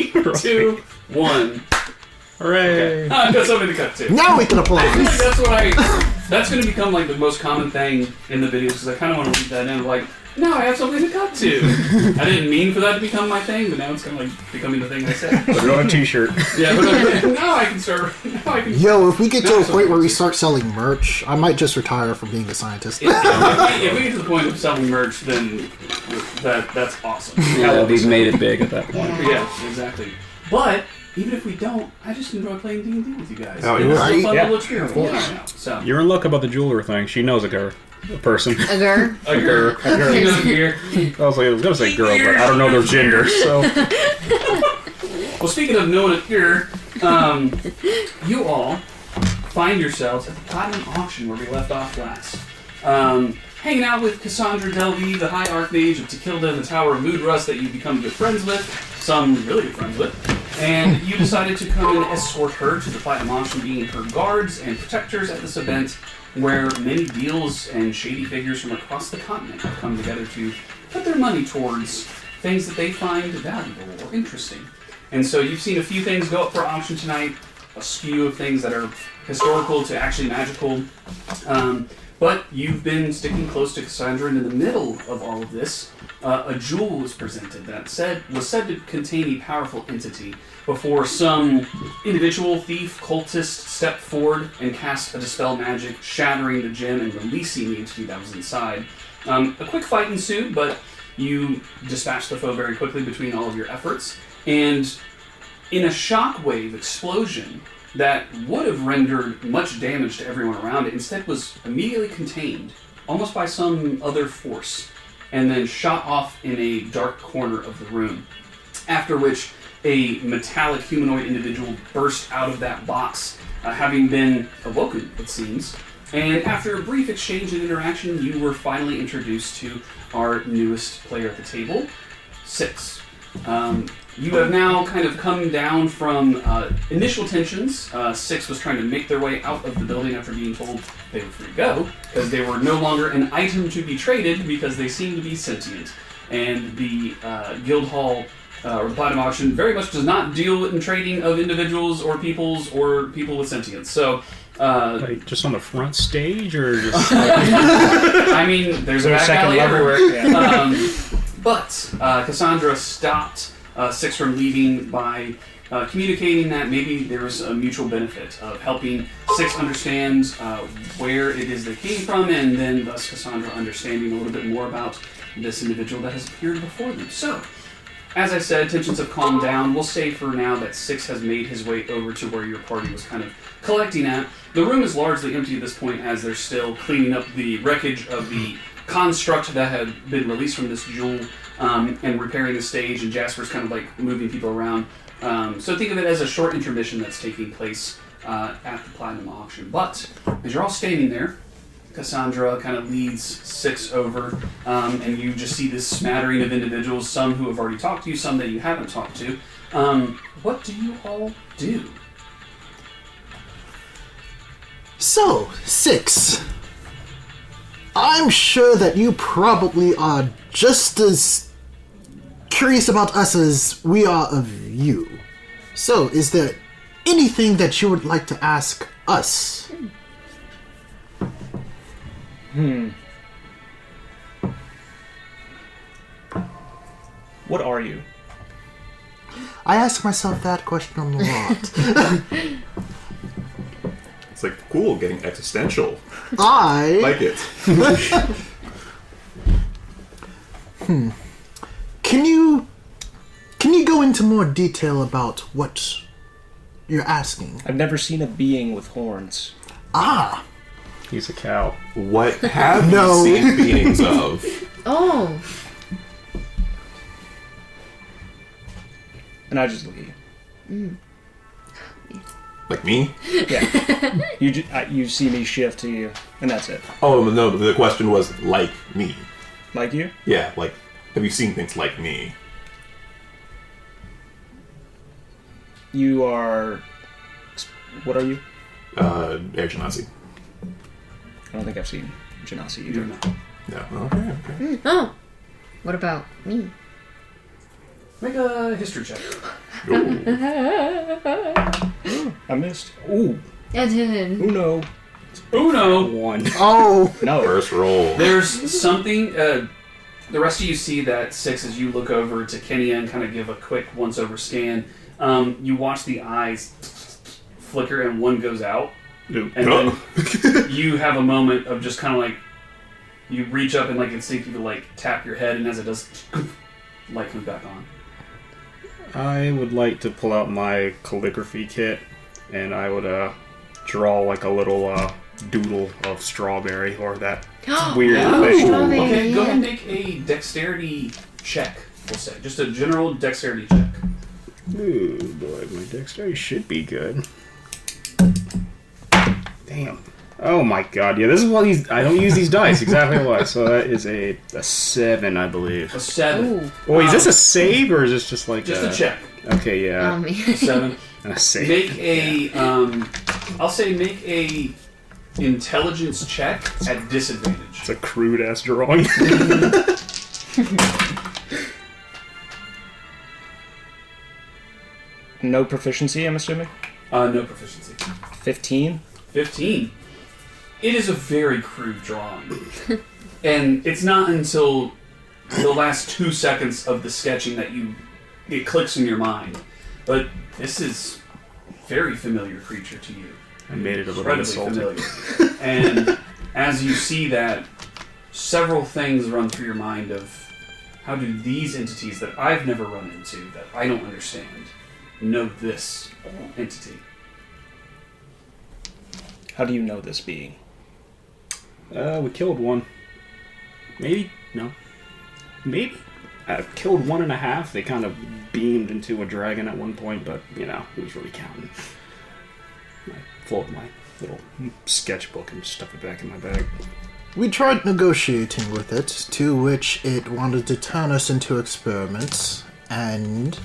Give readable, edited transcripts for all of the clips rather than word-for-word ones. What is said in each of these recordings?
2, 1. Hooray! Okay. I've got something to cut to. Now we can applaud. I feel like that's going to become like the most common thing in the videos because I kind of want to leave that in. Like, now I have something to cut to. I didn't mean for that to become my thing, but now it's kind of like becoming the thing I said. Put it on a t-shirt. Yeah, but now I can start. Yo, if we get to a point where we start selling merch, I might just retire from being a scientist. If we get to the point of selling merch, then that's awesome. Yeah, we've made it big at that point. Yeah, exactly. But even if we don't, I just enjoy playing D&D with you guys. Oh, it's right? a fun Yeah. little experience. So. You're in luck about the jeweler thing. She knows a girl. A person. A girl. A girl. I was going to say girl, but I don't know their gender, so... Well, speaking of knowing a girl, you all find yourselves at the Platinum Auction where we left off last. Hanging out with Cassandra Delvey, the High Archmage of Tequilda and the Tower of Moodrust that you become good friends with, some really good friends with, and you decided to come and escort her to the Platinum Auction, being her guards and protectors at this event where many deals and shady figures from across the continent have come together to put their money towards things that they find valuable or interesting. And so you've seen a few things go up for auction tonight, a skew of things that are historical to actually magical. But you've been sticking close to Cassandra, and in the middle of all of this, a jewel was presented that was said to contain a powerful entity before some individual thief, cultist stepped forward and cast a dispel magic, shattering the gem and releasing the entity that was inside. A quick fight ensued, but you dispatched the foe very quickly between all of your efforts, and in a shockwave explosion that would have rendered much damage to everyone around it, instead was immediately contained, almost by some other force, and then shot off in a dark corner of the room. After which, a metallic humanoid individual burst out of that box, having been awoken, it seems. And after a brief exchange and interaction, you were finally introduced to our newest player at the table, Six. You have now kind of come down from initial tensions. Six was trying to make their way out of the building after being told they were free to go, because they were no longer an item to be traded because they seemed to be sentient. And the guild hall, or the Platinum Auction, very much does not deal in trading of individuals or people with sentience. So, like just on the front stage, or just... I mean, there's a back alley everywhere. Yeah. But Cassandra stopped Six from leaving by communicating that maybe there was a mutual benefit of helping Six understand where it is they came from, and then thus Cassandra understanding a little bit more about this individual that has appeared before them. So, as I said, tensions have calmed down. We'll say for now that Six has made his way over to where your party was kind of collecting at. The room is largely empty at this point as they're still cleaning up the wreckage of the construct that had been released from this jewel, and repairing the stage, and Jasper's kind of like moving people around. So think of it as a short intermission that's taking place at the Platinum Auction. But as you're all standing there, Cassandra kind of leads Six over, and you just see this smattering of individuals, some who have already talked to you, some that you haven't talked to. What do you all do? So, Six, I'm sure that you probably are just as curious about us as we are of you. So, is there anything that you would like to ask us? What are you? I ask myself that question a lot. It's like, cool, getting existential. I Like it. Can you go into more detail about what you're asking? I've never seen a being with horns. Ah, He's a cow. What have No. you seen beings of? Oh. And I just look at you. Like me? Yeah. You see me shift to you, and that's it. Oh, no, the question was like me. Like you? Yeah, like, have you seen things like me? You are... What are you? Air Genasi. I don't think I've seen Genasi You do either. not. No. Okay. Oh. What about me? Make a history check. I missed. Ooh. I did. Uno. Uno! 1. Oh! No. First roll. There's something. The rest of you see that 6 as you look over to Kenya and kind of give a quick once-over scan. You watch the eyes flicker and one goes out. Nope. And then you have a moment of just kind of like, you reach up and like instinctively like tap your head, and as it does, light comes back on. I would like to pull out my calligraphy kit, and I would draw like a little doodle of strawberry or that weird Oh, vegetable. okay, go ahead and make a dexterity check, we'll say. Just a general dexterity check. Ooh, boy, my dexterity should be good. Damn. Oh my god, yeah, this is what I don't use these dice, exactly why. So that is a 7, I believe. A 7. Ooh. Wait, is this a save, or is this just like Just a check. Okay, yeah. Oh, man. A 7. A save. Make a, I'll say make a intelligence check at disadvantage. It's a crude-ass drawing. No proficiency, I'm assuming? No proficiency. 15? 15. It is a very crude drawing. And it's not until the last 2 seconds of the sketching that it clicks in your mind. But this is a very familiar creature to you. I made it a little Incredibly insulting. familiar. And as you see that, several things run through your mind of how do these entities that I've never run into, that I don't understand, know this entity. How do you know this being? We killed one. Maybe? No. Maybe. Killed 1.5. They kind of beamed into a dragon at one point, but, who's really counting? I pulled my little sketchbook and stuff it back in my bag. We tried negotiating with it, to which it wanted to turn us into experiments, and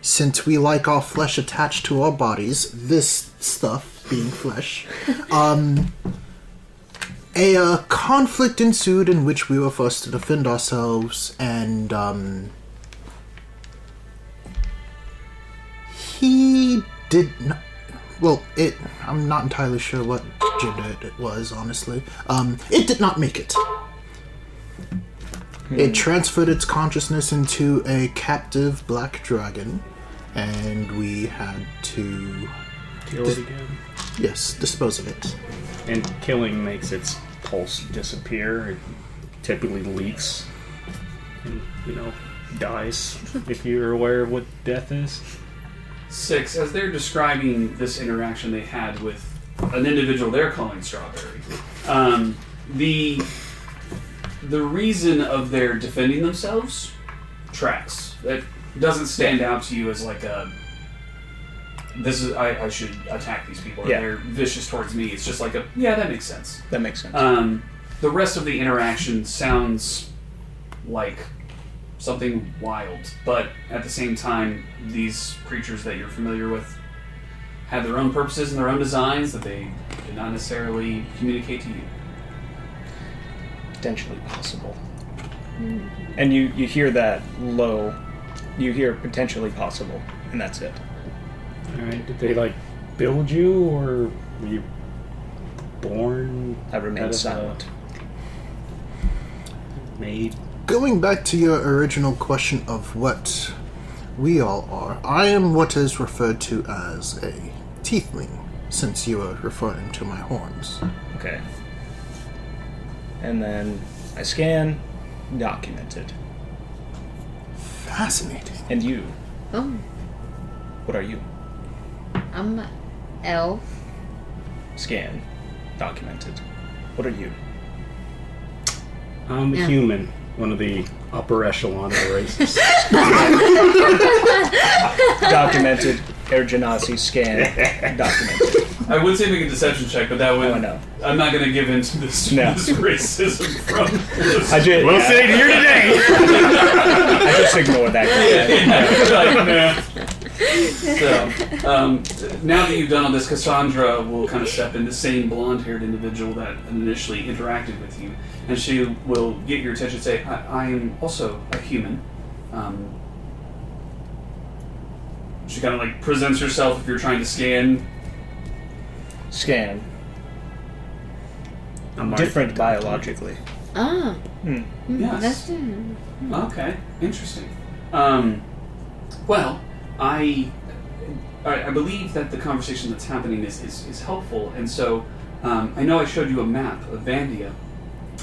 since we like our flesh attached to our bodies, this stuff being flesh, a conflict ensued in which we were forced to defend ourselves, and he did not. Well, I'm not entirely sure what gender it was, honestly. It did not make it. It transferred its consciousness into a captive black dragon, and we had to, Kill it again. yes, dispose of it. And killing makes its pulse disappear. It typically leaks and, dies, if you're aware of what death is. 6, as they're describing this interaction they had with an individual they're calling Strawberry, the reason of their defending themselves tracks. It doesn't stand out to you as like I should attack these people, or Yeah. they're vicious towards me. It's just like that makes sense. That makes sense. The rest of the interaction sounds like something wild, but at the same time, these creatures that you're familiar with have their own purposes and their own designs that they did not necessarily communicate to you. Potentially possible. And you hear that low, you hear potentially possible, and that's it. Alright, did they, build you, or were you born? I remain out of silent. Made? Going back to your original question of what we all are, I am what is referred to as a tiefling, since you are referring to my horns. Okay. And then I scan, documented. Fascinating. And you, Oh, what are you? I'm a elf. Scan, documented. What are you? I'm a Yeah. human, one of the upper echelon of the races. Documented. Air Genasi, scan, documented. I would say make a deception check, but that would. Oh, I know. I'm not going to give in to this, No. this racism from. I just, We'll see it here today! I just ignore that. So, now that you've done all this, Cassandra will kind of step in, the same blonde-haired individual that initially interacted with you, and she will get your attention and say, I am also a human. She kind of like presents herself if you're trying to scan. Scan. I'm already Different thinking. biologically. Ah. Yes. That's it. Okay, interesting. Well, I believe that the conversation that's happening is helpful, and so I know I showed you a map of Vandia.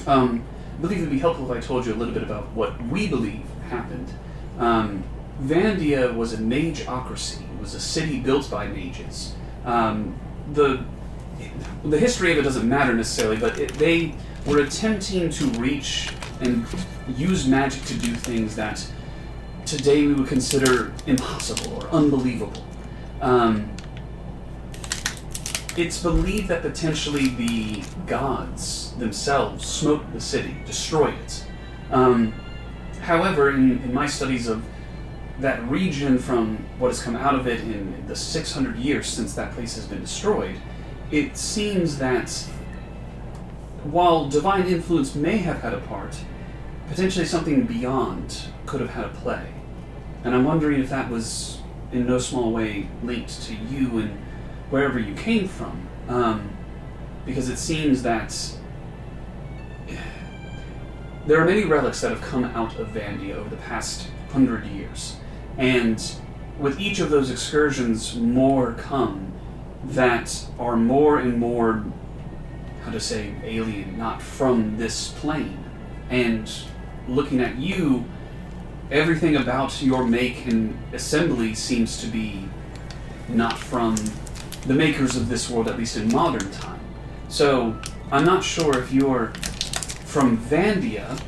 I believe it would be helpful if I told you a little bit about what we believe happened. Vandia was a mageocracy. It was a city built by mages. The history of it doesn't matter necessarily, but they were attempting to reach and use magic to do things that today we would consider impossible or unbelievable. It's believed that potentially the gods themselves smote the city, destroyed it. However, in my studies of that region from what has come out of it in the 600 years since that place has been destroyed, it seems that while divine influence may have had a part, potentially something beyond could have had a play. And I'm wondering if that was in no small way linked to you and wherever you came from. Because it seems that there are many relics that have come out of Vandia over the past 100 years. And with each of those excursions, more come that are more and more, how to say, alien, not from this plane. And looking at you, everything about your make and assembly seems to be not from the makers of this world, at least in modern time. So I'm not sure if you're from Vandia,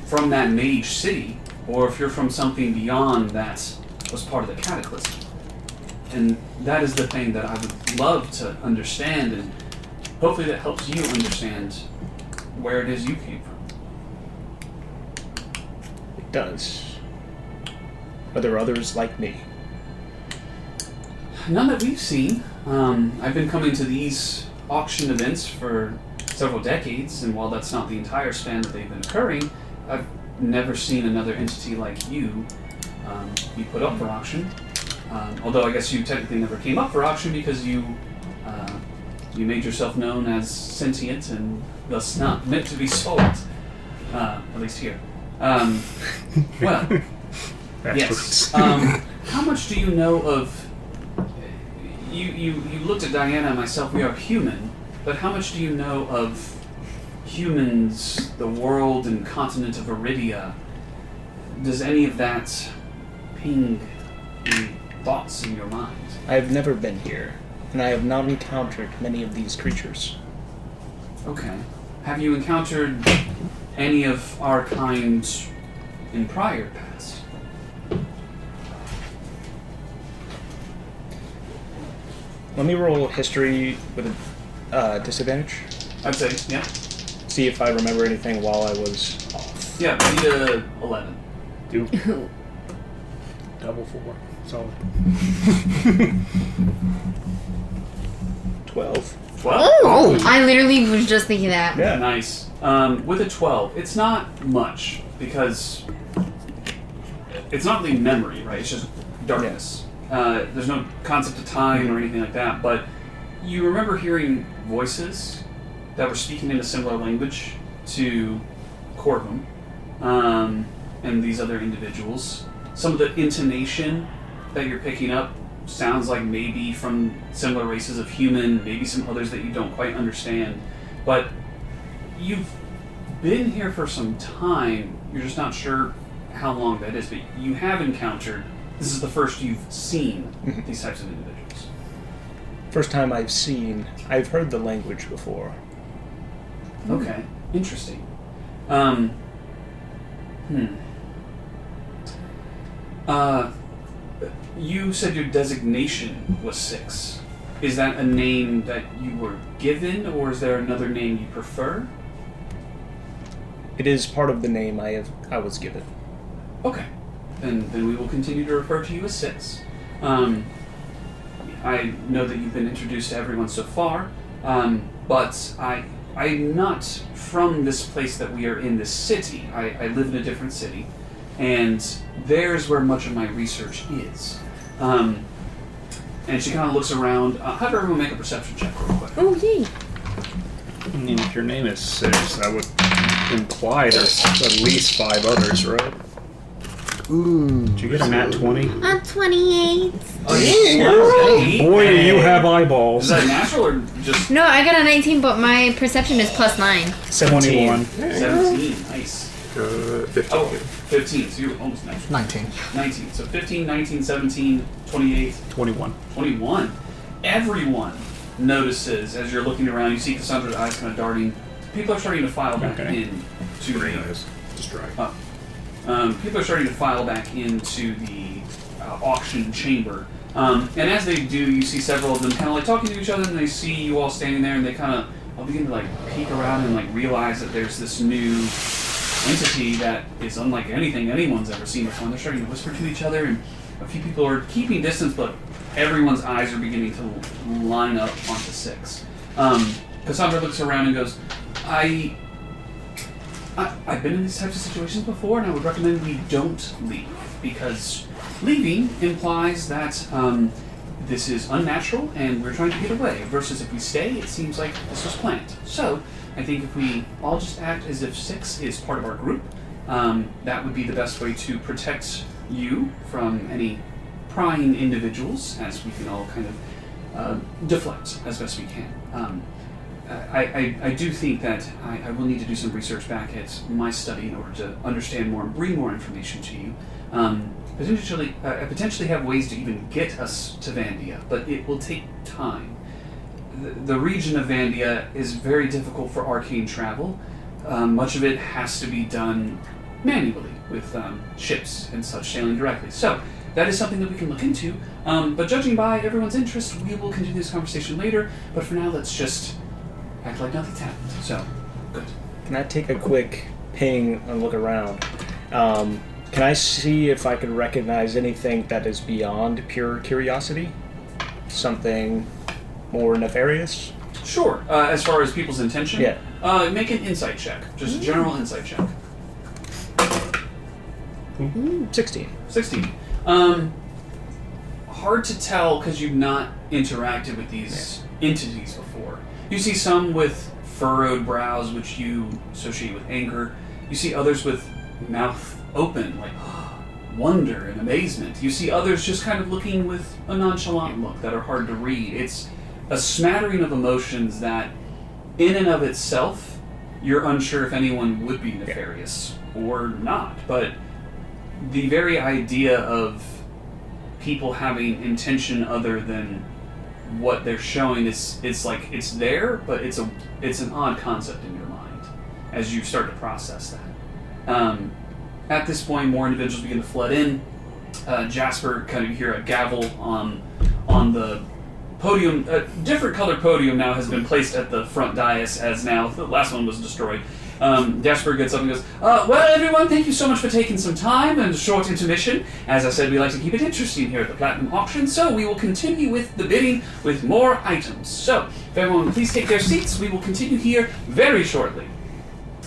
from that mage city, or if you're from something beyond that was part of the cataclysm. And that is the thing that I would love to understand, and hopefully that helps you understand where it is you came from. It does. Are there others like me? None that we've seen. I've been coming to these auction events for several decades, and while that's not the entire span that they've been occurring, I've never seen another entity like you be put up for auction. Although I guess you technically never came up for auction because you made yourself known as sentient and thus not meant to be sold. At least here. Well, yes. How much do you know of... You looked at Diana and myself, we are human, but how much do you know of humans, the world and continent of Iridia? Does any of that ping any thoughts in your mind? I have never been here, and I have not encountered many of these creatures. Okay. Have you encountered any of our kind in prior past? Let me roll history with a disadvantage. I'd say, yeah. See if I remember anything while I was off. Yeah, we need a 11. Do. Double 4. Solid. 12. 12? Oh! I literally was just thinking that. Yeah. Nice. With a 12, it's not much because it's not really memory, right? It's just darkness. There's no concept of time or anything like that, but you remember hearing voices that were speaking in a similar language to Corvum and these other individuals. Some of the intonation that you're picking up sounds like maybe from similar races of human, maybe some others that you don't quite understand. But you've been here for some time, you're just not sure how long that is, but you have encountered, this is the first you've seen these types of individuals. First time I've heard the language before. Okay, interesting. You said your designation was 6. Is that a name that you were given, or is there another name you prefer? It is part of the name I was given. Okay, then we will continue to refer to you as 6. I know that you've been introduced to everyone so far, but I'm not from this place that we are in, this city. I live in a different city, and there's where much of my research is. And she kind of looks around. Have everyone make a perception check real quick. Oh, yay. I mean, if your name is 6, that would imply there's at least 5 others, right? Ooh. Did you get a nat 20? I'm 28. Boy, do you have Is eyeballs. that natural or just No, I got a 19, but my perception is +9. 21. 17? Nice. 15. Oh, 15. So you're almost natural. 19. 19. So 15, 19, 17, 28, 21. 21. Everyone notices as you're looking around. You see Cassandra's eyes kind of darting. People are starting to file back Okay. in to Green the eyes. Just dry. people are starting to file back into the auction chamber. And as they do, you see several of them kind of like talking to each other, and they see you all standing there, and they kind of all begin to like peek around and like realize that there's this new entity that is unlike anything anyone's ever seen before. And they're starting to whisper to each other, and a few people are keeping distance, but everyone's eyes are beginning to line up onto 6. Cassandra looks around and goes, I've been in these types of situations before, and I would recommend we don't leave, because leaving implies that this is unnatural and we're trying to get away, versus if we stay, it seems like this was planned. So I think if we all just act as if 6 is part of our group, that would be the best way to protect you from any prying individuals, as we can all kind of deflect as best we can. I do think that I will need to do some research back at my study in order to understand more and bring more information to you. Potentially have ways to even get us to Vandia, but it will take time. The region of Vandia is very difficult for arcane travel. Much of it has to be done manually with ships and such sailing directly. So that is something that we can look into. But judging by everyone's interest, we will continue this conversation later. But for now, let's just act like nothing's happened. So, good. Can I take a quick ping and look around? Can I see if I can recognize anything that is beyond pure curiosity? Something more nefarious? Sure. As far as people's intention, Yeah. Make an insight check. Just a general insight check. 16. 16. Hard to tell because you've not interacted with these entities before. You see some with furrowed brows, which you associate with anger. You see others with mouth open, like wonder and amazement. You see others just kind of looking with a nonchalant look that are hard to read. It's a smattering of emotions that, in and of itself, you're unsure if anyone would be nefarious or not. But the very idea of people having intention other than what they're showing it's like it's there, but it's an odd concept in your mind as you start to process that. At this point, more individuals begin to flood in. Jasper kind of hear a gavel on the podium. A different colored podium now has been placed at the front dais, as now the last one was destroyed. Jasper gets up and goes, well, everyone, thank you so much for taking some time and a short intermission. As I said, we like to keep it interesting here at the Platinum Auction, so we will continue with the bidding with more items. So, if everyone would please take their seats, we will continue here very shortly.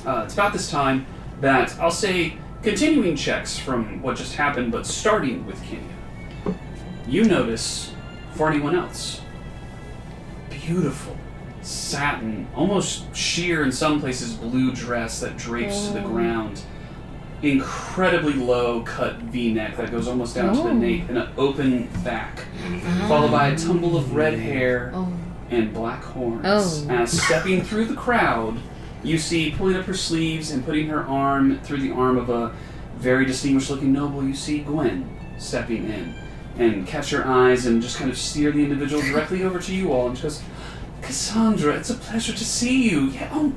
It's about this time that I'll say continuing checks from what just happened, but starting with Kenya. You notice, for anyone else, beautiful satin, almost sheer in some places blue dress that drapes to the ground. Incredibly low cut V-neck that goes almost down to the nape and an open back, followed by a tumble of red hair and black horns. As stepping through the crowd, you see pulling up her sleeves and putting her arm through the arm of a very distinguished looking noble, you see Gwen stepping in and catch her eyes and just kind of steer the individual directly over to you all, and she goes, Cassandra, it's a pleasure to see you. Yeah,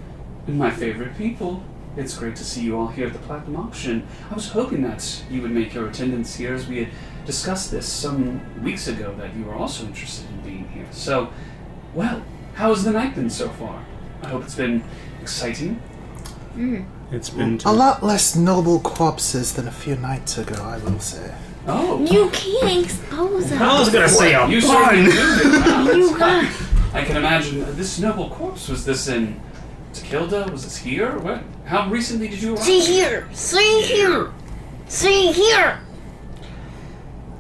my favorite people. It's great to see you all here at the Platinum Auction. I was hoping that you would make your attendance here, as we had discussed this some weeks ago, that you were also interested in being here. So, well, how has the night been so far? I hope it's been exciting. It's been A lot less noble corpses than a few nights ago, I will say. Oh. You can't expose us. I was gonna say a You pun. certainly do. Wow, You that's got- nice. I can imagine this noble corpse. Was this in Takilda? Was this here? What? How recently did you arrive? See here. See here. See here.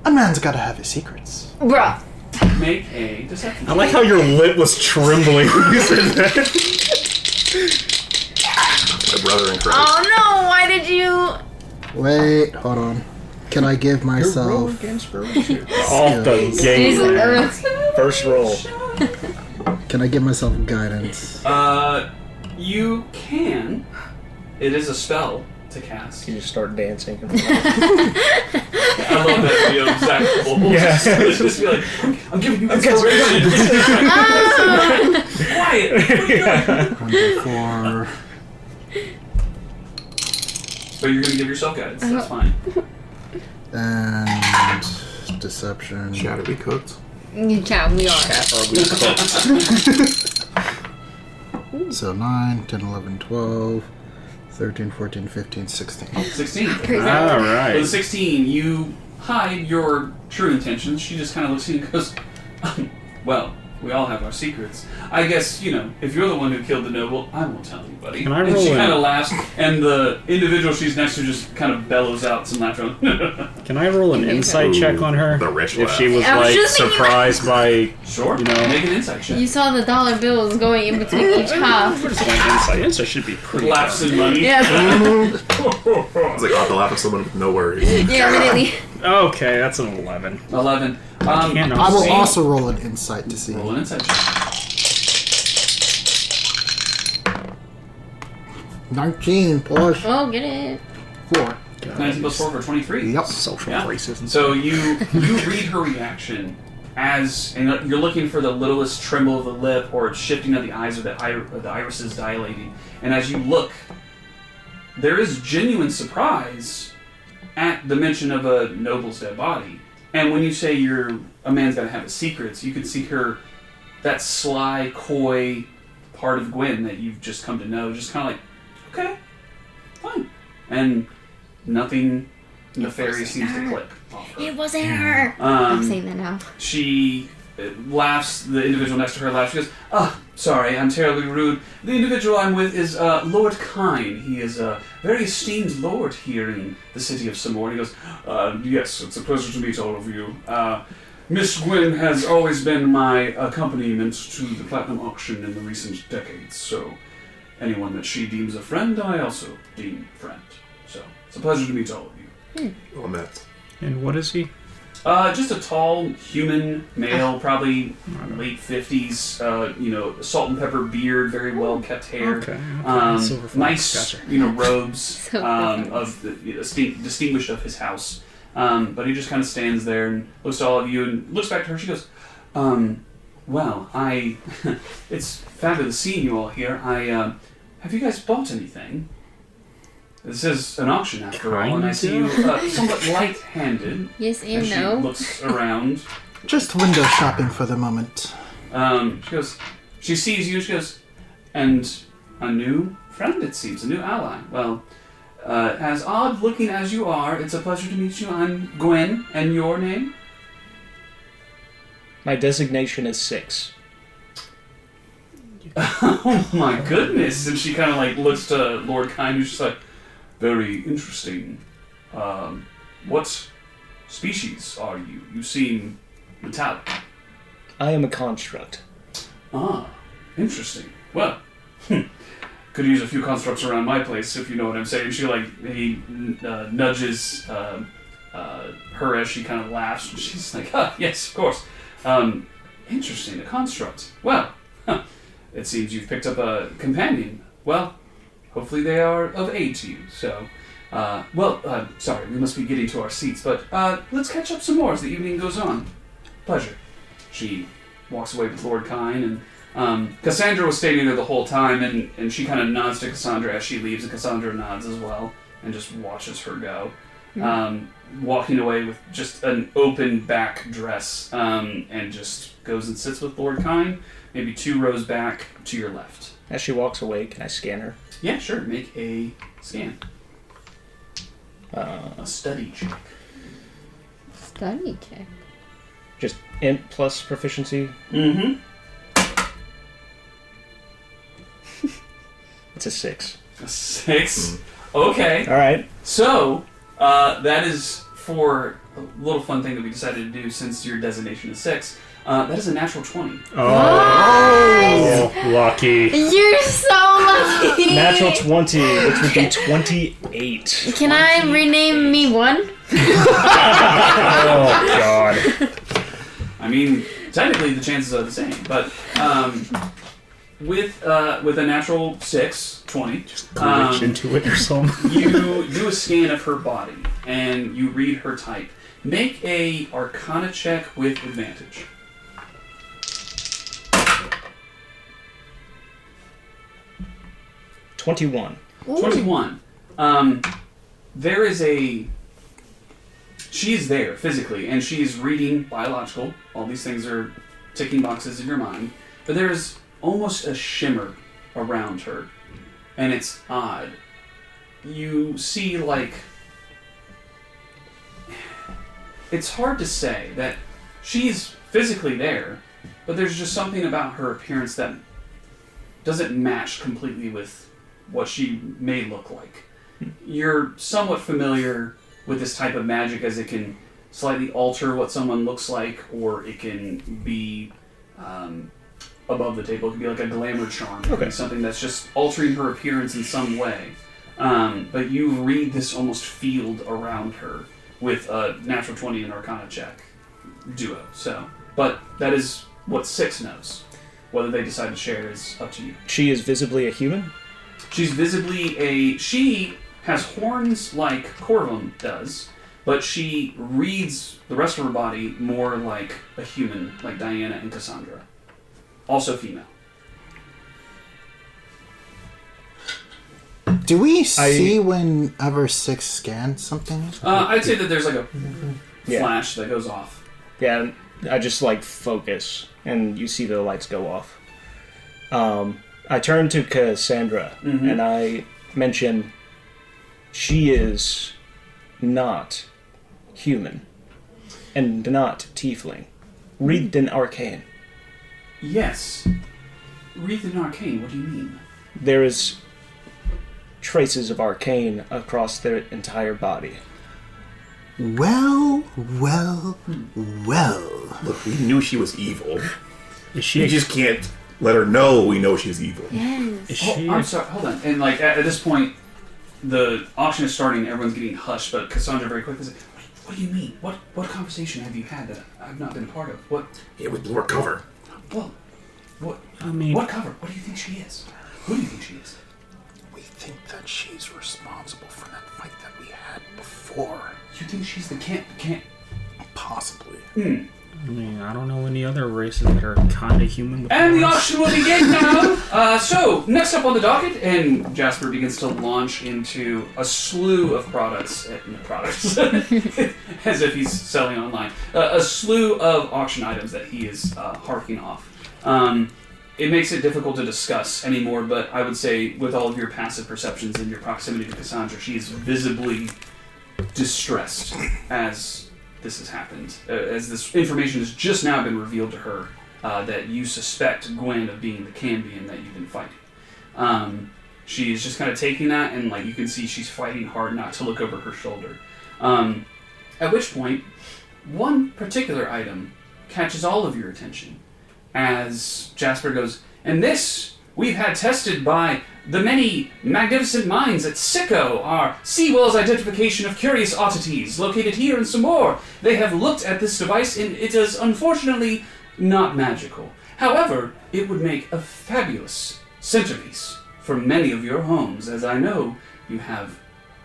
A man's gotta have his secrets. Bruh. Make a deception. I like how your lip was trembling when you said that. My brother in Christ. Oh no, why did you... Wait, hold on. Can I give myself... Off the gate. Jesus. First roll. Can I give myself guidance? You can. It is a spell to cast. You just start dancing. I love that video exactly. Yeah. Just be like, I'm giving you inspiration. Quiet. What are you doing? 1d4. But you're gonna give yourself guidance. That's fine. And deception. Shadow be cooked. Yeah, we are. So 9, 10, 11, 12, 13, 14, 15, 16. 16. All With right. the 16, you hide your true intentions. She just kind of looks at you and goes, well, we all have our secrets. I guess, if you're the one who killed the noble, I won't tell anybody. Can I and roll she in? kind of laughs, and the individual she's next to just kind of bellows out some laughter. Can I roll an insight check on her? The rich If laugh. she was I was like just thinking surprised by, Sure. You know. Make an insight check. You saw the dollar bills going in between each half. what is my insight? Insight should be pretty. Laughs good. and money. Yeah, It's like off the laugh of someone with no worries. yeah, literally. Okay, that's an 11. 11. can't I will see- also roll an insight to see. Roll an insight check. 19 plus Oh, get it. 4. 19 plus 4 for 23. Yep. Social Yeah. racism. So you read her reaction and you're looking for the littlest tremble of the lip or shifting of the eyes or the irises dilating. And as you look, there is genuine surprise at the mention of a noble's dead body. And when you say a man's got to have his secrets, you can see that sly, coy part of Gwen that you've just come to know, just kind of like, okay, fine. And nothing nefarious seems to click off her. It wasn't her. I'm saying that now. She laughs, the individual next to her laughs. She goes, sorry, I'm terribly rude. The individual I'm with is Lord Kine. He is a very esteemed lord here in the city of Samor. He goes, yes, it's a pleasure to meet all of you. Miss Gwyn has always been my accompaniment to the Platinum Auction in the recent decades, so anyone that she deems a friend, I also deem friend. So, it's a pleasure to meet all of you. Well met. And what is he? Just a tall human male, probably late 50s, salt and pepper beard, very well kept hair. Okay. Silver fox, Nice, gotcha. Robes Silver of the distinguished of his house. But he just kind of stands there and looks at all of you and looks back to her. She goes, well, it's fabulous seeing you all here. Have you guys bought anything? This is an auction after all, and I see you somewhat light-handed. Yes and As she no. looks around. Just window shopping for the moment. She goes, she sees you, she goes, and a new friend, it seems, a new ally. Well, as odd looking as you are, it's a pleasure to meet you. I'm Gwen, and your name? My designation is 6. Oh my goodness! And she kind of like looks to Lord Kine, who's just like, very interesting. What species are you? You seem metallic. I am a construct. Ah, interesting. Well, could use a few constructs around my place, if you know what I'm saying. He nudges her as she kind of laughs, and she's like, yes, of course. Interesting, a construct. Well, it seems you've picked up a companion. Well, hopefully they are of aid to you, so... sorry, we must be getting to our seats, but let's catch up some more as the evening goes on. Pleasure. She walks away with Lord Kine, and Cassandra was standing there the whole time, and she kind of nods to Cassandra as she leaves, and Cassandra nods as well, and just watches her go. Walking away with just an open back dress, and just goes and sits with Lord Kine, maybe 2 rows back to your left. As she walks away, can I scan her? Yeah, sure, make a scan. A study check. Study check. Just int plus proficiency? Mm-hmm. It's a 6. A 6. Okay. Alright. So, that is for a little fun thing that we decided to do since your designation is 6, that is a natural 20. Oh, lucky. You're so lucky. Natural 20, which would be 28. Can I rename me 1? Oh, God. I mean, technically the chances are the same, but with a natural 6, 20, Glitch into it or something. you do a scan of her body and you read her type. Make a Arcana check with advantage. 21. 21. There is she is there physically, and she is reading biological. All these things are ticking boxes in your mind. But there is almost a shimmer around her, and it's odd. You see, it's hard to say that she's physically there, but there's just something about her appearance that doesn't match completely with what she may look like. You're somewhat familiar with this type of magic, as it can slightly alter what someone looks like, or it can be above the table. It can be like a glamour charm. It can be something that's just altering her appearance in some way. But you read this almost field around her with a natural 20 and Arcana check duo. But that is what 6 knows. Whether they decide to share is up to you. She is visibly a human? She's visibly she has horns like Corvum does, but she reads the rest of her body more like a human, like Diana and Cassandra. Also female. Do we see whenever 6 scans something? I'd say that there's like a Yeah. flash that goes off. Yeah, I just focus, and you see the lights go off. I turn to Cassandra, and I mention she is not human and not tiefling. Read an arcane. Yes. Read an arcane, what do you mean? There is traces of arcane across their entire body. Well. Look, we knew she was evil. Is she? We just can't let her know we know she's evil. Yes. Is she? I'm sorry, hold on. And at this point, the auction is starting, everyone's getting hushed, but Cassandra very quickly says, what do you mean? What conversation have you had that I've not been a part of? What? Yeah, we blew her cover. Well, what? I mean, What cover? What do you think she is? Who do you think she is? We think that she's responsible for that fight that we had before. You think she's the can't? Possibly. I mean, I don't know any other races that are kind of human. With And the horns. auction will begin now. So, next up on the docket, and Jasper begins to launch into a slew of products, as if he's selling online, a slew of auction items that he is harking off. It makes it difficult to discuss anymore, but I would say with all of your passive perceptions and your proximity to Cassandra, she is visibly distressed as this has happened, as this information has just now been revealed to her, that you suspect Gwen of being the Cambion that you've been fighting. She is just kind of taking that, and you can see she's fighting hard not to look over her shoulder. At which point, one particular item catches all of your attention as Jasper goes, and this we've had tested by the many magnificent minds at Sicko, our Seawell's identification of curious oddities located here in Samor. They have looked at this device, and it is unfortunately not magical. However, it would make a fabulous centerpiece for many of your homes, as I know you have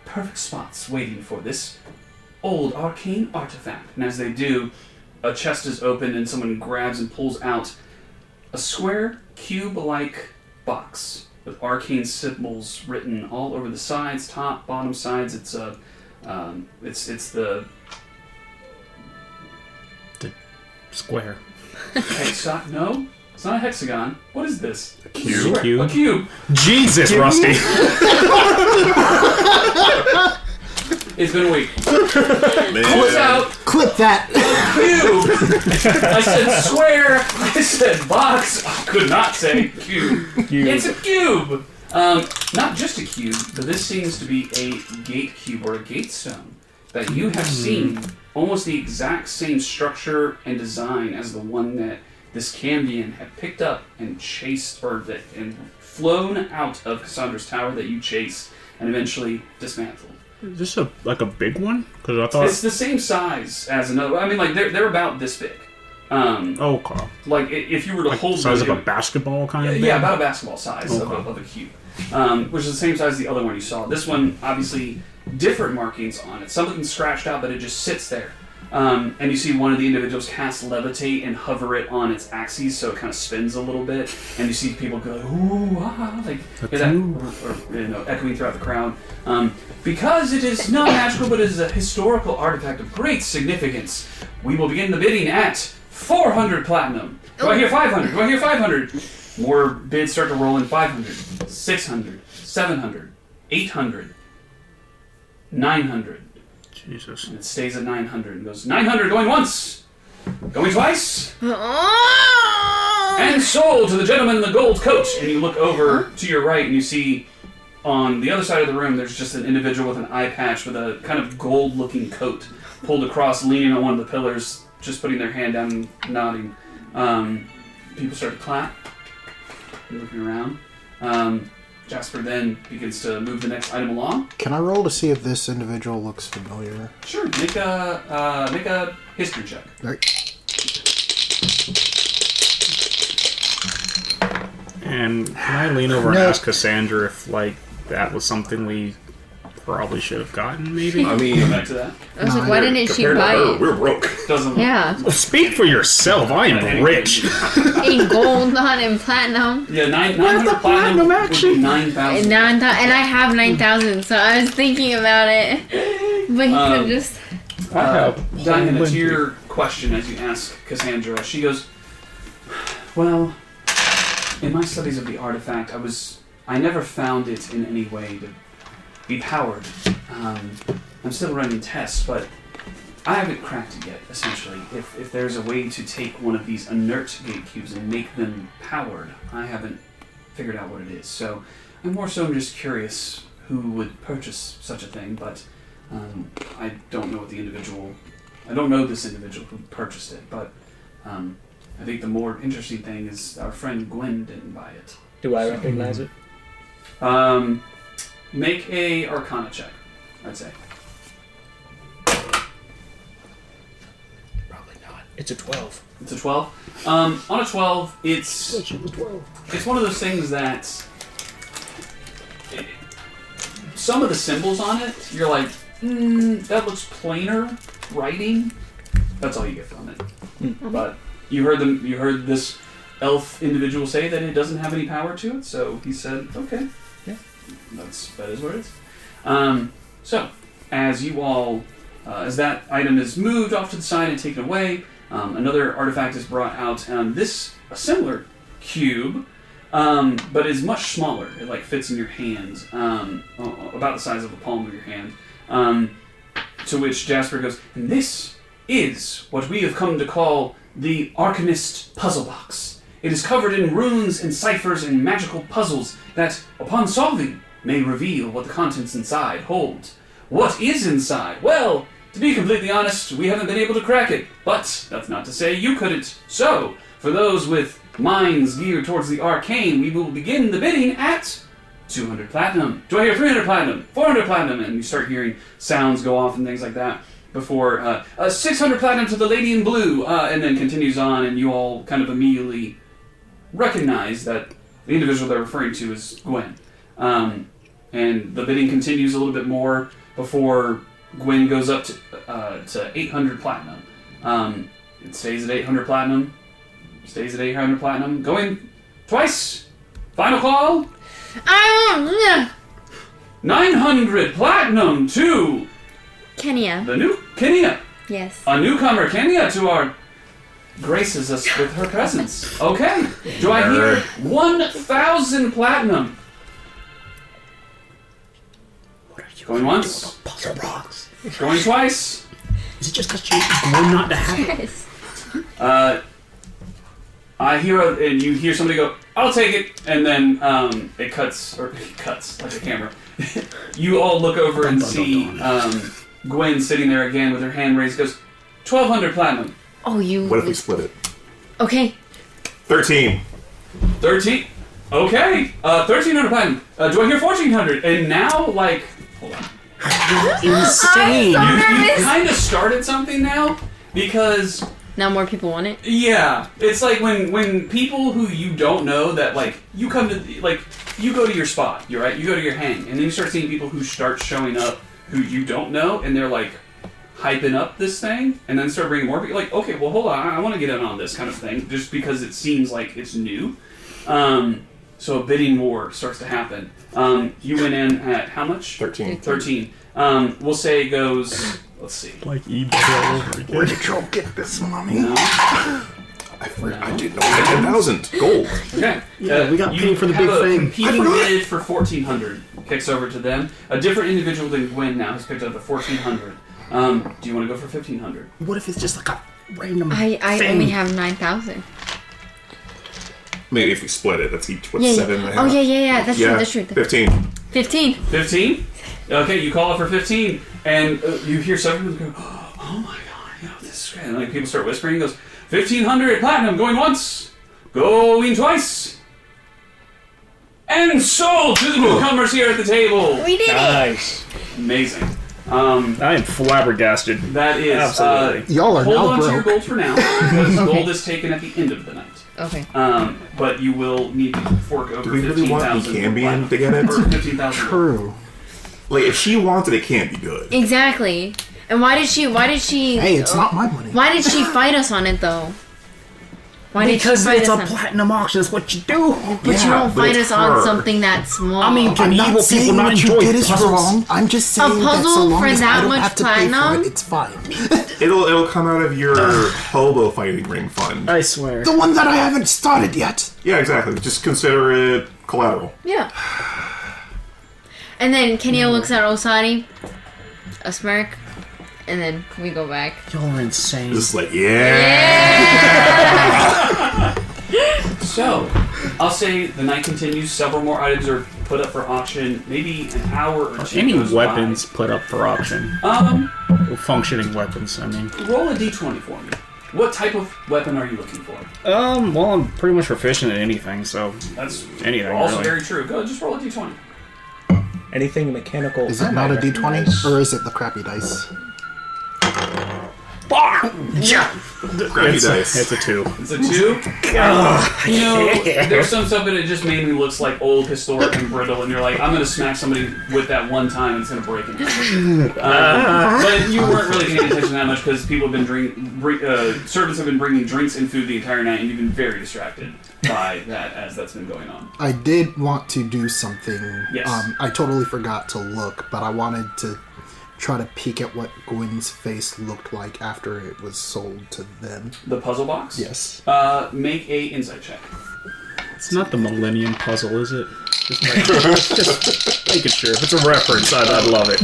perfect spots waiting for this old arcane artifact. And as they do, a chest is opened and someone grabs and pulls out a square, cube-like box with arcane symbols written all over the sides, top, bottom sides. It's the Square. hexagon. No, it's not a hexagon. What is this? A cube? Cube? A cube. Jesus, Rusty. It's been a week. Man. Pulls out Clip that! cube. I said square. I said box. I could not say cube. It's a cube. Not just a cube, but this seems to be a gate cube or a gate stone. that you have seen almost the exact same structure and design as the one that this Cambion had picked up and chased, and flown out of Cassandra's tower that you chased and eventually dismantled. Is this a big one? Because I thought It's the same size as another. I mean, like they're about this big. okay. Like if you were to hold size them, of a basketball kind of. yeah, about a basketball size Okay. of a cube, which is the same size as the other one you saw. This one, obviously, different markings on it. Something scratched out, but it just sits there. And you see one of the individuals cast levitate and hover it on its axis, so it kind of spins a little bit. And you see people go, ooh, ah, like hear that, or echoing throughout the crowd. Because it is not magical, but it is a historical artifact of great significance, we will begin the bidding at 400 platinum. Do I hear 500? Do I hear 500? More bids start to roll in. 500, 600, 700, 800, 900. Jesus. And it stays at 900 and goes 900 going once, going twice, and sold to the gentleman in the gold coat. And you look over to your right and you see on the other side of the room there's just an individual with an eye patch with a kind of gold looking coat pulled across, leaning on one of the pillars, just putting their hand down and nodding. People start to clap and looking around. Jasper then begins to move the next item along. Can I roll to see if this individual looks familiar? Sure, make a history check. Right. And can I lean over and ask Cassandra if that was something we probably should have gotten? Maybe. I mean, Back to that. I was like, why didn't she compared to buy her, it? we're broke. Doesn't. Yeah, Speak for yourself. I am rich. in gold, not in platinum. Yeah, 900 the platinum platinum would action? be 9,000. And I have 9,000, so I was thinking about it. But he could just. Diana, to your question as you ask Cassandra, she goes, well, in my studies of the artifact, I never found it in any way to be powered. I'm still running tests, but I haven't cracked it yet, essentially. If there's a way to take one of these inert gate cubes and make them powered, I haven't figured out what it is. So I'm more so just curious who would purchase such a thing, but I don't know I don't know this individual who purchased it, but I think the more interesting thing is our friend Gwen didn't buy it. Do I recognize it? Make a Arcana check, I'd say. Probably not. It's a 12. It's a 12. On a 12, it's one of those things that some of the symbols on it, you're like, that looks plainer writing. That's all you get from it. But you heard this elf individual say that it doesn't have any power to it, so he said, okay. Yeah. That is what it is. So, as you all, as that item is moved off to the side and taken away, another artifact is brought out. A similar cube, but is much smaller. It fits in your hand, about the size of the palm of your hand. To which Jasper goes, and this is what we have come to call the Arcanist Puzzle Box. It is covered in runes and ciphers and magical puzzles that, upon solving, may reveal what the contents inside hold. What is inside? Well, to be completely honest, we haven't been able to crack it, but that's not to say you couldn't. So, for those with minds geared towards the arcane, we will begin the bidding at 200 platinum. Do I hear 300 platinum? 400 platinum? And you start hearing sounds go off and things like that. Before 600 platinum to the lady in blue, and then continues on, and you all kind of immediately recognize that the individual they're referring to is Gwen. And the bidding continues a little bit more before Gwen goes up to 800 platinum. It stays at 800 platinum. Stays at 800 platinum. Going twice. Final call. 900 platinum to Kenya. the new Kenya. Yes. A newcomer, Kenya, to our graces us with her presence. Okay. Do I hear 1,000 platinum? Going once. Puzzle box. Going twice. Is it just because she's going not to have it? Yes. I hear, and you hear somebody go, I'll take it, and then it cuts like a camera. You all look over and see Gwen sitting there again with her hand raised goes, 1,200 platinum. Oh, you. What if we split it? Okay. 13. 13. Okay. 1,300 platinum. Do I hear 1,400? And now, like, hold on. Insane. You kind of started something now because Now more people want it. yeah, it's like when people who you don't know that like you come to like you go to your spot, you're right, you go to your hang, and then you start seeing people who start showing up who you don't know, and they're like hyping up this thing, and then start bringing more people. Like, okay, well hold on, I want to get in on this kind of thing, just because it seems like it's new. So a bidding war starts to happen. You went in at how much? 13. 13. We'll say it goes. Let's see. Like eBay all over again. Where did y'all get this money? No. I didn't know we had 10,000 gold. Okay. Yeah, we got you paid for the have big a thing. Competing bid for 1,400 kicks over to them. A different individual than Gwen now has picked up the 1,400. Do you want to go for 1,500? What if it's just like a random I thing? only have 9,000. Maybe if we split it, that's each, what, Yeah, 7 and a yeah. half? Oh yeah. That's true. That's true. 15. 15. 15? Okay, you call it for 15, and you hear several people go, oh my god, this is great. And like people start whispering, he goes, 1,500 platinum, going once, going twice. And sold to the newcomers here at the table. We did it. Nice. Amazing. I am flabbergasted. That is, Absolutely. Y'all are hold now on to your broke. gold for now, because gold is taken at the end of the night. Okay. But you will need to fork over Do we really want 15,000 Cambion to get it? Or 15,000. True. Like, if she wants it, it can't be good. Exactly. And why did she? Hey, it's not my money. Why did she fight us on it though? Why did Because she fight it's us a on? platinum auction. It's what you do. But you Yeah, don't but fight it's us on her. something that small. I mean, I'm evil not saying people not what you enjoy did is puzzles? wrong. I'm just saying that puzzle so long for as that I don't much have to pay for platinum? it, it's fine. It'll come out of your hobo fighting ring fund. I swear. The one that I haven't started yet. Yeah, exactly. Just consider it collateral. Yeah. And then Kenya looks at Osari, a smirk, and then we go back. Y'all are insane. Just like, yeah. So, I'll say the night continues. Several more items are put up for auction. Maybe an hour or two. Any goes weapons put up for auction? by. Functioning weapons, I mean. Roll a d20 for me. What type of weapon are you looking for? Well, I'm pretty much proficient at anything, so That's anything, also really. very true. Go, just roll a d20. Anything mechanical. Is it I not a might d20? recognize. Or is it the crappy dice? Crappy dice. It's a 2. It's a 2. You know, there's some stuff in it just mainly looks like old, historic, and brittle, and you're like, I'm gonna smack somebody with that one time, and it's gonna break it. But you weren't really paying attention that much because people have been servants have been bringing drinks and food the entire night, and you've been very distracted by that as that's been going on. I did want to do something. Yes. I totally forgot to look, but I wanted to try to peek at what Gwen's face looked like after it was sold to them. The puzzle box. Yes. Make a insight check. It's not the Millennium Puzzle, is it? Just making sure. If it's a reference, I'd love it.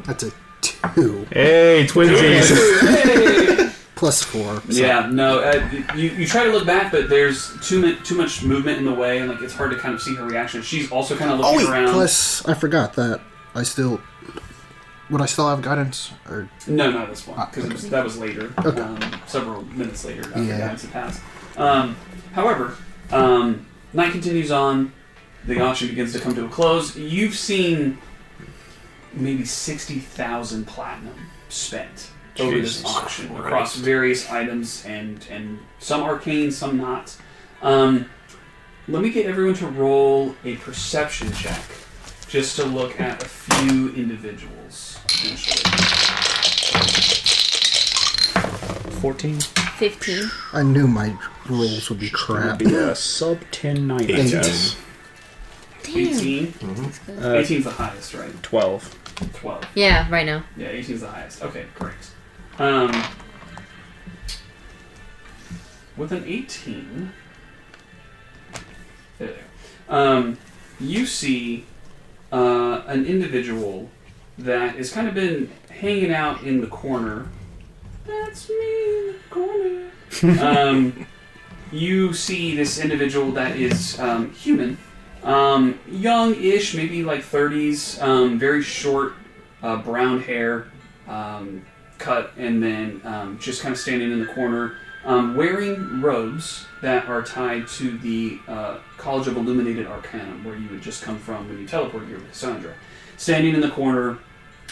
That's a 2. Hey, twinsies! Hey! Plus 4. So. Yeah, no. You try to look back, but there's too much movement in the way, and like it's hard to kind of see her reaction. She's also kind of Oh looking wait, around. plus I forgot that I still... Would I still have guidance? Or No, not this one, because okay. that was later, Okay. several minutes later after Yeah. guidance had passed. However, night continues on. The auction begins to come to a close. You've seen maybe 60,000 platinum spent over this Jesus auction Christ. across various items, and some arcane, some not. Let me get everyone to roll a perception check, just to look at a few individuals, potentially. 14. 15. I knew my rolls would be crap. Be a sub 10 night, I 18. guess. Damn. 18? 18's the highest, right? 12. 12. Yeah, right now. Yeah, 18's the highest. Okay, great. With an 18, you see an individual that has kind of been hanging out in the corner. That's me in the corner. You see this individual that is human, young-ish, maybe like 30s, very short brown hair, cut, and then just kind of standing in the corner, wearing robes that are tied to the College of Illuminated Arcanum, where you would just come from when you teleported here with Cassandra. Standing in the corner,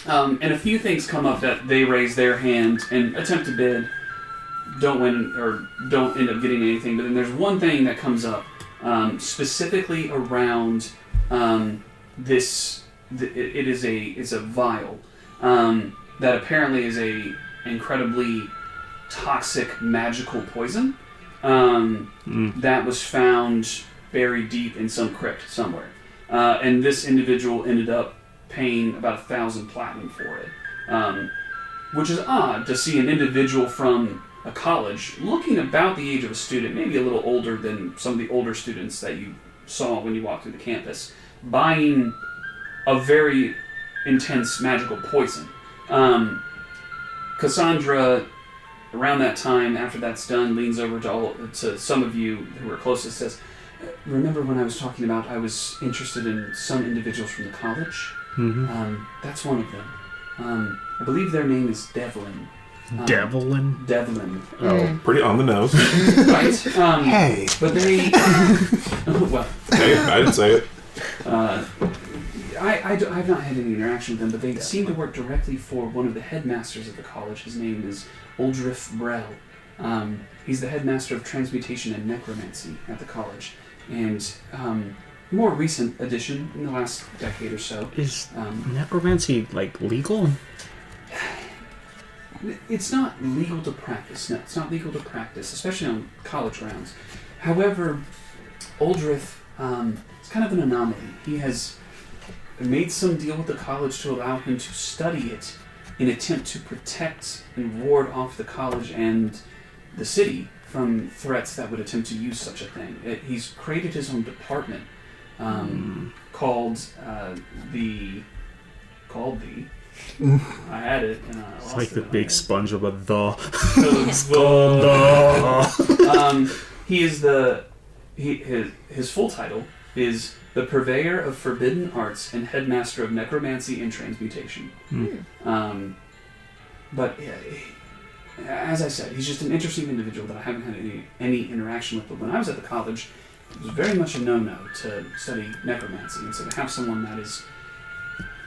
and a few things come up that they raise their hand and attempt to bid, don't win or don't end up getting anything. But then there's one thing that comes up specifically around this. It's a vial that apparently is a incredibly toxic magical poison that was found buried deep in some crypt somewhere, and this individual ended up paying about 1,000 platinum for it, which is odd to see an individual from a college looking about the age of a student, maybe a little older than some of the older students that you saw when you walked through the campus, buying a very intense magical poison. Cassandra, around that time, after that's done, leans over to some of you who are closest, says, "Remember when I was talking about I was interested in some individuals from the college? That's one of them. I believe their name is Devlin." Devlin. Oh, pretty on the nose. Right. Hey. But they... well... Hey, I didn't say it. I've not had any interaction with them, but they seem to work directly for one of the headmasters of the college. His name is Uldrif Brell. He's the headmaster of transmutation and necromancy at the college. And more recent addition in the last decade or so. Is necromancy, legal? It's not legal to practice. No, it's not legal to practice, especially on college grounds. However, Uldrif is kind of an anomaly. He has made some deal with the college to allow him to study it in attempt to protect and ward off the college and the city from threats that would attempt to use such a thing. He's created his own department called the. I had it and I lost it. It's like the big sponge of a He is his full title is the Purveyor of Forbidden Arts and Headmaster of Necromancy and Transmutation. But as I said, he's just an interesting individual that I haven't had any interaction with. But when I was at the college, it was very much a no-no to study necromancy, and so to have someone that is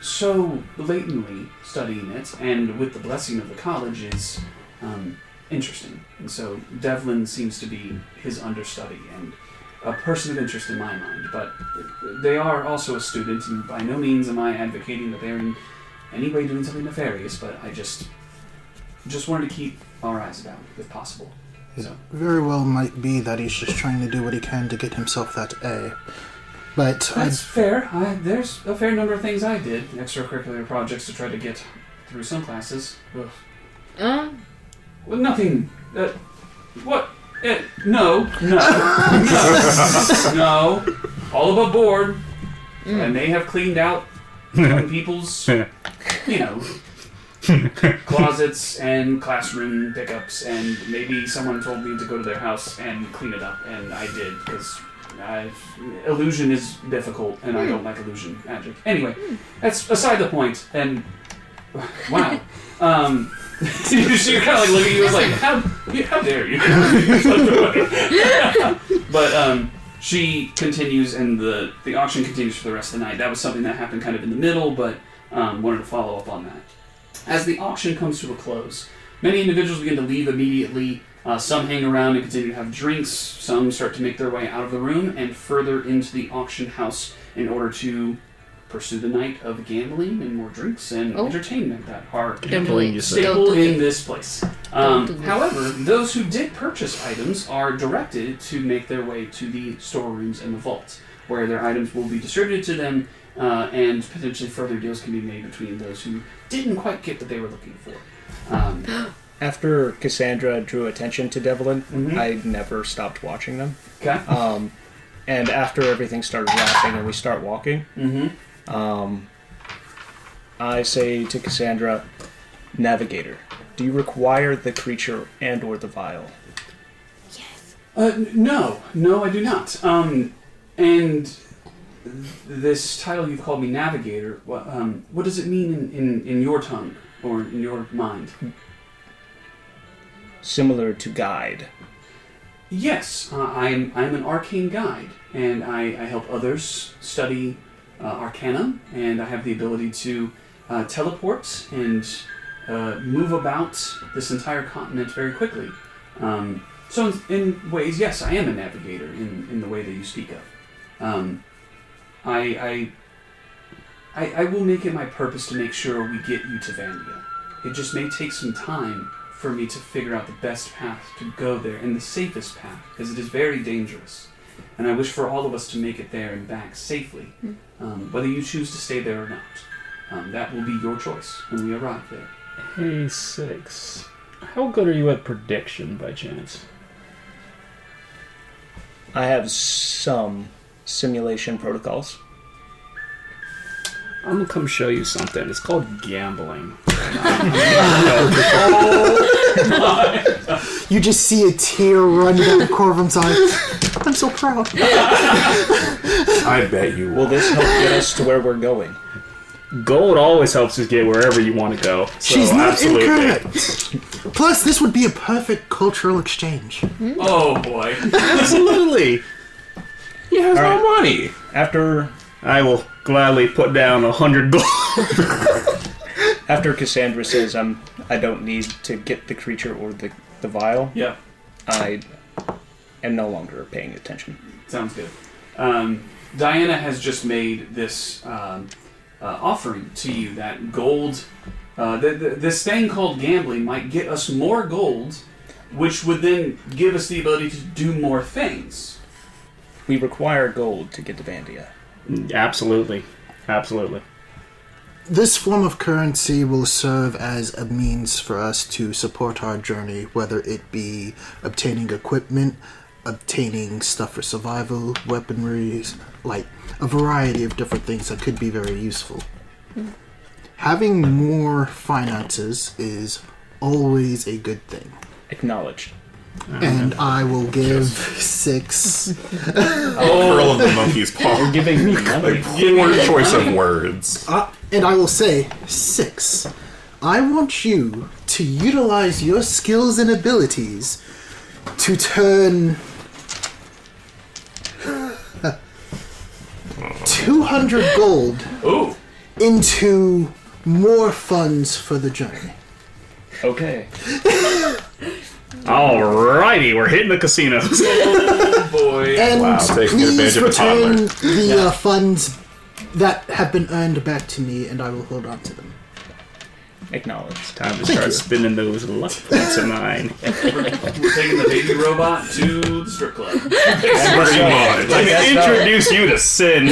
so blatantly studying it, and with the blessing of the college, is interesting. And so Devlin seems to be his understudy and a person of interest in my mind. But they are also a student, and by no means am I advocating that they're in any way doing something nefarious, but I just wanted to keep our eyes about it, if possible. So. Very well might be that he's just trying to do what he can to get himself that A. But that's fair. There's a fair number of things I did, extracurricular projects to try to get through some classes. Well, nothing. What? No. No. All above board. And they have cleaned out people's, closets and classroom pickups, and maybe someone told me to go to their house and clean it up, and I did, because illusion is difficult, and I don't like illusion magic. Anyway, that's aside the point, and wow. So you're kind of looking at you, was like, how dare you? But she continues, and the auction continues for the rest of the night. That was something that happened kind of in the middle, but wanted to follow up on that. As the auction comes to a close, many individuals begin to leave immediately. Some hang around and continue to have drinks. Some start to make their way out of the room and further into the auction house in order to pursue the night of gambling and more drinks and entertainment that are staple in this place. However, those who did purchase items are directed to make their way to the storerooms and the vaults, where their items will be distributed to them, and potentially further deals can be made between those who didn't quite get what they were looking for. After Cassandra drew attention to Devlin, I never stopped watching them. Okay. And after everything started wrapping and we start walking, I say to Cassandra, Navigator, do you require the creature and or the vial? Yes. No, I do not. And this title you've called me Navigator, what does it mean in your tongue or in your mind? Similar to guide. Yes, I'm an arcane guide, and I help others study arcana, and I have the ability to teleport and move about this entire continent very quickly. So in ways, yes, I am a navigator in the way that you speak of. I will make it my purpose to make sure we get you to Vandia. It just may take some time for me to figure out the best path to go there and the safest path, because it is very dangerous. And I wish for all of us to make it there and back safely, whether you choose to stay there or not. That will be your choice when we arrive there. Hey, 6. How good are you at prediction, by chance? I have some simulation protocols. I'm gonna come show you something. It's called gambling. You just see a tear run down Corvum's eye. I'm so proud. I bet you Will this help get us to where we're going? Gold always helps us get wherever you want to go. So She's not absolutely. incorrect. Plus, this would be a perfect cultural exchange. Oh boy. Absolutely. He has All no right. money. After I will gladly put down 100 gold. after Cassandra says I don't need to get the creature or the vial, Yeah, I am no longer paying attention. sounds good. Diana has just made this offering to you that gold. This thing called gambling might get us more gold, which would then give us the ability to do more things. We require gold to get to Vandia. Absolutely. Absolutely. This form of currency will serve as a means for us to support our journey, whether it be obtaining equipment, obtaining stuff for survival, weaponry, like a variety of different things that could be very useful. Having more finances is always a good thing. Acknowledged. And I will give 6. Pearl of the monkey's paw. You're giving me money. Poor choice of words. And I will say 6. I want you to utilize your skills and abilities to turn 200 gold Ooh. into more funds for the journey. Okay. Alrighty, we're hitting the casinos. Oh boy. And Wow, taking please advantage of a return toddler. the funds that have been earned back to me, and I will hold on to them. Acknowledged. Time to start spending those luck points of mine. We're taking the baby robot to the strip club. Pretty much. Let me introduce you to sin.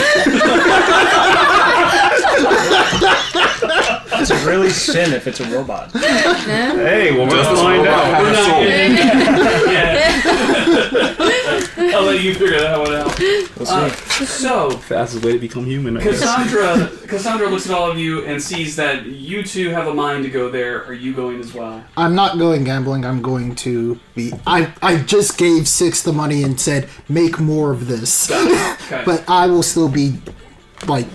Is it really sin if it's a robot? Hey, well, Does we'll this find robot out. have a soul? Yeah. I'll let you figure that one out. We'll see. So, Fastest way to become human, I guess. Cassandra looks at all of you and sees that you two have a mind to go there. Are you going as well? I'm not going gambling. I'm going to be. I just gave 6 the money and said, make more of this. Okay. But I will still be, like,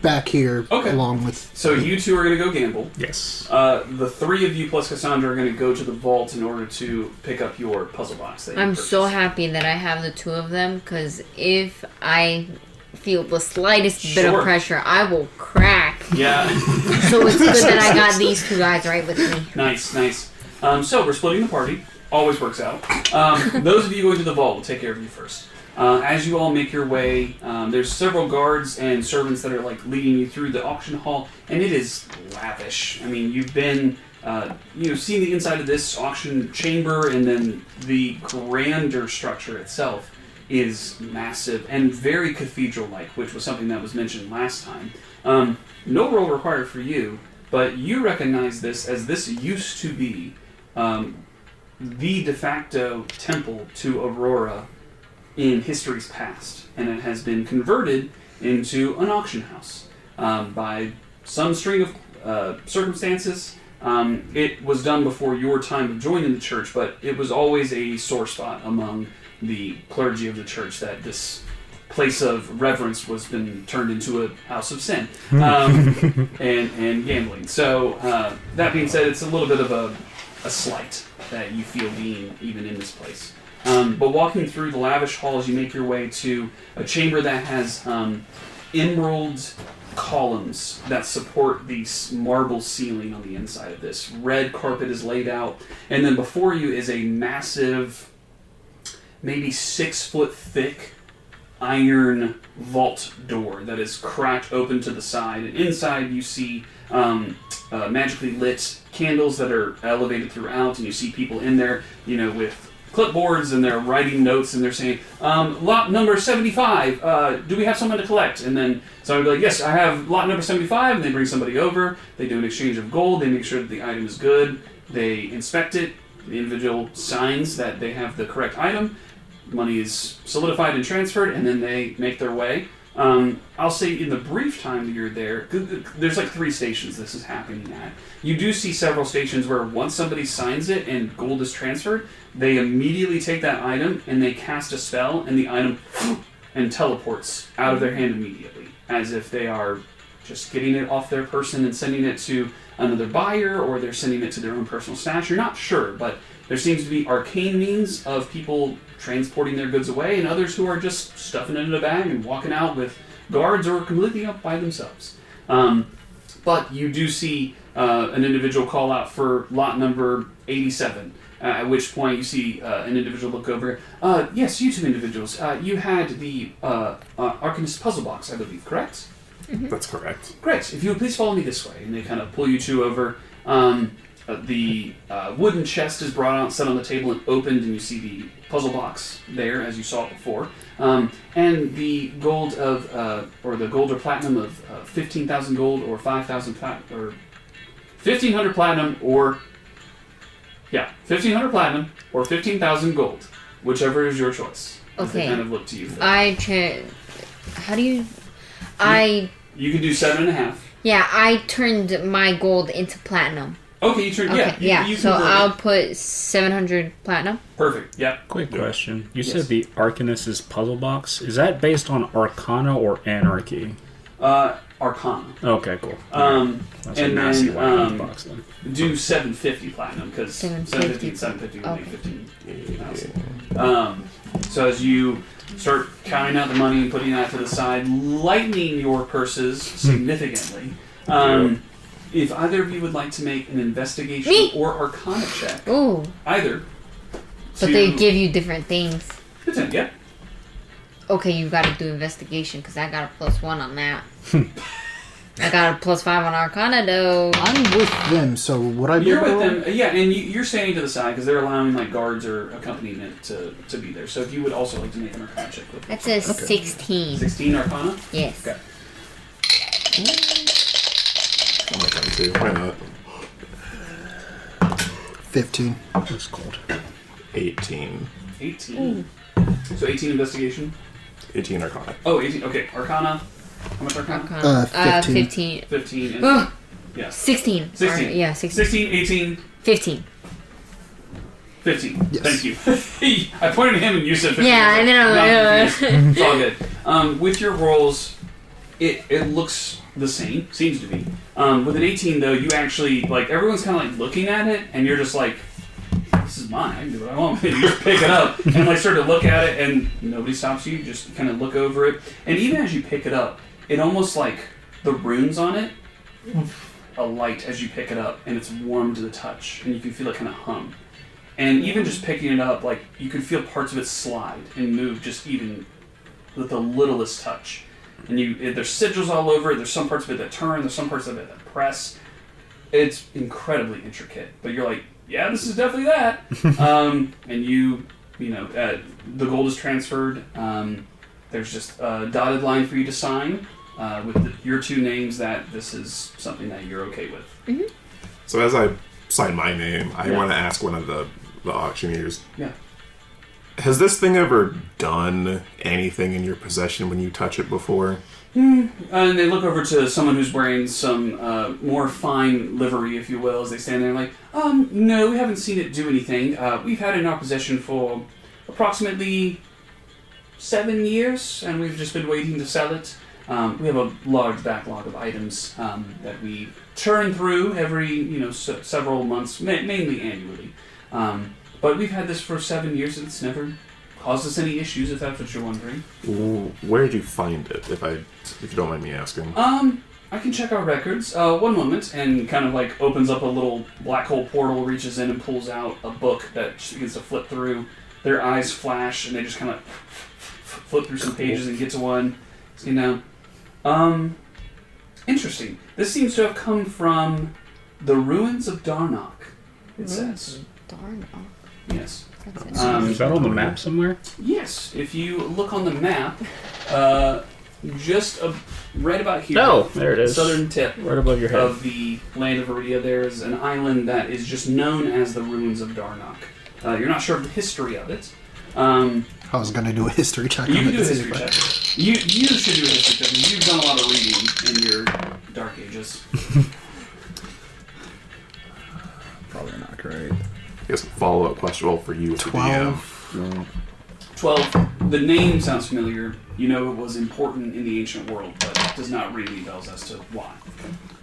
back here Okay. along with. So you two are going to go gamble. Yes. The 3 of you plus Cassandra are going to go to the vault in order to pick up your puzzle box. That you I'm purchased. so happy that I have the 2 of them, because if I feel the slightest bit Sure. of pressure, I will crack. Yeah. So it's good that I got these 2 guys right with me. Nice. So we're splitting the party. Always works out. Those of you going to the vault will take care of you first. As you all make your way, there's several guards and servants that are like leading you through the auction hall, and it is lavish. I mean, you've been, seen the inside of this auction chamber, and then the grander structure itself is massive and very cathedral-like, which was something that was mentioned last time. No roll required for you, but you recognize this as this used to be the de facto temple to Aurora in history's past, and it has been converted into an auction house by some string of circumstances. It was done before your time of joining the church, but it was always a sore spot among the clergy of the church that this place of reverence was been turned into a house of sin and gambling. So that being said, it's a little bit of a slight that you feel being even in this place. But walking through the lavish halls, you make your way to a chamber that has emerald columns that support the marble ceiling on the inside of this. Red carpet is laid out, and then before you is a massive, maybe 6 foot thick iron vault door that is cracked open to the side, and inside you see magically lit candles that are elevated throughout, and you see people in there, with clipboards, and they're writing notes, and they're saying, lot number 75, do we have someone to collect? And then somebody will be like, yes, I have lot number 75, and they bring somebody over, they do an exchange of gold, they make sure that the item is good, they inspect it, the individual signs that they have the correct item, money is solidified and transferred, and then they make their way. I'll say in the brief time that you're there, 'cause there's like 3 stations this is happening at. You do see several stations where once somebody signs it and gold is transferred, they immediately take that item and they cast a spell, and the item and teleports out of their hand immediately, as if they are just getting it off their person and sending it to another buyer, or they're sending it to their own personal stash. You're not sure, but there seems to be arcane means of people transporting their goods away, and others who are just stuffing it in a bag and walking out with guards or completely up by themselves. But you do see an individual call out for lot number 87, at which point you see an individual look over. Yes, you 2 individuals. You had the Arcanist puzzle box, I believe, correct? Mm-hmm. That's correct. Great. If you would please follow me this way. And they kind of pull you 2 over. The wooden chest is brought out, set on the table, and opened, and you see the puzzle box there, as you saw it before. And the gold or the gold or platinum of 15,000 gold, or 5,000 or 1,500 platinum, or 1,500 platinum, or 15,000 gold, whichever is your choice. As they Okay. kind of look to you. How do you? You can do 7.5. Yeah, I turned my gold into platinum. Okay, you turn. Okay, Yeah. You so convert I'll it. put 700 platinum. Perfect. Yeah. Quick question. You Yes. said the Arcanist's puzzle box. Is that based on Arcana or Anarchy? Arcana. Okay, cool. That's and a nasty then, white box then. Do 750 platinum, because 750 and 750 would make 15,000. So as you start counting out the money and putting that to the side, lightening your purses significantly. If either of you would like to make an investigation Me? or Arcana check, Ooh, either. but they give you different things. Yeah. Okay, you got to do investigation because I got a +1 on that. I got a +5 on Arcana though. I'm with them, so would I be You're able with to roll? them, yeah, and you're standing to the side because they're allowing like guards or accompaniment to be there. So if you would also like to make an Arcana check with them. That's a 16. 16 Arcana? Yes. Okay. I'll make them too. Why not? 15. It's cold. 18. 18. So 18 investigation? 18 Arcana. Oh, 18. Okay, Arcana. How much Arcana? Arcana. 15. 15. 15. And, Oh, yeah. 16. 16. Yeah, 16. 16, 18, 15. 15. Yes. Thank you. I pointed at him and you said 15. Yeah, and then I'm like, It's all good. With your rolls, it looks the same. Seems to be. With an 18, though, you actually, like, everyone's kind of, like, looking at it, and you're just like, this is mine. I can do what I want with it. You just pick it up and, like, sort of look at it, and nobody stops you. You just kind of look over it. And even as you pick it up, it almost, like, the runes on it alight as you pick it up, and it's warm to the touch, and you can feel it kind of hum. And even just picking it up, like, you can feel parts of it slide and move just even with the littlest touch. And there's sigils all over it, there's some parts of it that turn, there's some parts of it that press. It's incredibly intricate, but you're like, yeah, this is definitely that. And the gold is transferred. There's just a dotted line for you to sign with your 2 names that this is something that you're okay with. Mm-hmm. So as I sign my name, I want to ask one of the auctioneers. Yeah. Has this thing ever done anything in your possession when you touch it before? And they look over to someone who's wearing some more fine livery, if you will, as they stand there like, no, we haven't seen it do anything. We've had it in our possession for approximately 7 years, and we've just been waiting to sell it. We have a large backlog of items that we churn through every, several months, mainly annually. But we've had this for 7 years, and it's never caused us any issues, if that's what you're wondering. Where did you find it, if you don't mind me asking? I can check our records. One moment, and kind of like opens up a little black hole portal, reaches in and pulls out a book that she begins to flip through. Their eyes flash, and they just kind of flip through some pages and get to one. Interesting. This seems to have come from the ruins of Darnock, it says. Darnock. Yes. Is that on the map somewhere? Yes. If you look on the map, just right about here. Oh, there it is. Southern tip. Right above your head. Of the land of Iridia, there is an island that is just known as the ruins of Darnock. You're not sure of the history of it. I was going to do a history check. You on can it do a to see history if I- check. You should do a history check because you've done a lot of reading in your dark ages. Probably not great. I guess a follow-up question for you. 12. 12. The name sounds familiar. You know it was important in the ancient world, but it does not ring any bells as to why.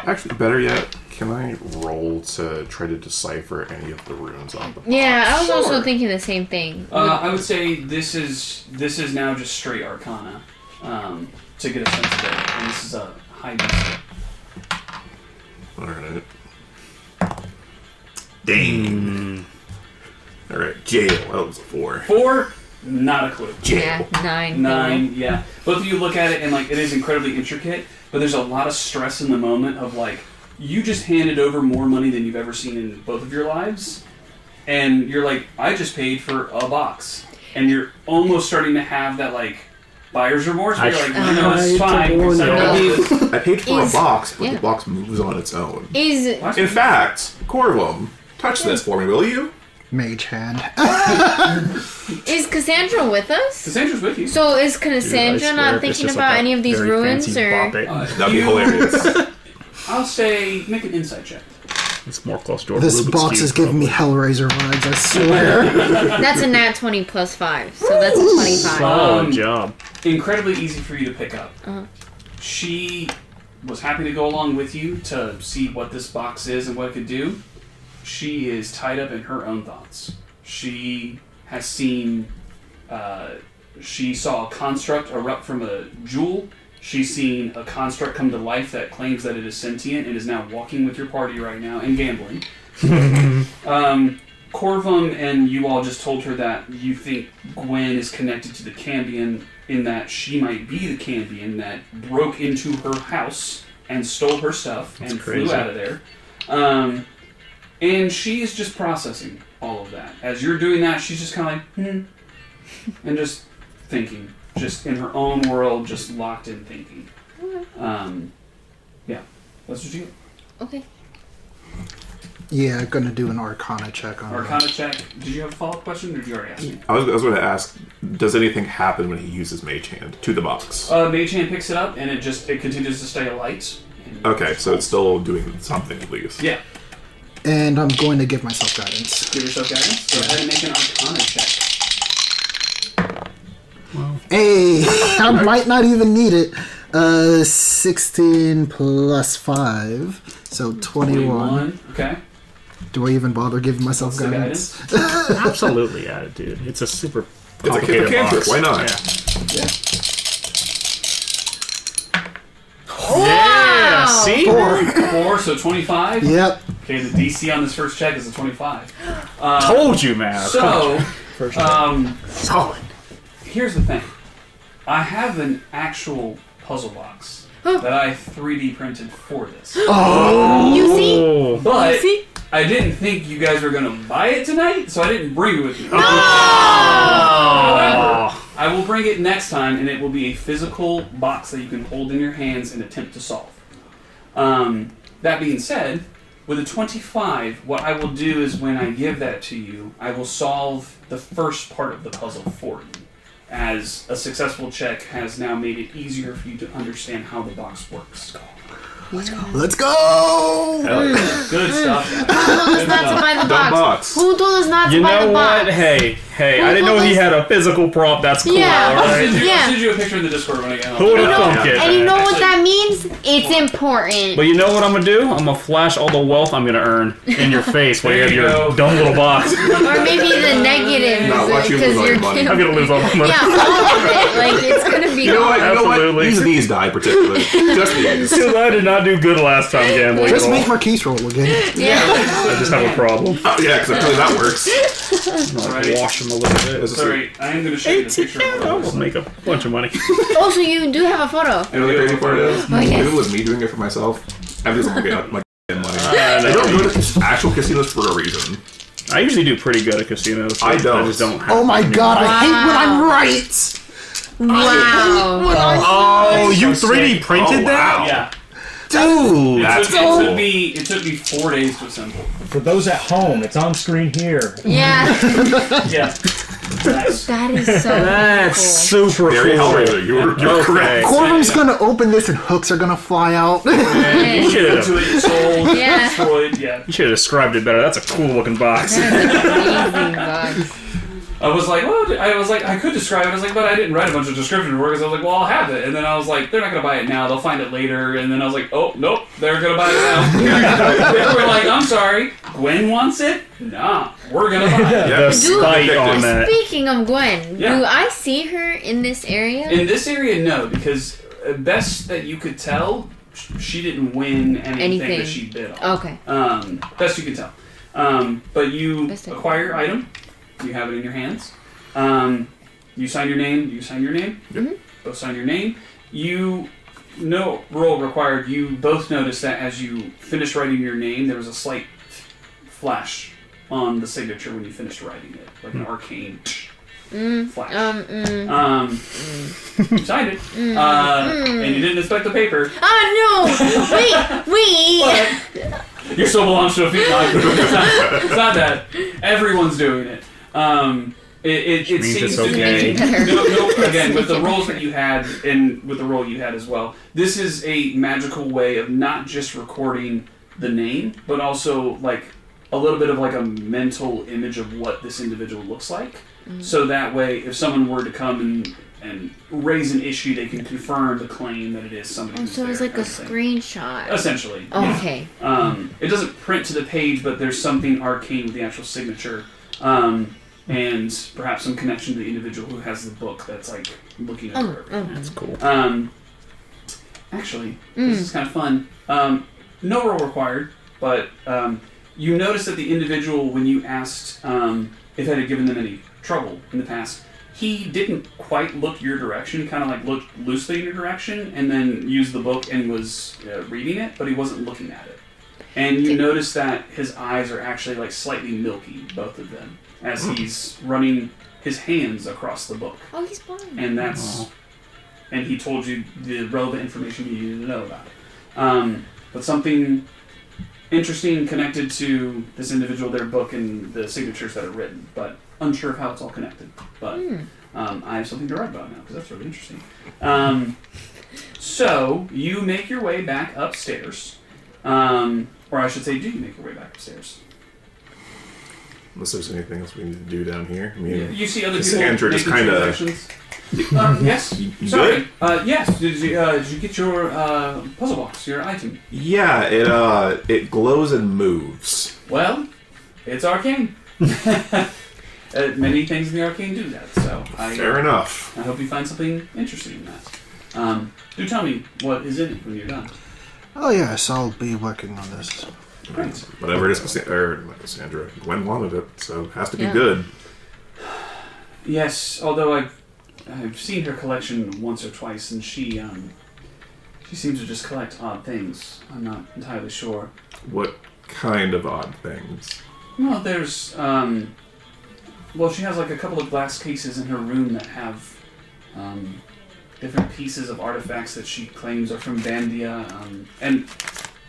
Actually, better yet, can I roll to try to decipher any of the runes on the box? Yeah, I was Sure. also thinking the same thing. I would say this is now just straight Arcana to get a sense of it, and this is a high density. Alright. Dang. Alright, jail. That was a 4. 4, not a clue. Jail. Yeah, 9. 9, yeah. Both of you look at it and it is incredibly intricate, but there's a lot of stress in the moment of you just handed over more money than you've ever seen in both of your lives, and you're like, I just paid for a box, and you're almost starting to have that buyer's remorse. Where you're like, it's fine. I paid for a box, but yeah. the box moves on its own. Is In fact, Corvum, touch this for me, will you? Mage hand. Cassandra with us? Cassandra's with you. So is Cassandra not thinking about any of these ruins, or? That'd be hilarious. I'll say make an insight check. It's more close to a This Rubik's box Cube, is giving me probably. Hellraiser vibes, I swear. That's a nat 20 plus 5, so that's a 25. Solid job. Incredibly easy for you to pick up. She was happy to go along with you to see what this box is and what it could do. She is tied up in her own thoughts. She has seen, she saw a construct erupt from a jewel. She's seen a construct come to life that claims that it is sentient and is now walking with your party right now and gambling. Corvum and you all just told her that you think Gwen is connected to the Cambion in that she might be the Cambion that broke into her house and stole her stuff and crazy. flew out of there. And she is just processing all of that. As you're doing that, she's just kind of and just thinking. Just in her own world, just locked in thinking. Yeah. That's what you get. Okay. Yeah, gonna do an Arcana check on Arcana check. Did you have a follow-up question, or did you already ask me? I was going to ask, does anything happen when he uses Mage Hand to the box? Mage Hand picks it up, and it continues to stay alight. Okay, so it's still doing something at least. Yeah. And I'm going to give myself guidance. Give yourself guidance. Go ahead and make an Arcana check. Hey, I might not even need it. 16 plus 5, so 21. Okay. Do I even bother giving myself What's the guidance? Absolutely, yeah, dude. It's a super It's a complicated cantrip, box. why not? Yeah. Yeah. Yeah, see? 4, so 25? Yep. Okay, the DC on this first check is a 25. Told you, man. So, Solid. here's the thing. I have an actual puzzle box that I 3D printed for this. You see? But See? I didn't think you guys were going to buy it tonight, so I didn't bring it with me. However, I will bring it next time, and it will be a physical box that you can hold in your hands and attempt to solve. That being said, with a 25, what I will do is when I give that to you, I will solve the first part of the puzzle for you. As a successful check has now made it easier for you to understand how the box works. Let's go! Good stuff. Who told us not to buy the Dumb box? box. Who told us not to You buy know the box? what? Hey, Hey, I didn't know he had a physical prop. That's cool. Yeah. All I'll right. send you a picture in the Discord when I get home. Who would have know- thunk it? And you know what that means? It's important. But you know what I'm gonna do? I'm gonna flash all the wealth I'm gonna earn in your face while you have There you your go. dumb little box. Or maybe the negative. Not watch you lose all your money. I'm gonna lose all my money. Yeah, all of it. Like, it's gonna be You know what? gone. You know what? Absolutely. Use these die particularly. Just these. Because I did not do good last time gambling. Just at all. make Marquise roll again. Yeah. I just have a problem. Oh, yeah, because I tell you that works. I'll wash them a little bit. This is Sorry, I am going to show you the picture of what it I looks will like. make a bunch of money. Also, you do have a photo. You know what the crazy part is? Oh, yes. If it was me doing it for myself, I'm just going to get my money. I I don't go to actual casinos for a reason. I usually do pretty good at casinos. I don't. I just don't have Oh my god, I hate when I'm right! Wow. Oh, you so 3D sick. printed Oh, that? wow. Yeah. Dude! It took me 4 days to assemble. For those at home, it's on screen here. Yeah. Yeah. Nice. That is so That's cool. super Very cool. Hellraiser. You're correct. Corvum's gonna open this and hooks are gonna fly out. You should Into have it, sold, Yeah. destroyed, yeah. described it better. That's a cool looking box. Amazing box. I was like, I could describe it. I was like, but I didn't write a bunch of description for it because I was like, well, I'll have it. And then I was like, they're not going to buy it now. They'll find it later. And then I was like, oh, nope, they're going to buy it now. They were like, I'm sorry, Gwen wants it? Nah, we're going to buy it. Yeah. The spite on that. Speaking of Gwen, Yeah. do I see her in this area? In this area, no, because best that you could tell, she didn't win anything Anything. that she bid on. Okay. Best you can tell. But you Best I can acquire your item. You have it in your hands. You sign your name. You sign your name. Mhm. Both sign your name. No roll required. You both notice that as you finished writing your name, there was a slight flash on the signature when you finished writing it, like an arcane flash. You signed it, and you didn't inspect the paper. Oh no! Wait! But your soul belongs to a feet. It's not that. Everyone's doing it. It means seems it's okay. to be no, again with the rolls that you had and with the roll you had as well. This is a magical way of not just recording the name, but also like a little bit of like a mental image of what this individual looks like. So that way, if someone were to come and raise an issue, they can confirm the claim that it is somebody. Oh, who's so it's there, like a kind of thing. screenshot. Essentially. Oh, yeah. okay. It doesn't print to the page, but there's something arcane with the actual signature, and perhaps some connection to the individual who has the book that's like looking over everything. That's cool. Actually, this is kind of fun. No roll required, but you notice that the individual, when you asked if it had given them any trouble in the past, he didn't quite look your direction. He kind of like looked loosely in your direction, and then used the book and was reading it, but he wasn't looking at it. And you notice that his eyes are actually like slightly milky, both of them, as he's running his hands across the book. Oh, he's blind. And that's, and he told you the relevant information you needed to know about it. But something interesting connected to this individual, their book, and the signatures that are written, but unsure of how it's all connected. But I have something to write about now because that's really interesting. So you make your way back upstairs, or I should say, do you make your way back upstairs? Unless there's anything else we need to do down here. I mean, You see other people Cassandra just making kinda- transactions. Yes. You Sorry. Yes. Did you get your puzzle box, your item? yeah, it glows and moves. Well, it's arcane. Many things in the arcane do that, so Fair enough. I hope you find something interesting in that. Do tell me what is in it when you're done. Oh yes, I'll be working on this. Great. Whatever it is, not Cassandra. Gwen wanted it, so it has to be Yeah. good. Yes, although I've seen her collection once or twice, and she seems to just collect odd things. I'm not entirely sure. What kind of odd things? Well, there's she has like a couple of glass cases in her room that have different pieces of artifacts that she claims are from Bandia. And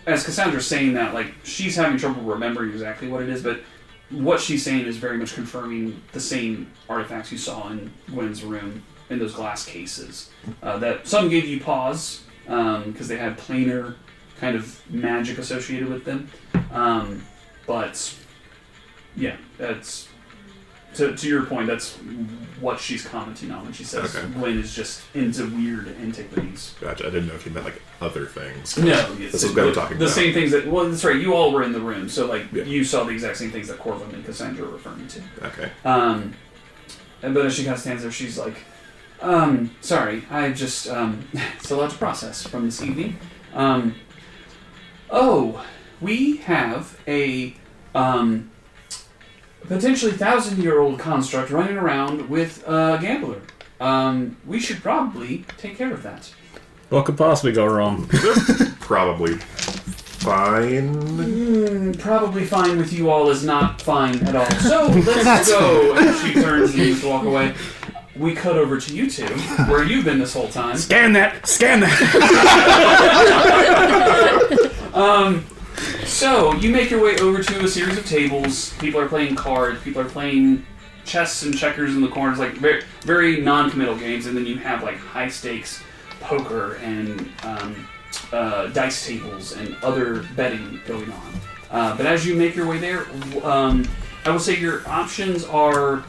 as Cassandra's saying that, like, she's having trouble remembering exactly what it is, but what she's saying is very much confirming the same artifacts you saw in Gwen's room in those glass cases. That some gave you pause because they had planar kind of magic associated with them. But yeah, to your point, that's what she's commenting on when she says Gwen is just into weird antiquities. Gotcha. I didn't know if you meant like other things. No, this is what I'm talking the about. same things that. Well, that's right. You all were in the room, so like you saw the exact same things that Corvin and Cassandra were referring to. Okay. But as she kind of stands there, she's like, sorry, I just it's a lot to process from this evening. We have a potentially 1,000-year-old construct running around with a gambler. We should probably take care of that. What could possibly go wrong? Probably fine. Probably fine with you all is not fine at all. So let's go. And she turns and begins to walk away. We cut over to you two, where you've been this whole time. Scan that! So, you make your way over to a series of tables. People are playing cards. People are playing chess and checkers in the corners, like very, very non-committal games. And then you have like high-stakes poker and dice tables and other betting going on. But as you make your way there, I will say your options are,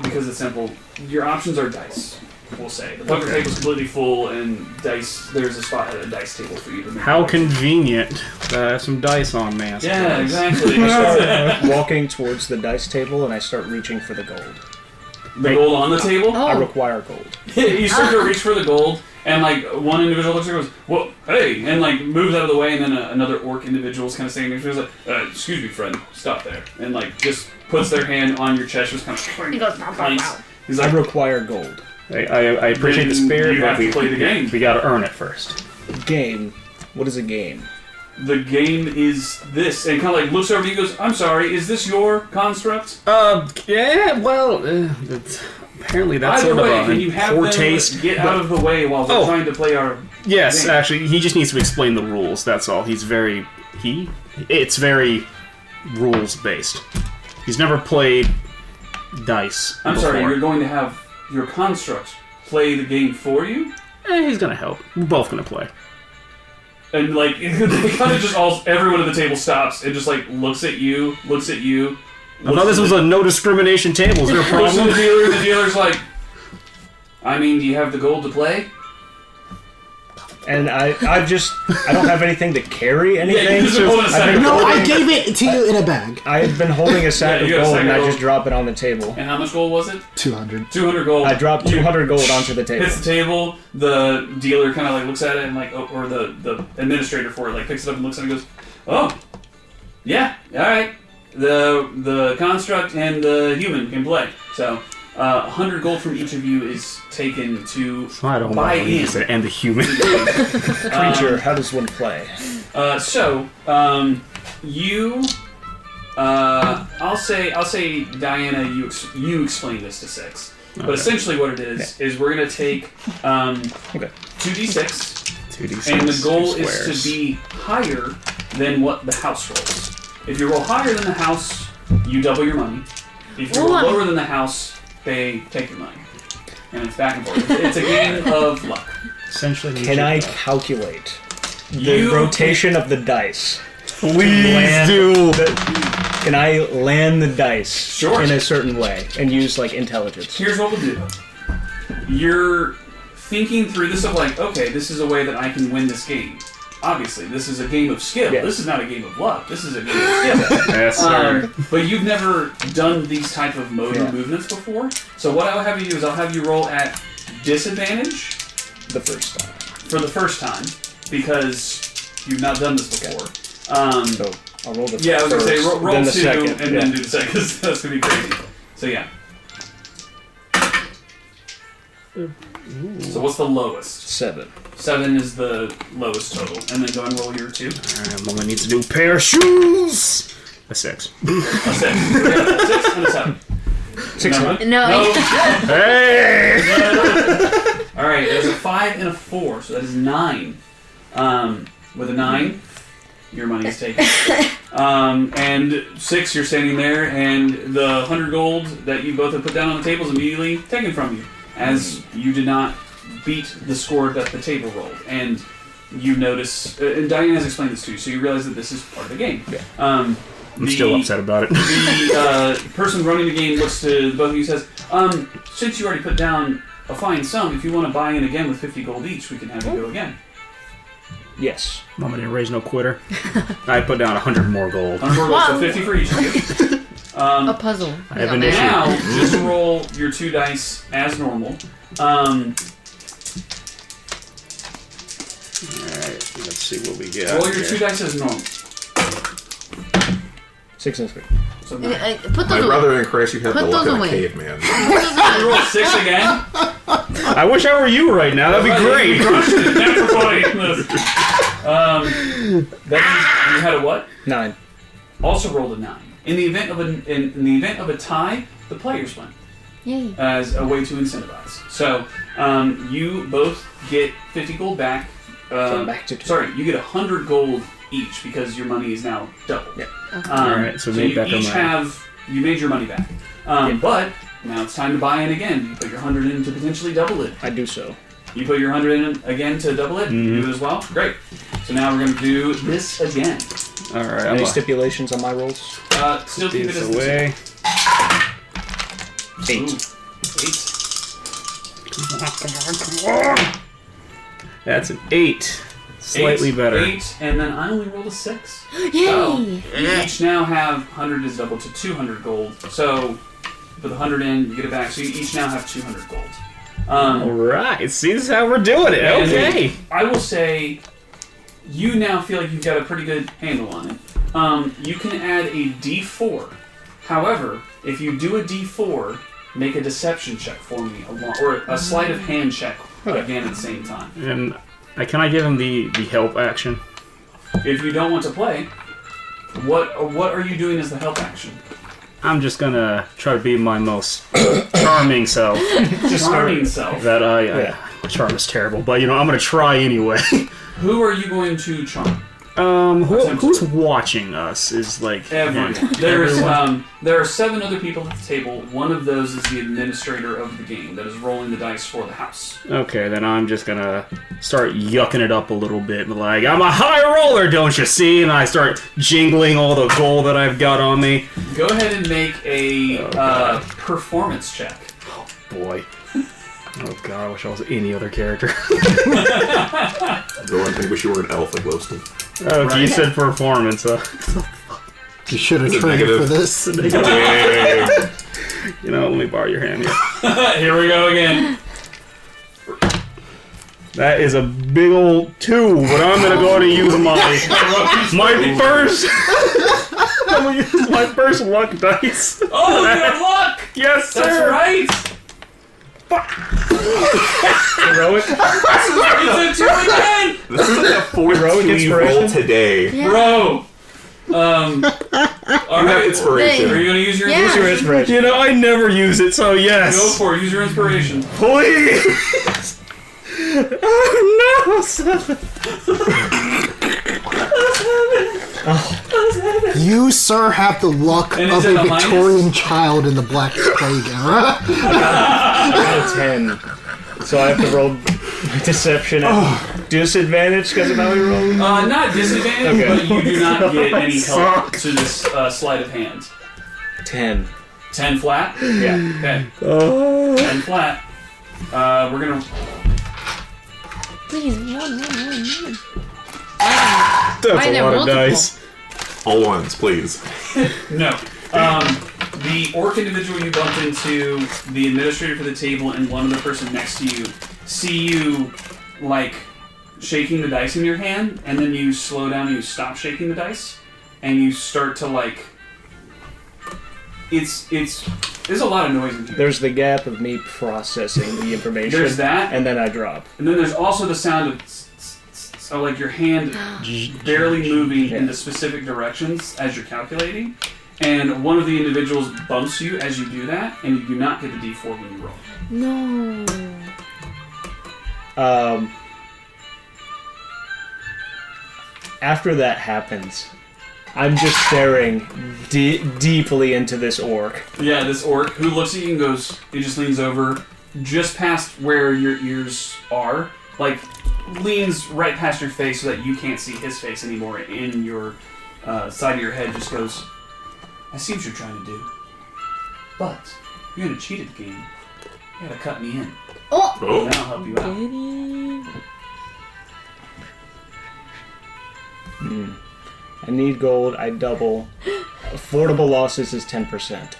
because it's simple, your options are dice. We'll say the poker table's completely full, and dice. There's a spot at a dice table for you to make. How convenient to have some dice on me. I suppose. Yeah, exactly. I start walking towards the dice table, and I start reaching for the gold. The gold on the table. I require gold. You start to reach for the gold, and like one individual looks at it and goes, "Whoa, hey!" and like moves out of the way, and then another orc individual is kind of standing next to me. He's like, "Excuse me, friend, stop there," and like just puts their hand on your chest, just kind of clanks. He's like, I require gold. I appreciate the spirit, you but have to play the game. We gotta earn it first. Game? What is a game? The game is this, and kind of like looks over to you and goes, "I'm sorry, is this your construct?" Yeah, well, apparently that's Either sort way, of can a you have foretaste. them get out of the way while we're trying to play our Yes, game? actually, he just needs to explain the rules, that's all. It's very rules-based. He's never played dice I'm before. sorry, you're going to have your construct play the game for you? He's gonna help. We're both gonna play. And like, they kind of just everyone at the table stops and just like looks at you. I thought this was a no discrimination table. Is there a Looks at problem? the dealer. The dealer's like, I mean, do you have the gold to play? And I don't have anything to carry anything. you just hold a sack. No, I gave it to you in a bag. I had been holding a sack Yeah, of you got a gold, sack and of I gold. just drop it on the table. And how much gold was it? 200. 200 gold. I dropped 200 gold onto the table. Hits the table. The dealer kind of like looks at it and like, or the administrator for it like picks it up and looks at it and goes, "Oh, yeah, all right. The construct and the human can play." So 100 gold from each of you is taken to I don't buy know. in. And the human. Creature, how does one play? You. I'll say, Diana, you explain this to Six. But essentially, what it is we're gonna take 2d6, 2d6. and the goal is squares. to be higher than what the house rolls. If you roll higher than the house, you double your money. If you roll lower than the house, they take your money. And it's back and forth. It's a game of luck. Essentially, Can I calculate the rotation of the dice? Please do. Can I land the dice Sure. in a certain way and use like intelligence? Here's what we'll do. You're thinking through this of like, okay, this is a way that I can win this game. Obviously, this is a game of skill. Yeah. This is not a game of luck. This is a game of skill. Yes, sir. But you've never done these type of modal movements before. So what I'll have you do is I'll have you roll at disadvantage The first time. for the first time because you've not done this before. So I'll roll the Yeah, I was first, gonna say roll then 2 the second, and then do the second because that's gonna be crazy. So yeah. So what's the lowest? 7. 7 is the lowest total, and then go and roll your 2. Mama needs a new pair of shoes. A 6. A 6. A 6 and a 7. 6. No. Hey! All right, there's a 5 and a 4, so that is 9. With a 9, your money is taken. And 6, you're standing there, and the 100 gold that you both have put down on the table is immediately taken from you, as you did not beat the score that the table rolled. And you notice, and Diane has explained this to you, so you realize that this is part of the game. Yeah. I'm still upset about it. The person running the game looks to both of you and says, since you already put down a fine sum, if you want to buy in again with 50 gold each, we can have you go again. Yes. Mama didn't raise no quitter. I put down 100 more gold. 100 more gold, so 50 for each of you. A puzzle. I have an issue. Now, just roll your 2 dice as normal. Alright, let's see what we get. Roll your 2 dice as normal. 6 and 3. So Put My those brother and Chris, you have Put the luck those of a away. caveman. you roll 6 again. I wish I were you right now. That'd be great. That means you had a what? 9. Also rolled a 9. In the event of a tie, the players win Yay. as a way to incentivize. So you both get 50 gold back. So I'm back to 2. Sorry, you get 100 gold each because your money is now doubled. Yeah. Alright, so we you back on each that. you made your money back. But now it's time to buy in again. You put your 100 in to potentially double it. I do so. You put your 100 in again to double it. You do it as well. Great. So now we're going to do this again. Alright, Any stipulations on my rolls? Still keep it this as the away. 8. 8. Come on. That's an 8. Slightly better. 8, and then I only rolled a 6. Yay! So you each now have 100 is doubled to 200 gold. So you put the 100 in, you get it back. So you each now have 200 gold. Alright, see, this is how we're doing it. And Okay. I will say, you now feel like you've got a pretty good handle on it. You can add a D4. However, if you do a D4, make a deception check for me, or a sleight of hand check again at the same time. And can I give him the help action? If you don't want to play, what are you doing as the help action? I'm just gonna try to be my most charming self. Charming self. That my charm is terrible, but I'm gonna try anyway. Who are you going to charm? Who's watching us is like Everyone. There are 7 other people at the table. One of those is the administrator of the game that is rolling the dice for the house. Okay, then I'm just gonna start yucking it up a little bit, like I'm a high roller, don't you see? And I start jingling all the gold that I've got on me. Go ahead and make a performance check. Boy. Oh god, I wish I was any other character. Though I think wish you were an elf like Glowstone. Okay, Right. you said performance. You should have It's a trained negative. for this. Dang. Let me borrow your hand here. Here we go again. That is a big old 2, but I'm gonna go ahead and use my first. I'm gonna use my first luck dice. Oh, you have luck! Yes, sir. That's right! Heroic? It's a 2 again! This is like a 4 Heroic you roll inspiration? today. Bro! You have inspiration. Are you going to use your Yeah. Use your inspiration? inspiration. I never use it, so yes. Go for it. Use your inspiration. Please. Oh no. You, sir, have the luck And of is a it a minus? Victorian child in the Black Plague era. I got a 10. So I have to roll my deception at disadvantage because of how we rolled? Not disadvantage, Okay. but you do not get any help Suck. to this sleight of hand. 10. 10 flat? Yeah. Okay. Oh. 10 flat. We're going to... Please, one. That's Why a there lot of multiple? dice. All ones, please. No. The orc individual you bumped into, the administrator for the table, and one other person next to you see you, like, shaking the dice in your hand, and then you slow down and you stop shaking the dice, and you start to, like... There's a lot of noise in here. There's the gap of me processing the information. There's that. And then I drop. And then there's also the sound of... So, like, your hand barely moving into specific directions as you're calculating. And one of the individuals bumps you as you do that, and you do not get the D4 when you roll. No. After that happens, I'm just staring deeply into this orc. Yeah, this orc, who looks at you and goes, he just leans over, just past where your ears are, like, leans right past your face so that you can't see his face anymore in your side of your head, just goes, I see what you're trying to do. But you're gonna cheat at the game. You gotta cut me in. Oh! Oh. And I'll help you out. I need gold. I double. Affordable losses is 10%.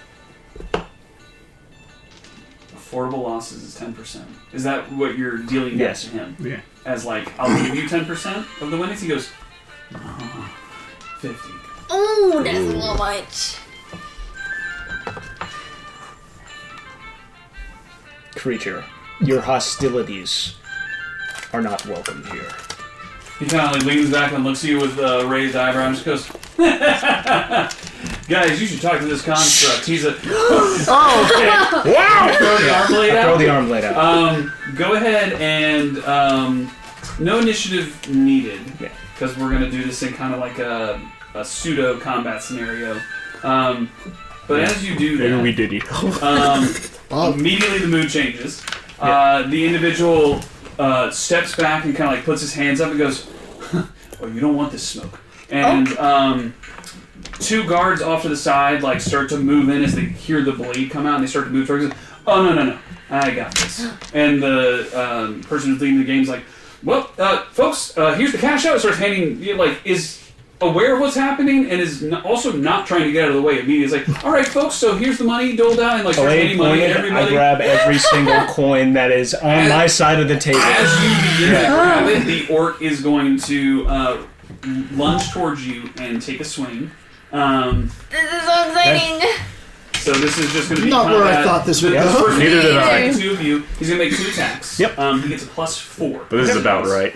Affordable losses is 10%. Is that what you're dealing Yes. out to him? Yeah. As like, I'll give you 10% of the winnings? He goes, 50. Oh, that's a little much. Creature, your hostilities are not welcome here. He kind of like leans back and looks at you with raised eyebrow and just goes, guys, you should talk to this construct. He's a... Oh, Wow! Throw the arm blade out. Throw the arm blade out. Go ahead and no initiative needed Yeah. because we're gonna do this in kind of like a pseudo combat scenario. But as you do Maybe that, we did eat. immediately the mood changes. The individual steps back and kind of like puts his hands up and goes, "Oh, you don't want this smoke." And two guards off to the side like start to move in as they hear the blade come out and they start to move towards it. Oh no, I got this. And the person who's leading the game is like, "Well, folks, here's the cash out." Starts handing, is aware of what's happening and is also not trying to get out of the way immediately. It's like, "All right, folks, so here's the money doled out," and like starts handing money to I everybody. grab every single coin that is on my side of the table. As you begin to grab it, the orc is going to lunge towards you and take a swing. This is so exciting. So this is just going to be Not where I combat. thought this would The go. first Neither did I. two of you. He's going to make 2 attacks. Yep. He gets a +4. But this is about right.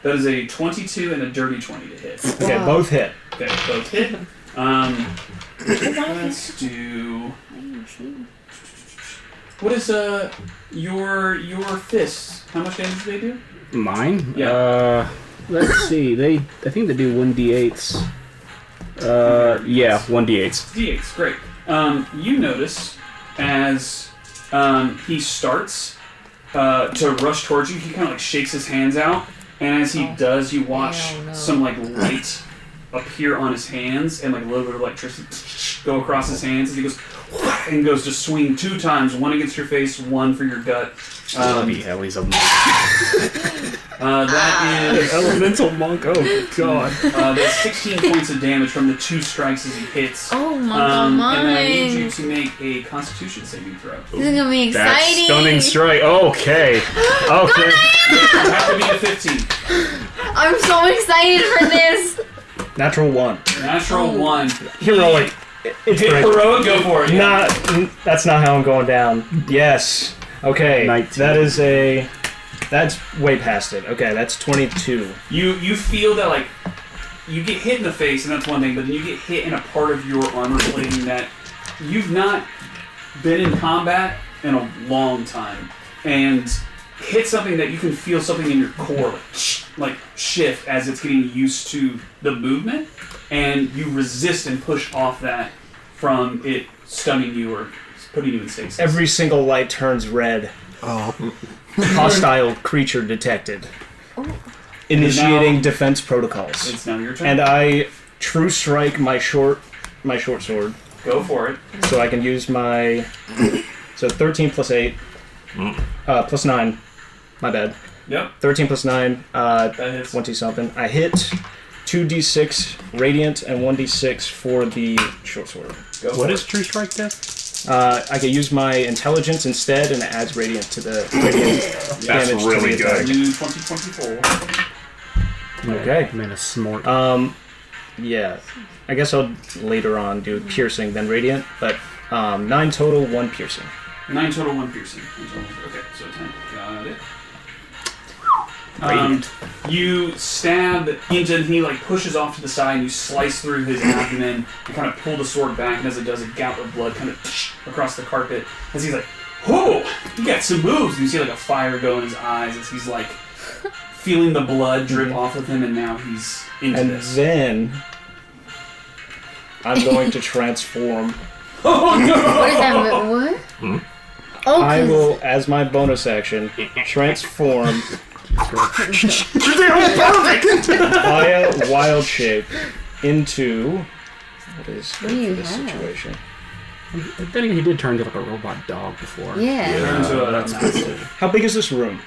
That is a 22 and a dirty 20 to hit. Okay, both hit. Okay, both hit. Let's do. What is your fists? How much damage do they do? Mine? Yeah. Let's see. I think they do 1d8s. Yeah, 1d8s. D8s, great. You notice as he starts to rush towards you, he kind of like shakes his hands out, and as he does, you watch some like light appear on his hands and like a little bit of electricity go across his hands as he goes and goes to swing 2 times, one against your face, one for your gut. Bloody hell, he's a monk. That is Elemental monk, oh god. that's 16 points of damage from the 2 strikes as he hits. Oh my god, And I need you mine. to make a Constitution saving throw. This is gonna be That's exciting. stunning strike. Okay. Okay. You have to be a 15. I'm so excited for this. Natural 1. Natural 1. Heroic. It's Hit great. heroic, go for it. Yeah. That's not how I'm going down. Yes. Okay. 19. That's way past it. Okay, that's 22. You feel that like you get hit in the face, and that's one thing, but then you get hit in a part of your armor plating that you've not been in combat in a long time, and hit something that you can feel something in your core like shift as it's getting used to the movement, and you resist and push off that from it stunning you or putting you in stasis. Every single light turns red. Oh. Hostile creature detected. Initiating defense protocols. It's now your turn. And I true strike my short sword, Go for it. so I can use my 13 plus 8 plus 9. My bad. Yep, 13 plus 9, that hits. 20 something. I hit 2d6 radiant and 1d6 for the short sword. Go for What it. is True Strike death? I can use my intelligence instead, and it adds radiant to the radiant That's damage really to the attack. good. New 2024. Okay. Man, a smart. Yeah. I guess I'll later on do piercing, then radiant, but 9 total, 1 piercing. 9 total, 1 piercing. Okay, so 10. Got it. You stab into, and he like pushes off to the side, and you slice through his abdomen and kind of pull the sword back, and as it does, a gout of blood kind of across the carpet. As he's like, "Whoa, you got some moves!" And you see like a fire go in his eyes as he's like feeling the blood drip off of him, and now he's into And this. then I'm going to transform. Oh no! What is that? What? Oh, I 'cause- will, as my bonus action, transform via wild shape into What is What do you this have? situation? Then again, he did turn into like a robot dog before. Yeah. Turn to a that's massive. How big is this room?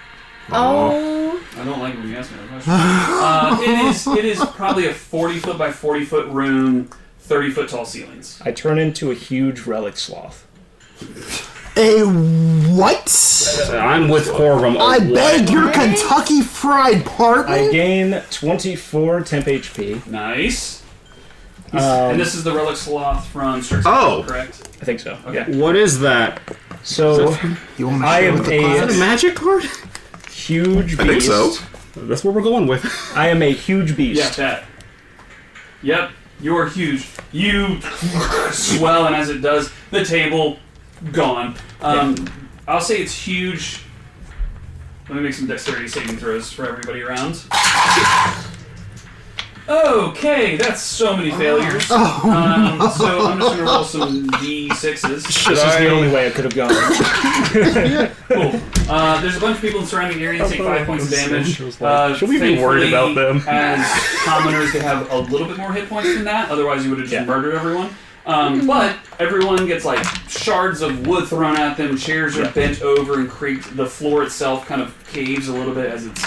Oh. I don't like when you ask me that question. It is probably a 40-foot by 40-foot room, 30-foot tall ceilings. I turn into a huge relic sloth. A what? I'm with Corvum. I beg your What? Kentucky Fried pardon? I gain 24 temp HP. Nice. And this is the relic sloth from Star Oh. correct? I think so. Okay. What is that? So You want to I share am with the a- Is that class? a magic card? huge beast. I think so. That's what we're going with. I am a huge beast. Yeah, that. Yep, you're huge. You swell, and as it does, the table gone. I'll say it's huge. Let me make some dexterity saving throws for everybody around. Okay, that's so many failures. So I'm just gonna roll some d6s. This is the only way it could have gone. Cool. There's a bunch of people in the surrounding area that take 5 points of damage. Should we be worried about them? As commoners, they have a little bit more hit points than that. Otherwise, you would have just murdered everyone. But everyone gets like shards of wood thrown at them. Chairs are bent over and creaked. The floor itself kind of caves a little bit as it's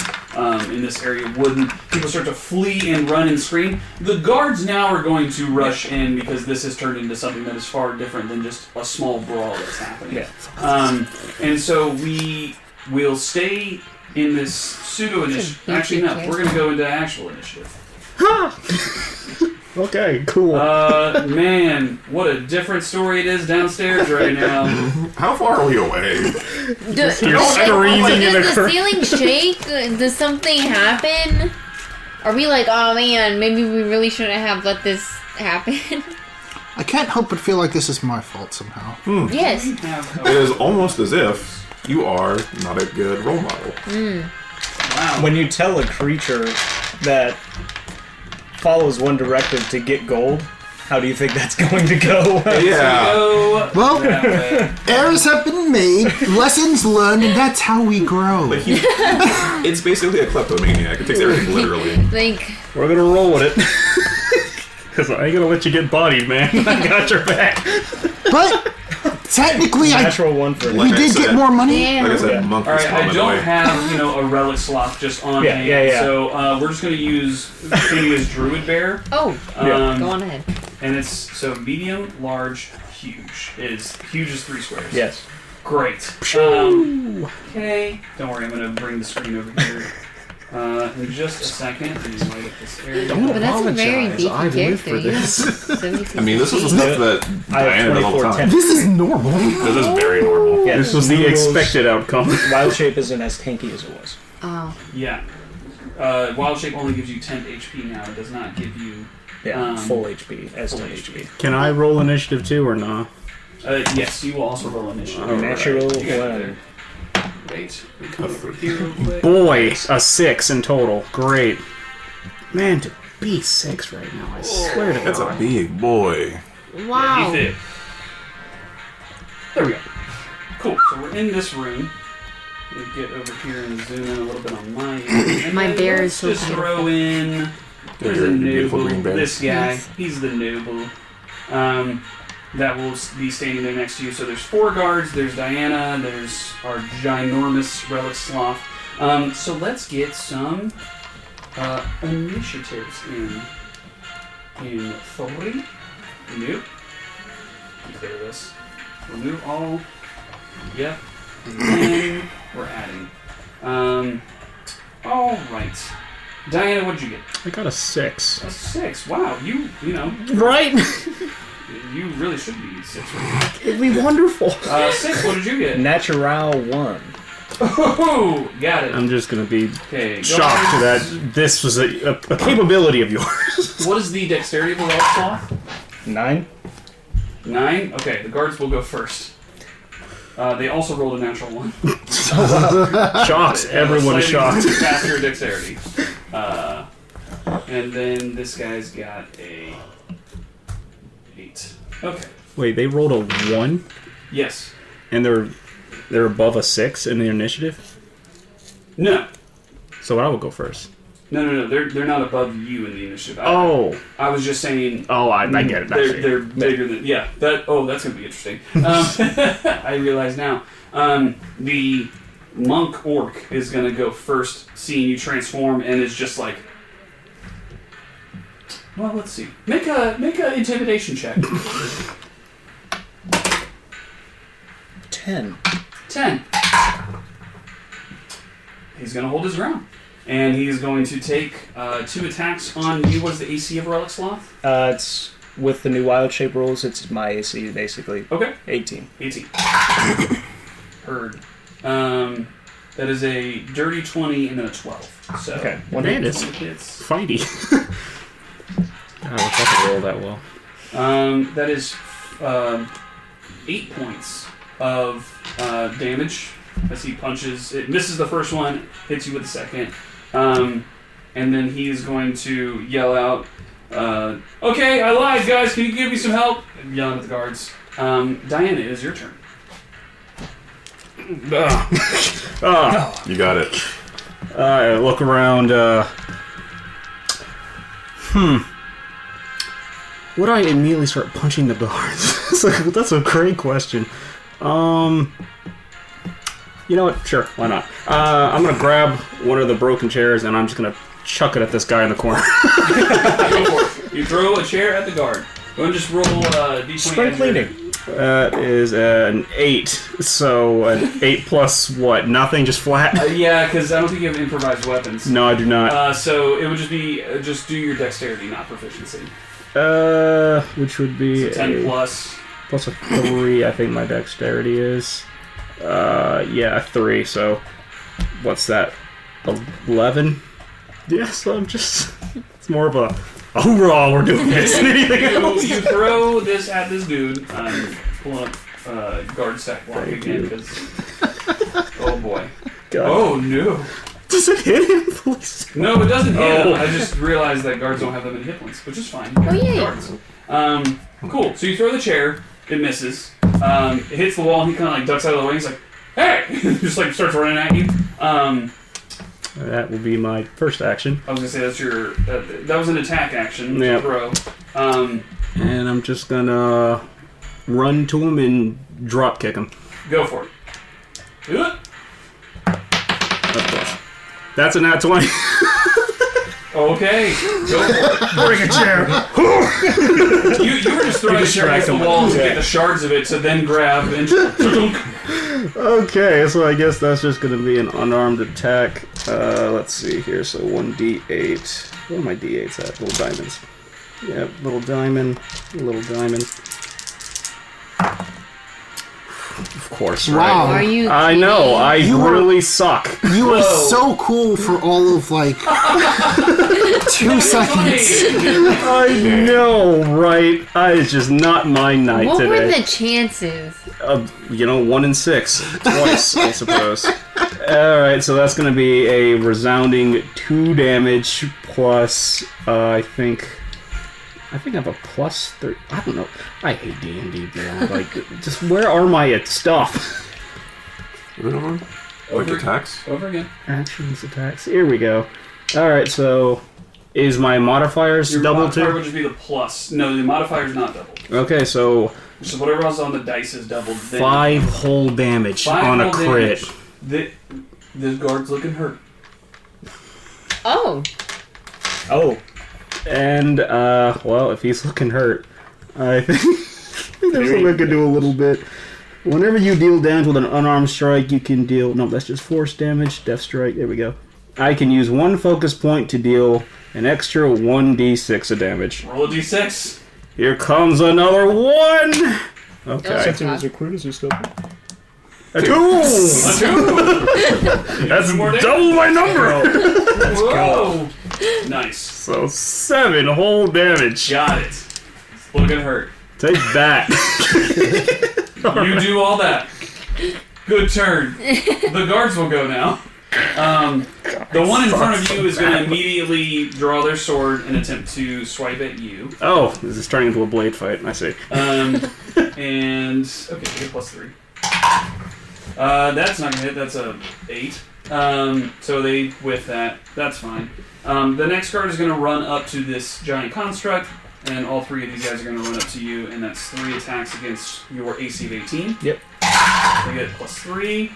in this area wooden. People start to flee and run and scream. The guards now are going to rush in because this has turned into something that is far different than just a small brawl that's happening. Yeah. And so we will stay in this pseudo initiative. Actually, no, we're going to go into actual initiative. Okay, cool. Man, what a different story it is downstairs right now. How far are we away? You're screaming in the Does the ceiling shake? Does something happen? Are we like, oh man, maybe we really shouldn't have let this happen? I can't help but feel like this is my fault somehow. Yes. It is almost as if you are not a good role model. Wow. When you tell a creature that follows one directive to get gold, how do you think that's going to go? Yeah. Go Well, that way. errors have been made, lessons learned, and that's how we grow. But it's basically a kleptomaniac. It takes everything literally. Like, We're gonna roll with it. Because I ain't gonna let you get bodied, man. I got your back. But technically, Natural one for we did get more money. damn. Like I said, monk All is right, I common don't way. have a relic sloth just on hand, yeah. so we're just gonna use Phineas Druid Bear, Oh, um, go on ahead. and it's so medium, large, huge. Huge is 3 squares. Yes. Great. Okay. Don't worry, I'm gonna bring the screen over here in just a second. Let me light up this area. But that's a very beefy I live character. for You have this. 72 I mean, this is the stuff that I have Diana does all the 24 time. temp. This is normal. This is very normal. Yeah, This was the noodles- expected outcome. Wild shape isn't as tanky as it was. Oh. Yeah. Wild shape only gives you 10 HP now. It does not give you. Yeah, full HP as full 10 HP. HP. Can I roll initiative too or not? Yes, you will also roll initiative. Natural You got it one. there. Wait. We come over here real quick. Boy, a 6 in total. Great. Man, to be 6 right now, I swear to That's a God. big boy. Wow. You fit. There we go. Cool. So we're in this room. Let me get over here and zoom in a little bit on my end. And My then bear let's is so just beautiful. throw in. There's a Your beautiful green nooble. bear. This guy. Yes. He's the nooble. That will be standing there next to you. So there's 4 guards. There's Diana. There's our ginormous relic sloth. So let's get some initiatives in. In 3. Nope. Clear this. Remove all. Yep. And then we're adding. All right. Diana, what'd you get? I got a 6. A 6. Wow, you know, Right? you really should be 6 right It'd be wonderful. now. 6, what did you get? Natural 1. Oh, got it. I'm just gonna be Okay. shocked guards. that this was a capability of yours. What is the dexterity of the relic sloth? 9. 9? Okay, the guards will go first. They also rolled a natural 1. Shocked. Everyone is Slightly shocked. Faster dexterity. And then this guy's got a 8. Okay. Wait, they rolled a 1 Yes. and they're above a 6 in the initiative? No. So I will go first. No. They're not above you in the initiative. Oh. I was just saying. Oh, I get it. They're bigger than. Yeah. That's gonna be interesting. I realize now. The monk orc is gonna go first, seeing you transform, and is just like. Well, let's see. Make a intimidation check. 10. 10. He's going to hold his ground. And he's going to take 2 attacks on you. What is the AC of Relic Sloth? It's with the new wild shape rules, it's my AC basically. Okay. 18. 18. Heard. That is a dirty 20 and then a 12. So Okay. Man, it's hits. fighty. I wish I could roll that well. That is 8 points of damage as he punches. It misses the first one, hits you with the second. And then he's going to yell out, okay, I lied, guys. Can you give me some help? Yelling at the guards. Diana, it is your turn. You got it. I look around. Would I immediately start punching the guards? That's a great question. You know what? Sure, why not? I'm gonna grab one of the broken chairs and I'm just gonna chuck it at this guy in the corner. Go for it. You throw a chair at the guard. Go and just roll D20. Strength leading. That is an 8. So an 8 plus what? Nothing? Just flat? Yeah, because I don't think you have improvised weapons. No, I do not. So it would just be just do your dexterity, not proficiency. Which would be So 10 plus. Plus a 3, I think my dexterity is. Yeah, 3, so what's that? 11? Yeah, so I'm just... It's more of a hoorah, we're doing this than anything else. You throw this at this dude. Pull up guard stack block Thank again, you. because... Oh boy. God. Oh no. Does it hit him, please? No, it doesn't hit him. Oh. I just realized that guards don't have that many hit points, which is fine. Oh, yay. Guards. Cool. So you throw the chair. It misses. It hits the wall. And he kind of like ducks out of the way. He's like, "Hey!" Just like starts running at you. That will be my first action. I was gonna say that's your. That was an attack action. Yep. Throw. And I'm just gonna run to him and drop kick him. Go for it. Do it. Of course. That's a nat 20. Okay. Go for it. Bring a chair. You were just throwing the chair against the wall to get the shards of it to then grab and. Okay, so I guess that's just going to be an unarmed attack. Let's see here. So 1d8. What are my d8s at? Little diamonds. Yep, little diamond. Little diamond. Of course, right? Wow. Are you? I know, I You were- really suck. You were Whoa. so cool for all of like 2 seconds. I know, right? It's just not my night What today. were the chances? 1 in 6. Twice, I suppose. Alright, so that's going to be a resounding 2 damage plus, I think I have a plus 3. I don't know. I hate D&D, bro. Like, just where are my stuff? Like attacks? Over again. Actions, attacks. Here we go. Alright, so is my modifiers Your double modifier would too? just be the plus. No, the modifier's not double. Okay, so So whatever else on the dice is doubled. Then 5 whole damage 5 on a whole crit. damage. This guard's looking hurt. Oh, Oh, And, well, if he's looking hurt, I think there's something I could do a little bit. Whenever you deal damage with an unarmed strike, you can deal... No, that's just force damage. Death strike. There we go. I can use 1 focus point to deal an extra 1d6 of damage. Roll a d6. Here comes another 1! Okay. since it was a crit, is it still? A 2! A 2. That's more damage. double my number! Whoa. Nice. So 7 whole damage. Got it. It's looking hurt. Take that. You do all that. Good turn. The guards will go now. The one in front of you is going to immediately draw their sword and attempt to swipe at you. Oh, this is turning into a blade fight. I see. And okay, you get +3. That's not gonna hit. That's a 8. So they with that. That's fine. The next guard is going to run up to this giant construct, and all three of these guys are going to run up to you, and that's 3 attacks against your AC of 18. Yep. They get +3.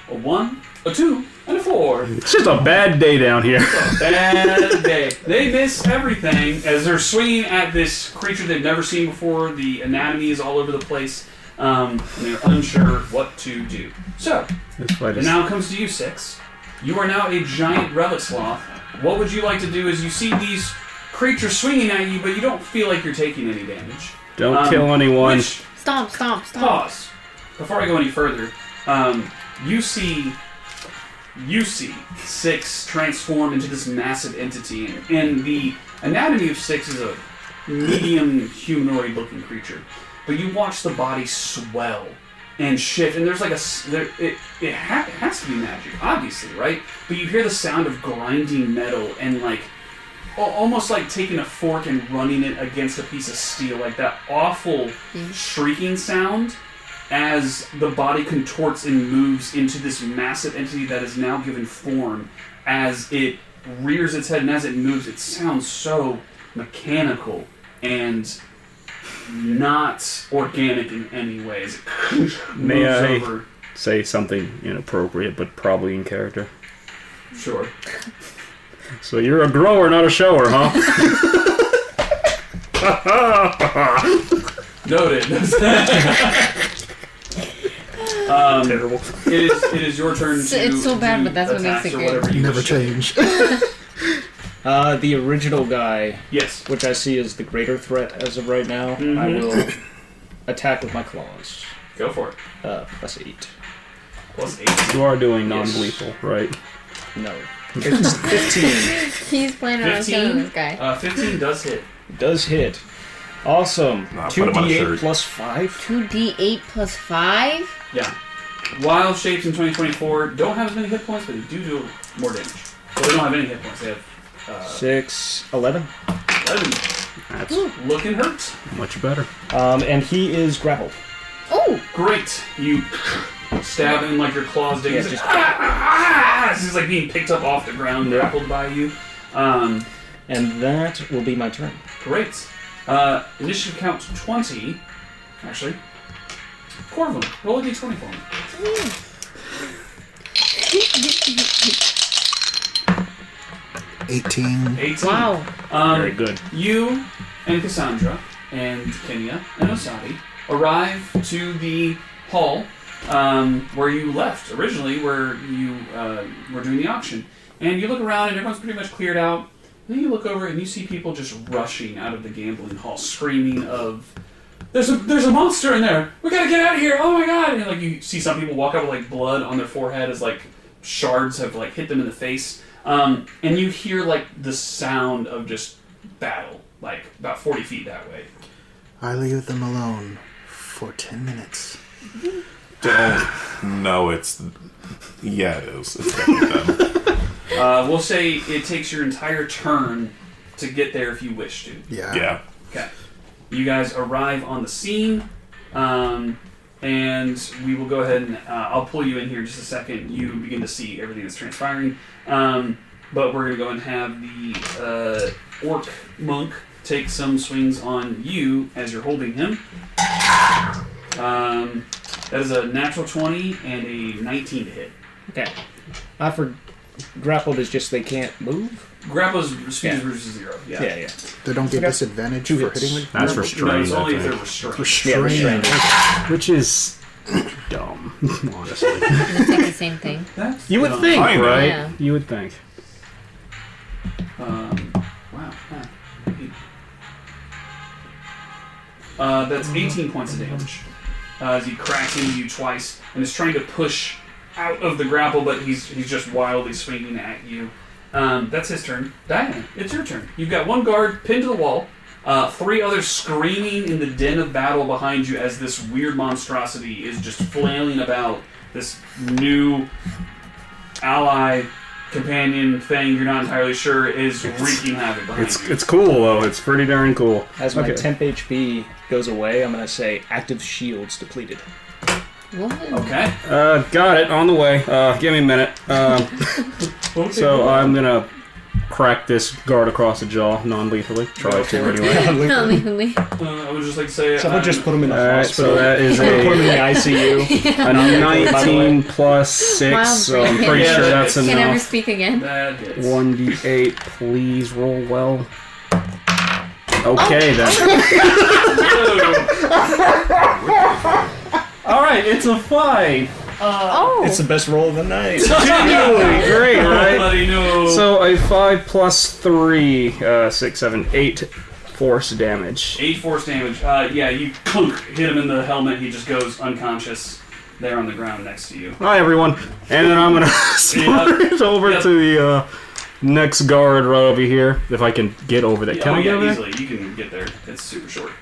A 1, a 2, and a 4. It's just a bad day down here. A bad day. They miss everything as they're swinging at this creature they've never seen before. The anatomy is all over the place, and they're unsure what to do. So, it now comes to you, 6. You are now a giant relic sloth. What would you like to do as you see these creatures swinging at you, but you don't feel like you're taking any damage? Don't kill anyone. Stomp. Pause. Before I go any further, you see 6 transform into this massive entity, and the anatomy of 6 is a medium humanoid-looking creature, but you watch the body swell and shift, and there's like it has to be magic, obviously, right? But you hear the sound of grinding metal and like almost like taking a fork and running it against a piece of steel, like that awful shrieking sound as the body contorts and moves into this massive entity that is now given form. As it rears its head and as it moves, it sounds so mechanical and not organic in any ways. May I say something inappropriate, but probably in character? Sure. So you're a grower, not a shower, huh? Noted. Terrible. It is your turn to It's so bad, but that's what makes attacks it or good. whatever you Never wish to do. change. The original guy, Yes. which I see as the greater threat as of right now, I will attack with my claws. Go for it. +8. +8. You are doing non-lethal, right? No. It's 15. He's planning on killing this guy. 15 does hit. Does hit. Awesome. Nah, put him on a 2d8 shirt. plus 5. 2d8 plus 5? Yeah. Wild shapes in 2024 don't have as many hit points, but they do more damage. Well, they don't have any hit points. They have 6, 11. 11. That's Looking hurt. much better. And he is grappled. Oh! Great. You stab him like your claws dig. Yeah, He's just- like, ah! This is like being picked up off the ground, Yeah. grappled by you. And that will be my turn. Great. Initiative count 20. Actually, Corvin, roll a d20 for me. 18. 18. Wow. Very good. You and Cassandra and Kenya and Osadi arrive to the hall where you left originally, where you were doing the auction. And you look around and everyone's pretty much cleared out. And then you look over and you see people just rushing out of the gambling hall, screaming of, there's a monster in there! We gotta get out of here! Oh my god! And like you see some people walk out with like blood on their forehead as like shards have like hit them in the face. And you hear like the sound of just battle, like about 40 feet that way. I leave them alone for 10 minutes. Don't. No, it's. Yeah, it is. It's definitely them. We'll say it takes your entire turn to get there if you wish to. Yeah. Yeah. Okay. You guys arrive on the scene, and we will go ahead and I'll pull you in here in just a second. You begin to see everything that's transpiring. But we're going to go and have the orc monk take some swings on you as you're holding him. That is a natural 20 and a 19 to hit. Okay. Grappled is just they can't move? Grapple's speed Yeah. is reduced to 0. Yeah. Yeah. They don't get Okay. disadvantage Two for hits. hitting with That's No, restrained, it's only I if they're think. restrained. restrained. Which is dumb, honestly. It's like the same thing. That's You would dumb. think, I know. right? Yeah. You would think. Wow. That's 18 points of damage. As he cracks into you twice and is trying to push out of the grapple, but he's just wildly swinging at you. That's his turn. Diana, it's your turn. You've got one guard pinned to the wall, 3 others screaming in the din of battle behind you as this weird monstrosity is just flailing about. This new ally, companion thing, you're not entirely sure, is wreaking havoc behind you. It's cool though. It's pretty darn cool. As my Okay. temp HP goes away, I'm going to say active shields depleted. What? Okay. Got it. On the way. Give me a minute. So I'm gonna crack this guard across the jaw non-lethally. Try to anyway. Non-lethally. I would just like to say... Someone just put him in the Alright, hospital. so that is Put him in a the ICU. 19 plus 6, Wild so I'm brain. pretty Yeah, sure that's Can never enough. speak again. That hits. 1d8, please roll well. Okay, then. Alright, it's a 5. Oh. It's the best roll of the night. Genuinely great, right? Nobody knows. So a 5 plus 3, 6, 7, 8 force damage. 8 force damage. Yeah, you clunk, hit him in the helmet. He just goes unconscious there on the ground next to you. Hi, everyone. And then I'm gonna sprint over Yep. to the next guard right over here. If I can get over there. Can I get over there? Easily. You can get there. It's super short.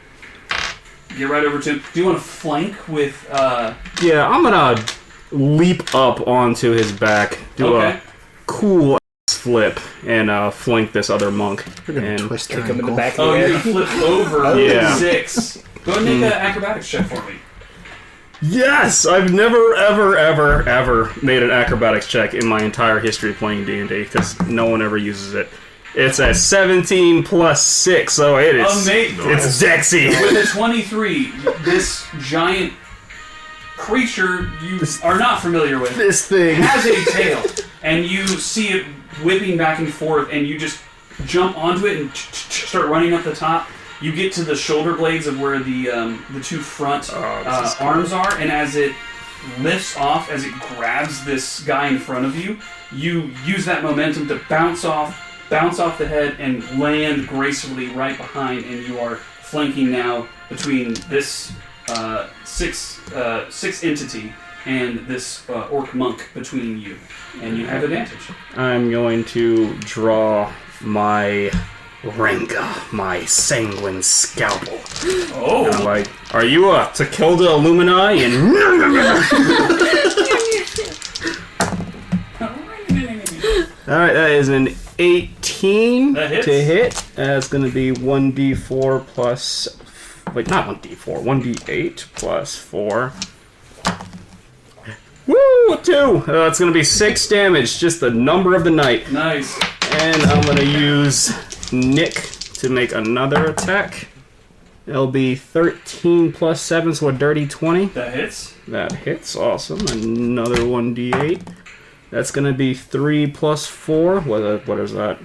Get right over to him. Do you want to flank with... Yeah, I'm gonna leap up onto his back, do Okay. a cool ass flip, and flank this other monk. We're gonna And twist Kick their him in the ankle. back of Oh, the you're head. going to flip over Yeah. 6. Go ahead and make an acrobatics check for me. yes, I've never, ever made an acrobatics check in my entire history of playing D&D because no one ever uses it. It's a 17 plus 6, so it is. Amazing. It's Dexy. With a 23, this giant creature you are not familiar with This thing. has a tail, and you see it whipping back and forth, and you just jump onto it and start running up the top. You get to the shoulder blades of where the two front arms are, and as it lifts off, as it grabs this guy in front of you, you use that momentum to bounce off the head, and land gracefully right behind, and you are flanking now between this six entity and this orc monk between you, and you have advantage. I'm going to draw my Renga, my sanguine scalpel. Oh, I'm like, are you to kill the Illumini? And alright, that is an 18 That hits. to hit. That's going to be 1d4 plus... Wait, not 1d4. 1d8 plus 4. Woo! 2! That's going to be 6 damage. Just the number of the night. nice. And I'm going to use Nick to make another attack. It'll be 13 plus 7, so a dirty 20. That hits. That hits. Awesome. Another 1d8. That's going to be 3 plus 4. What is that?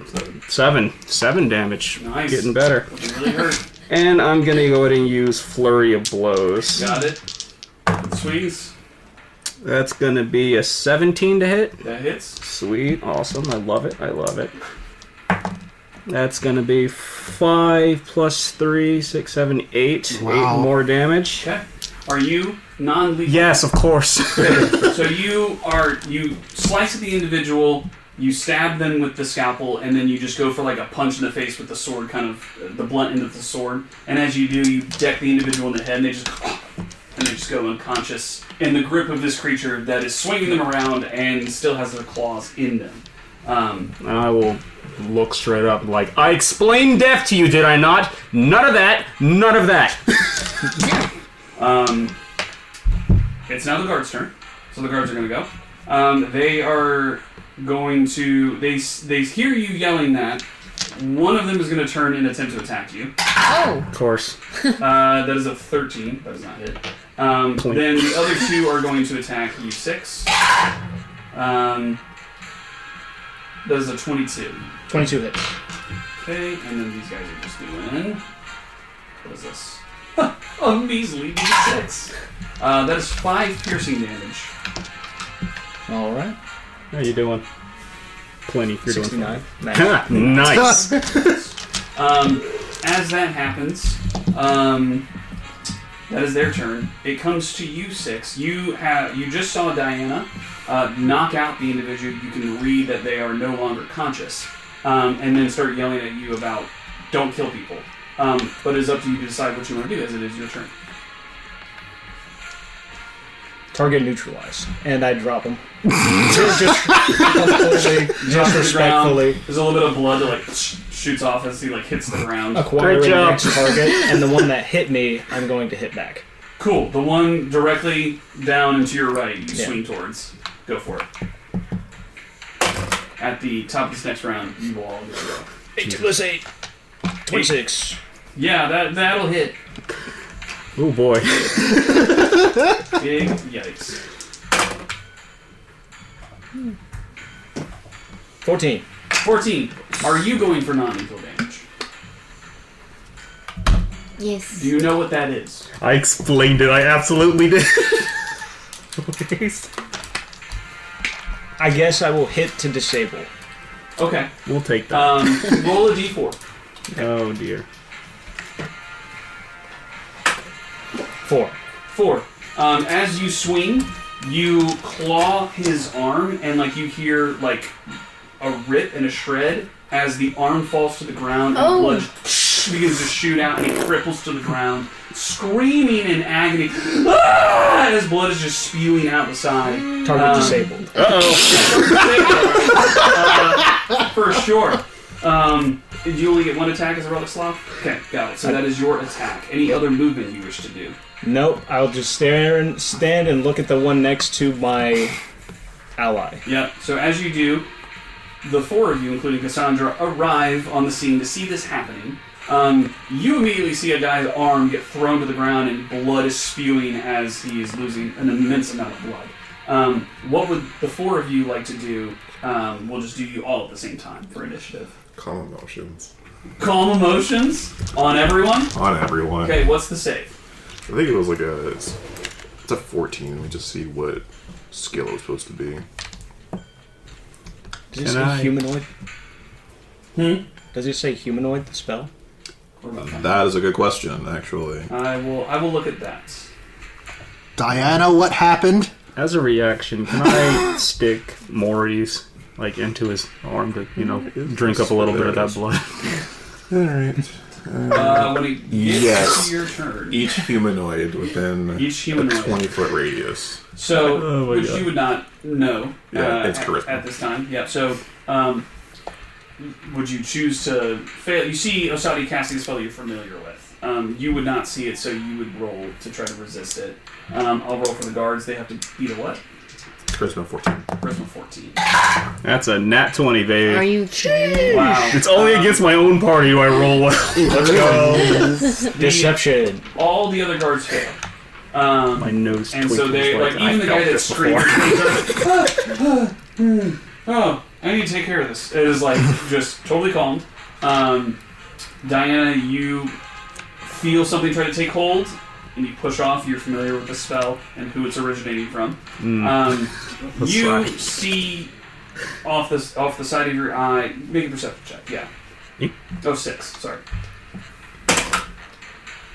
7. 7 damage. Nice. Getting better. It really hurt. And I'm going to go ahead and use Flurry of Blows. Got it. Sweets. That's going to be a 17 to hit. That hits. Sweet. Awesome. I love it. I love it. That's going to be 5 plus 3, 6, 7, 8. Wow. 8 more damage. Okay. Are you non-lethal? Yes, of course. So you slice at the individual, you stab them with the scalpel, and then you just go for like a punch in the face with the sword, kind of the blunt end of the sword. And as you do, you deck the individual in the head, and they just go unconscious in the grip of this creature that is swinging them around and still has their claws in them. And I will look straight up like, I explained death to you, did I not? None of that. None of that. It's now the guard's turn, so the guards are going to go. They are going to. They hear you yelling that. One of them is going to turn and attempt to attack you. Oh. Of course. That is a 13. That does not hit. Then the other two are going to attack you 6. That is a 22. 22 hits. Okay, and then these guys are just doing. What is this? A measly d6. That is 5 piercing damage. All right. How you doing? Plenty. You're 69. doing Nice. fine. Nice. As that happens, that is their turn. It comes to you, 6. You just saw Diana knock out the individual. You can read that they are no longer conscious, and then start yelling at you about don't kill people. But it's up to you to decide what you want to do as it is your turn. Target neutralized. And I drop him. just respectfully. There's a little bit of blood that like shoots off as he like hits the ground. Acquire Great the job. next target, and the one that hit me, I'm going to hit back. Cool. The one directly down and to your right, you swing towards. Go for it. At the top of this next round, you all get to go. 8 plus 8. 26. Yeah, that'll hit. Oh boy. Big yikes. 14. 14. Are you going for non-lethal damage? Yes. Do you know what that is? I explained it. I absolutely did. I guess I will hit to disable. Okay. We'll take that. Roll a d4. Oh dear. 4. 4. As you swing, you claw his arm, and like you hear like a rip and a shred as the arm falls to the ground and blood begins to shoot out, and he cripples to the ground, screaming in agony. Ah! His blood is just spewing out the side. Target disabled. For sure. Did you only get one attack as a relic sloth? Okay, got it. So that is your attack. Any other movement you wish to do? Nope, I'll just stand and look at the one next to my ally. Yep. So as you do, the four of you, including Cassandra, arrive on the scene to see this happening. You immediately see a guy's arm get thrown to the ground and blood is spewing as he is losing an immense amount of blood. What would the four of you like to do? We'll just do you all at the same time for initiative. Calm emotions. Calm emotions on everyone? On everyone. Okay, what's the save? I think it was like it's a 14. Let me just see what skill it was supposed to be. Does it say humanoid? Hmm? Does it say humanoid, the spell? That is a good question, actually. I will look at that. Diana, what happened? As a reaction, can I stick Maury's into his arm to, drink up a little bit of that blood? Alright. When it gets to your turn. Each humanoid within a 20-foot radius. So, which you would not know it's charisma. At this time. Yeah, so would you choose to fail? You see Osadi casting a spell you're familiar with. You would not see it, so you would roll to try to resist it. I'll roll for the guards. They have to beat a what? Charisma 14. Charisma 14. That's a nat 20, baby. Are you kidding? Wow. It's only against my own party do I roll well. Let's go. Deception. All the other guards fail. My nose and so twinkles they like even the I guy felt that's this screaming. Oh, I need to take care of this. It is just totally calmed. Diana, you feel something try to take hold, and you push off. You're familiar with the spell and who it's originating from. You see off the side of your eye. Make a perception check. Yeah. Oh, 6. Sorry.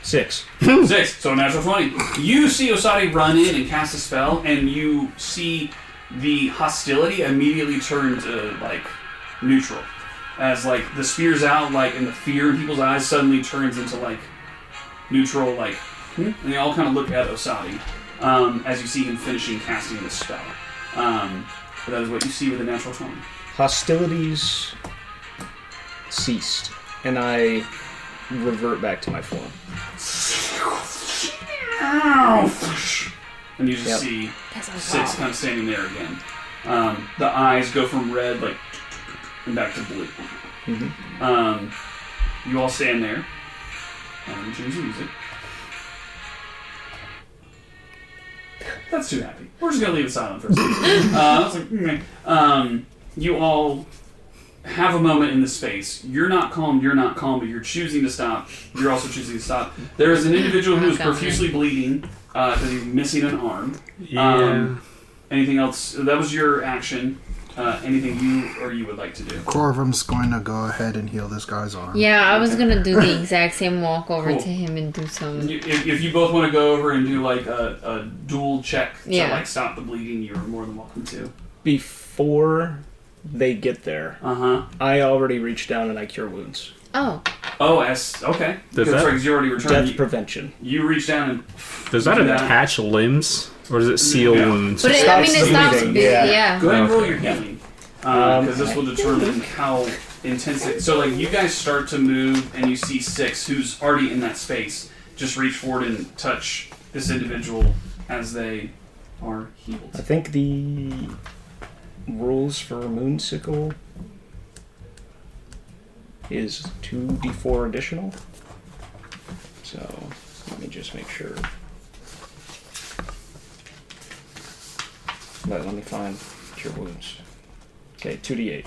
6. 6. So a natural 20. You see Osadi run in and cast a spell, and you see the hostility immediately turn to neutral, as the spear's out, and the fear in people's eyes suddenly turns into neutral, and they all kind of look at Osadi as you see him finishing casting this spell. But that is what you see with a natural 20. Hostilities ceased, and I revert back to my form. And you just see 6 kind of standing there again. The eyes go from red and back to blue. Mm-hmm. You all stand there. I'm change the music. That's too happy. We're just gonna leave it silent for a second. You all have a moment in the space. You're not calm, but you're choosing to stop. You're also choosing to stop. There is an individual who is profusely bleeding because he's missing an arm. Yeah. Anything else? That was your action. Anything you would like to do? Corvum's going to go ahead and heal this guy's arm. Yeah, I was gonna do the exact same walk over Cool. to him and do some. If you both want to go over and do a dual check to Yeah. stop the bleeding, you're more than welcome to. Before they get there, I already reached down and I cure wounds. Oh. Oh, okay. Does That's that- right, 'cause you already returned. Death prevention. You reach down and Does that do that. attach limbs? Or does it seal Yeah. wounds? But it stops stops bleeding, bleeding. yeah. go ahead and roll Okay. your healing, because this will determine how intense it. So you guys start to move, and you see 6, who's already in that space, just reach forward and touch this individual as they are healed. I think the rules for Moonsicle is 2d4 additional. So let me just make sure. Let me find cure wounds. Okay, 2d8.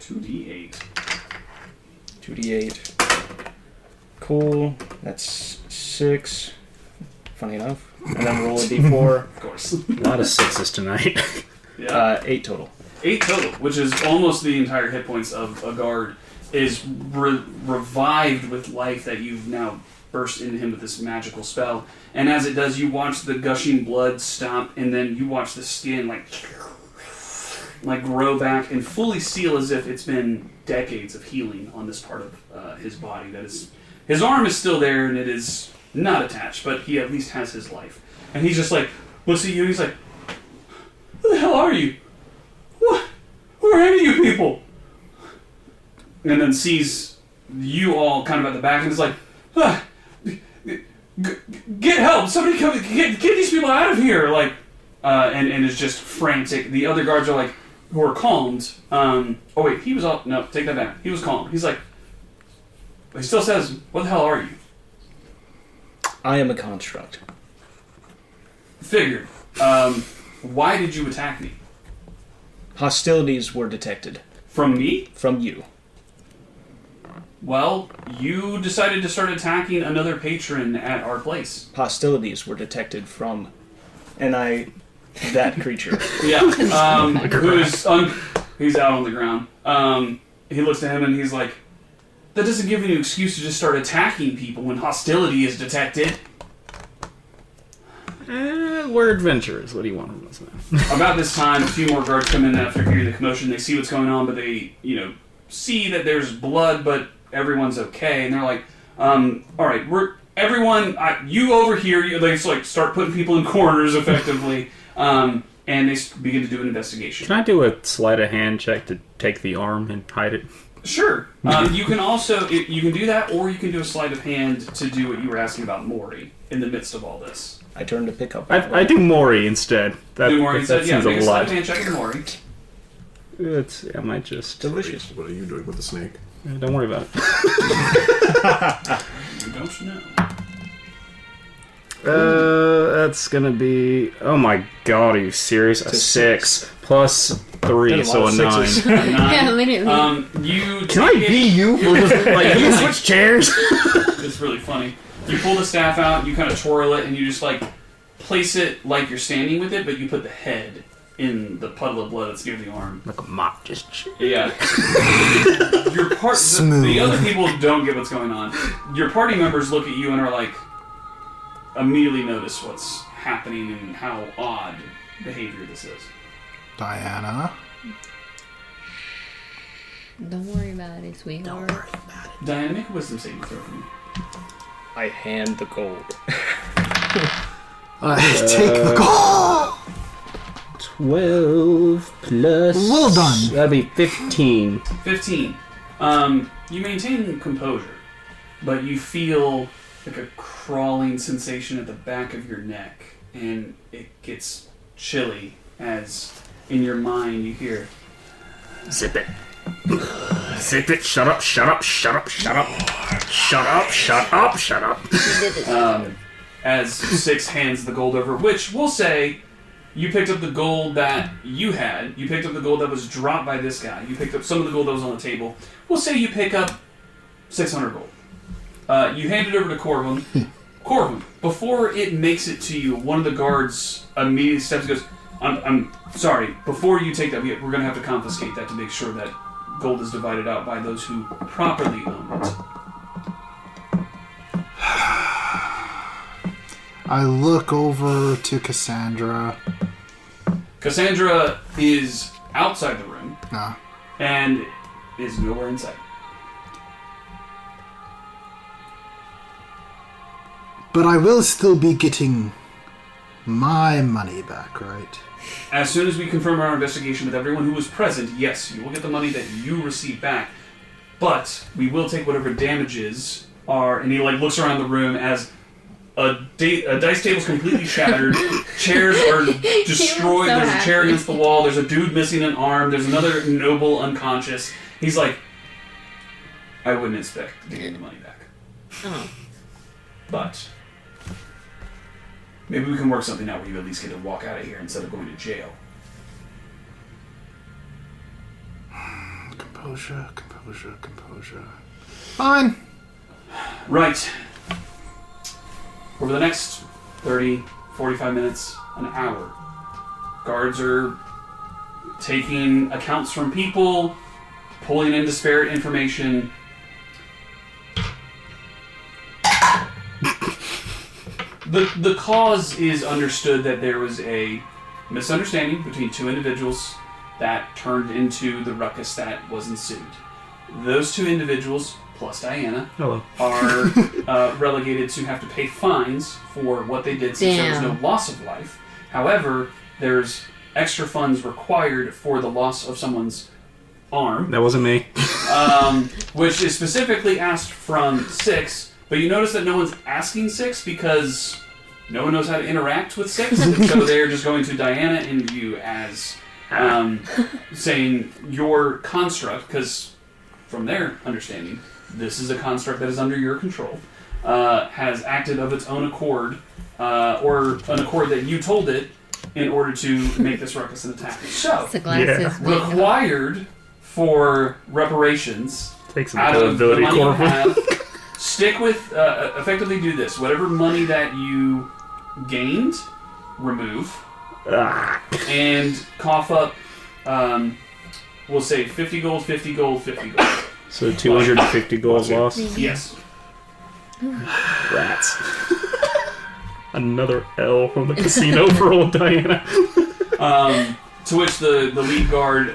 2d8. 2d8. Cool. That's 6. Funny enough. And then roll a d4. Of course. A lot of sixes tonight. Yeah. 8 total. 8 total, which is almost the entire hit points of a guard, is revived with life that you've now burst into him with this magical spell. And as it does, you watch the gushing blood stop, and then you watch the skin like grow back and fully seal as if it's been decades of healing on this part of his body. That is, his arm is still there, and it is not attached, but he at least has his life. And he's just like, looks at you, and he's like, "Who the hell are you? What? Who are any of you people?" And then sees you all kind of at the back, and is like, "Get help! Somebody come! Get these people out of here!" Like, and is just frantic. The other guards are like, who are calmed. Oh wait, he was all no. Take that back. He was calm. He's like, he still says, "What the hell are you?" I am a construct. Figured. Why did you attack me? Hostilities were detected. From me? From you. Well, you decided to start attacking another patron at our place. Hostilities were detected from... that creature. Yeah. He's out on the ground. He looks at him and he's like, "That doesn't give you an excuse to just start attacking people when hostility is detected." We're adventurers. What do you want from us, man? About this time, a few more guards come in after hearing the commotion. They see what's going on, but they, see that there's blood, but everyone's okay. And they're like, all right, you over here. They just, start putting people in corners effectively, and they begin to do an investigation. Can I do a sleight of hand check to take the arm and hide it? Sure. You can also, you can do that, or you can do a sleight of hand to do what you were asking about Mori in the midst of all this. I turn to pick up. I do Mori instead. Do Mori instead? Yeah, seems make a a sleight lot. of hand check with Mori. I might just... Delicious. What are you doing with the snake? Don't worry about it. You don't know. That's gonna be... Oh my god, are you serious? A 6 plus 3, so a 9. Yeah, literally. Can I be you for just, can we switch chairs? It's really funny. You pull the staff out, you kind of twirl it, and you just place it like you're standing with it, but you put the head in the puddle of blood that's near the arm. Like a mop, just... Yeah. The other people don't get what's going on. Your party members look at you and are immediately notice what's happening and how odd behavior this is. Diana. Don't worry about it, sweetheart. Diana, make a wisdom saving throw for me. I hand the gold. I take the goal. 12 plus... Well done. That'd be 15. 15. You maintain composure, but you feel like a crawling sensation at the back of your neck, and it gets chilly as in your mind you hear, Zip it. Zip it. Shut up, shut up, shut up, shut up. Shut up, shut up, shut up. as 6 hands the gold over, which we'll say you picked up the gold that you had. You picked up the gold that was dropped by this guy. You picked up some of the gold that was on the table. We'll say you pick up 600 gold. You hand it over to Corvin. Corvin, before it makes it to you, one of the guards immediately steps and goes, I'm sorry, before you take that, we're going to have to confiscate that to make sure that gold is divided out by those who properly own it. I look over to Cassandra. Cassandra is outside the room Nah. and is nowhere in sight. But I will still be getting my money back, right? As soon as we confirm our investigation with everyone who was present, yes, you will get the money that you received back. But we will take whatever damages are, and he looks around the room as a dice table's completely shattered. Chairs are destroyed. so There's a happy. chair against the wall. There's a dude missing an arm. There's another noble unconscious. He's like, I wouldn't expect to get the money back. Oh. But maybe we can work something out where you at least get to walk out of here instead of going to jail. Composure. Fine. Right. Over the next 30, 45 minutes, an hour, guards are taking accounts from people, pulling in disparate information. The cause is understood that there was a misunderstanding between two individuals that turned into the ruckus that was ensued. Those two individuals, plus Diana, Hello. are relegated to have to pay fines for what they did since there was no loss of life. However, there's extra funds required for the loss of someone's arm, That wasn't me. which is specifically asked from Six, but you notice that no one's asking Six because no one knows how to interact with Six, so they're just going to Diana and you as saying your construct, because from their understanding, this is a construct that is under your control, has acted of its own accord, or an accord that you told it in order to make this ruckus and attack. So, The glasses. Yeah. required for reparations Take some out of the accountability, money you Corbin. have, stick with, effectively do this. Whatever money that you gained, remove, and cough up, we'll say 50 gold, 50 gold, 50 gold. So 250 gold lost. Yes. Rats. Another L from the casino for old Diana. To which the lead guard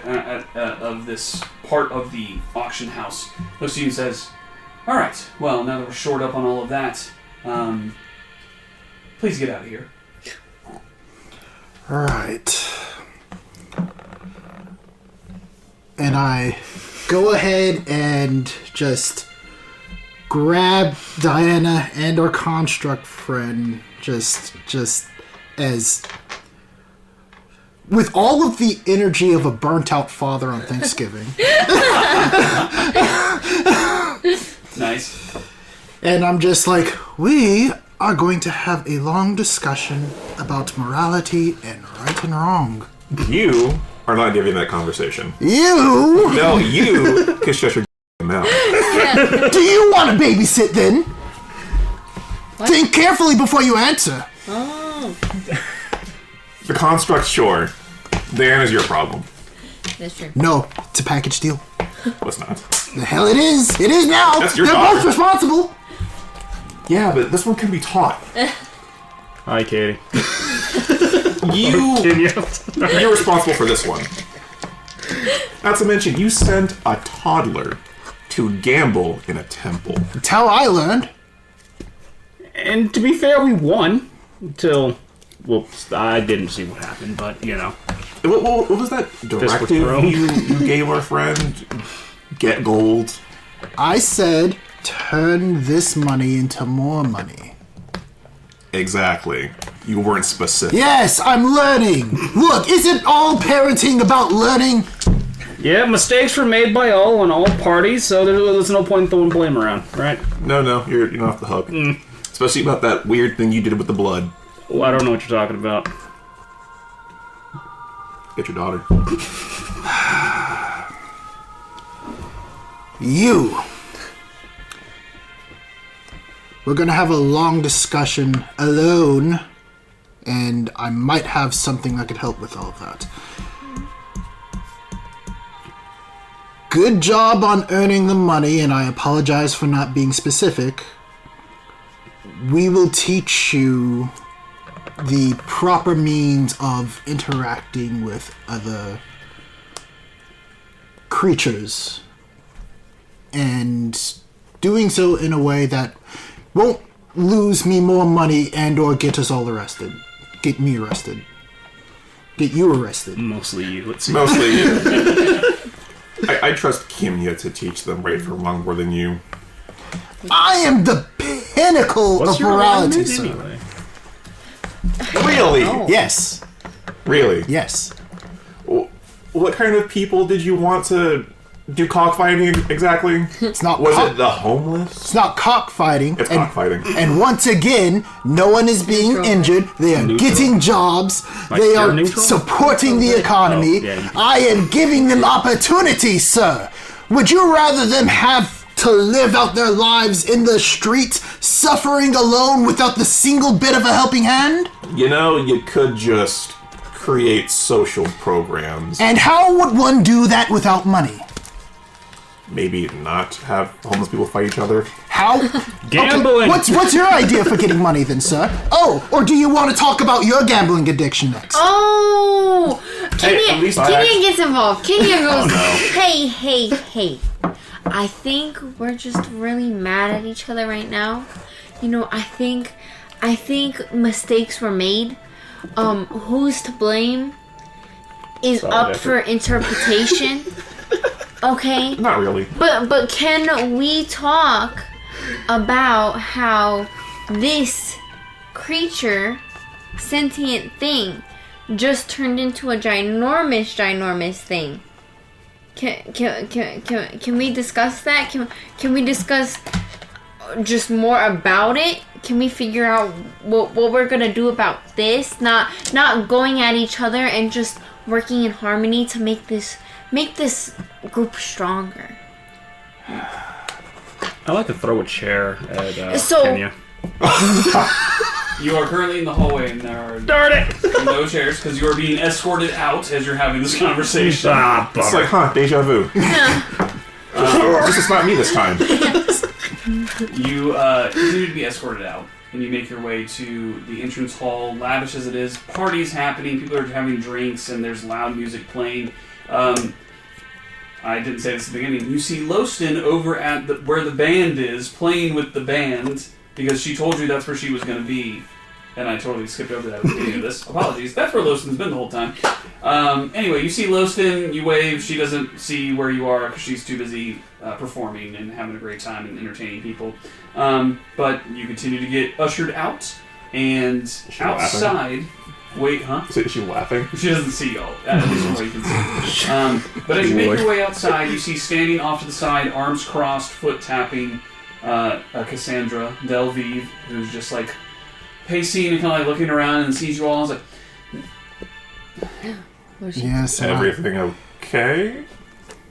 of this part of the auction house looks to you and says, all right, well, now that we're shored up on all of that, please get out of here. Right. And I go ahead and just grab Diana and our construct friend just as with all of the energy of a burnt out father on Thanksgiving. Nice. And I'm just like, we are going to have a long discussion about morality and right and wrong. You are not giving that conversation. You? No, you can shut your mouth. Do you want to babysit then? What? Think carefully before you answer. Oh, The construct, sure. Diana's your problem. that's true. No, it's a package deal. Let's not. The hell it is. It is now. That's your They're daughter. both responsible. Yeah, but this one can be taught. Hi, Katie. You're responsible for this one. Not to mention, you sent a toddler to gamble in a temple. That's how I learned. And to be fair, we won. Until, whoops, I didn't see what happened, but, you know. What was that directive thrown. you gave our friend? Get gold. I said, turn this money into more money. Exactly. You weren't specific. Yes, I'm learning. Look, isn't all parenting about learning? Yeah, mistakes were made by all on all parties, so there's no point in throwing blame around, right? No, you're not off the hook. Especially about that weird thing you did with the blood. Well, I don't know what you're talking about. Get your daughter. You. We're gonna have a long discussion alone, and I might have something that could help with all of that. Good job on earning the money, and I apologize for not being specific. We will teach you the proper means of interacting with other creatures, and doing so in a way that won't lose me more money and or get us all arrested. Get me arrested. Get you arrested. Mostly you, let's see. Mostly you. I trust Kimya to teach them right from wrong more than you. I am the pinnacle What's of your morality, alignment sir. anyway? Really? Yes. Really? Yes. What kind of people did you want to do cockfighting exactly? It's not Was it the homeless? It's not cockfighting. It's cockfighting. And once again, no one is being Neutral. injured. They are Neutral? getting jobs. Like they you're are neutral? supporting the economy. Oh, yeah, you can- I am giving them opportunities, sir. Would you rather them have to live out their lives in the street, suffering alone without the single bit of a helping hand? You know, you could just create social programs. And how would one do that without money? Maybe not have homeless people fight each other. How? Gambling. Okay, what's your idea for getting money then, sir? Oh, or do you want to talk about your gambling addiction next? Oh, Hey, at least I Kenya act- gets involved. Kenya goes, no. hey. I think we're just really mad at each other right now. You know, I think mistakes were made. Who's to blame is Solid up effort. for interpretation. Okay? Not really. But can we talk about how this creature, sentient thing, just turned into a ginormous thing? Can we discuss that? Can we discuss just more about it? Can we figure out what we're gonna do about this? Not going at each other and just working in harmony to make this group stronger. I like to throw a chair at So- Kenya. You are currently in the hallway, and there are Darn it! no chairs because you are being escorted out as you're having this conversation. Ah, It's bummer. like, deja vu. This is not me this time. You continue to be escorted out, and you make your way to the entrance hall. Lavish as it is, parties happening, people are having drinks, and there's loud music playing. I didn't say this at the beginning. You see Loston over at where the band is, playing with the band, because she told you that's where she was going to be. And I totally skipped over that at the beginning of this. Apologies. That's where Loston's been the whole time. Anyway, you see Loston, you wave. She doesn't see where you are because she's too busy performing and having a great time and entertaining people. But you continue to get ushered out, and she outside... Wait, huh? Is she laughing? She doesn't see y'all, at least from what you can see. But as you make your way outside, you see standing off to the side, arms crossed, foot tapping, Cassandra Delvive, who's just like pacing and kind of like looking around and sees you all and is like, Yes. Everything okay?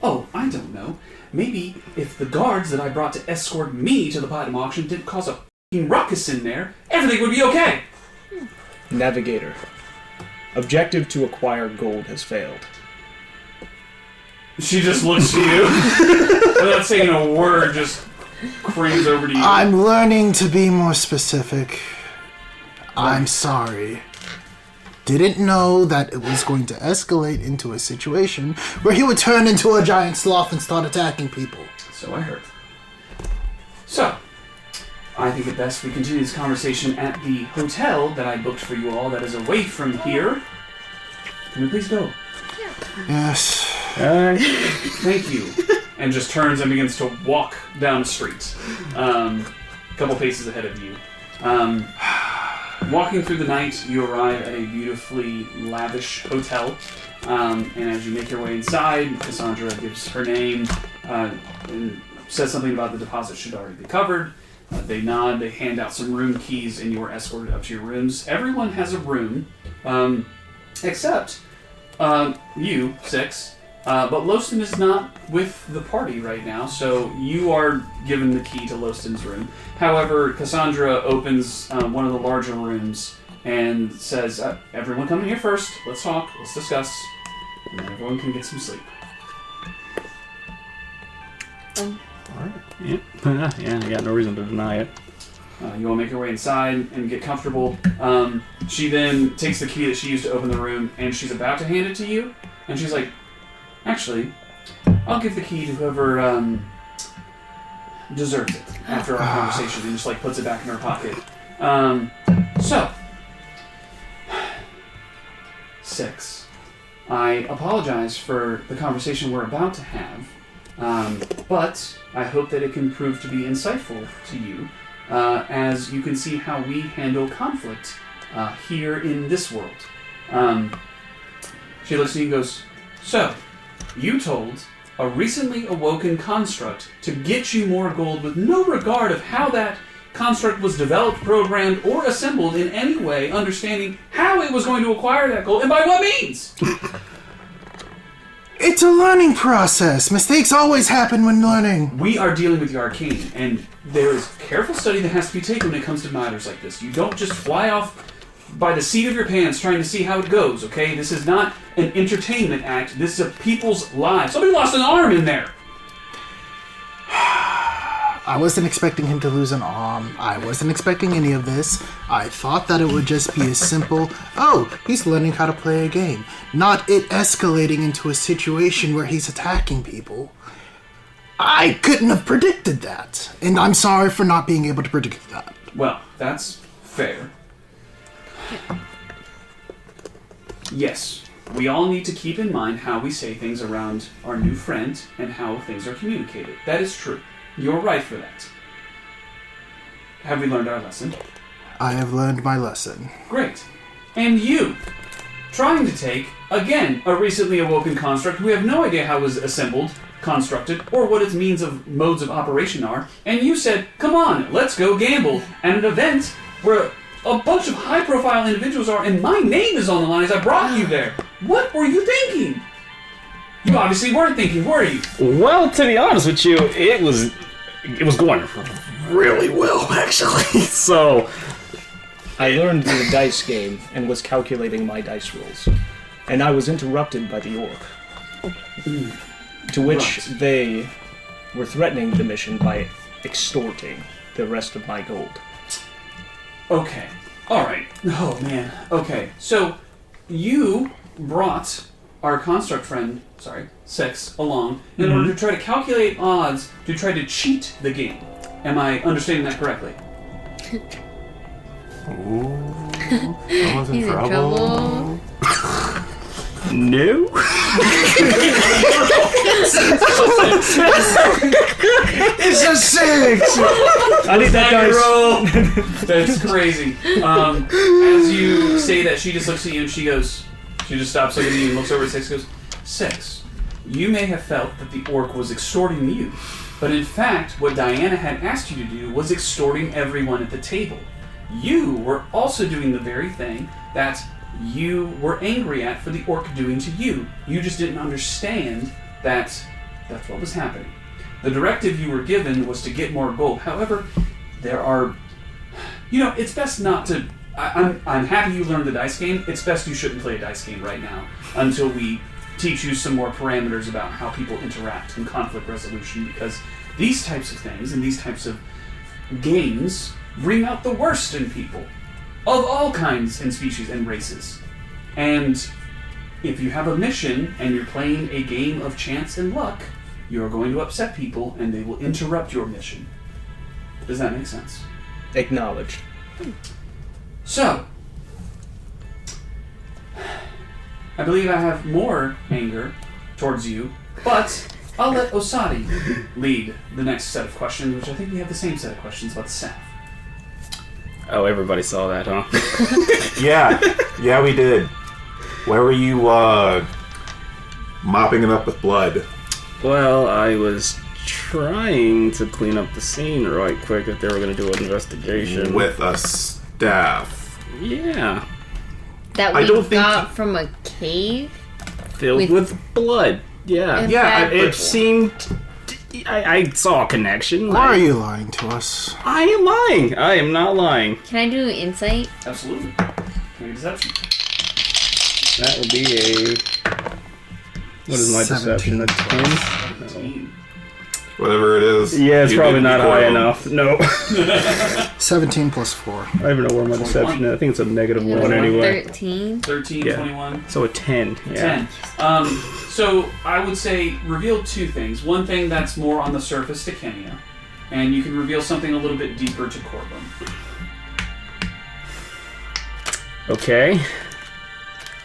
oh, I don't know. Maybe if the guards that I brought to escort me to the platinum auction didn't cause a f***ing ruckus in there, everything would be okay. Navigator. Objective to acquire gold has failed. She just looks to you, without saying a word, just cranes over to you. I'm learning to be more specific. I'm sorry. Didn't know that it was going to escalate into a situation where he would turn into a giant sloth and start attacking people. So I heard. So, I think it best we continue this conversation at the hotel that I booked for you all that is away from here. Can we please go? Yes. Thank you. And just turns and begins to walk down the street. A couple paces ahead of you. Walking through the night, you arrive at a beautifully lavish hotel. And as you make your way inside, Cassandra gives her name and says something about the deposit should already be covered. They nod, they hand out some room keys, and you are escorted up to your rooms. Everyone has a room, except you, 6. But Loston is not with the party right now, so you are given the key to Loston's room. However, Cassandra opens one of the larger rooms and says, everyone come in here first, let's talk, let's discuss, and then everyone can get some sleep. Yeah, I got no reason to deny it. You all make your way inside and get comfortable. She then takes the key that she used to open the room, and she's about to hand it to you, and she's like, actually, I'll give the key to whoever deserves it after our conversation, and just like puts it back in her pocket. So, 6. I apologize for the conversation we're about to have, but I hope that it can prove to be insightful to you. as you can see how we handle conflict here in this world. She looks at you and goes, so, you told a recently awoken construct to get you more gold with no regard of how that construct was developed, programmed, or assembled in any way, understanding how it was going to acquire that gold, and by what means! It's a learning process. Mistakes always happen when learning. We are dealing with the arcane, and there is careful study that has to be taken when it comes to matters like this. You don't just fly off by the seat of your pants trying to see how it goes, okay? This is not an entertainment act. This is a people's lives. Somebody lost an arm in there. I wasn't expecting him to lose an arm. I wasn't expecting any of this. I thought that it would just be as simple, oh, he's learning how to play a game. Not it escalating into a situation where he's attacking people. I couldn't have predicted that. And I'm sorry for not being able to predict that. Well, that's fair. Yes, we all need to keep in mind how we say things around our new friend and how things are communicated. That is true. You're right for that. Have we learned our lesson? I have learned my lesson. Great. And you, trying to take, again, a recently awoken construct, we have no idea how it was assembled, constructed, or what its modes of operation are, and you said, come on, let's go gamble at an event where a bunch of high-profile individuals are, and my name is on the line as I brought you there. What were you thinking? You obviously weren't thinking, were you? Well, to be honest with you, it was going really well, actually. So, I learned the dice game and was calculating my dice rolls, and I was interrupted by the orc, to which they were threatening the mission by extorting the rest of my gold. Okay. Alright. Oh, man. Okay. So, you brought our construct friend, Six, along in order to try to calculate odds to try to cheat the game. Am I understanding that correctly? Ooh, someone's in He's in trouble. no. It's a 6! I need that dice. That's crazy. As you say that, she just looks at you and she just stops looking at you and looks over at Six and goes, Six, you may have felt that the orc was extorting you, but in fact, what Diana had asked you to do was extorting everyone at the table. You were also doing the very thing that you were angry at for the orc doing to you. You just didn't understand that that's what was happening. The directive you were given was to get more gold. However, there are... it's best not to... I'm happy you learned the dice game. It's best you shouldn't play a dice game right now until we teach you some more parameters about how people interact in conflict resolution, because these types of things and these types of games bring out the worst in people of all kinds and species and races. And if you have a mission and you're playing a game of chance and luck, you are going to upset people and they will interrupt your mission. Does that make sense? Acknowledged. So, I believe I have more anger towards you, but I'll let Osadi lead the next set of questions, which I think we have the same set of questions about the staff. Oh, everybody saw that, huh? Yeah, we did. Where were you, mopping it up with blood? Well, I was trying to clean up the scene right quick if they were going to do an investigation. With a staff. Yeah. That I we don't think- got from a cave? Filled with blood. Yeah. And Yeah, bad it people. seemed... I saw a connection. Why are you lying to us? I am lying. I am not lying. Can I do insight? Absolutely. Make a deception. That would be a... What is my 17. deception? A 10? No. 17. Whatever it is. Yeah, it's you probably didn't not high quote. enough. No. 17 plus 4. I don't even know where my deception is. I think it's a negative 1 anyway. 13. 13, Yeah. 21. So a 10. Yeah. 10. So I would say reveal two things. One thing that's more on the surface to Kenya, and you can reveal something a little bit deeper to Corbin. Okay.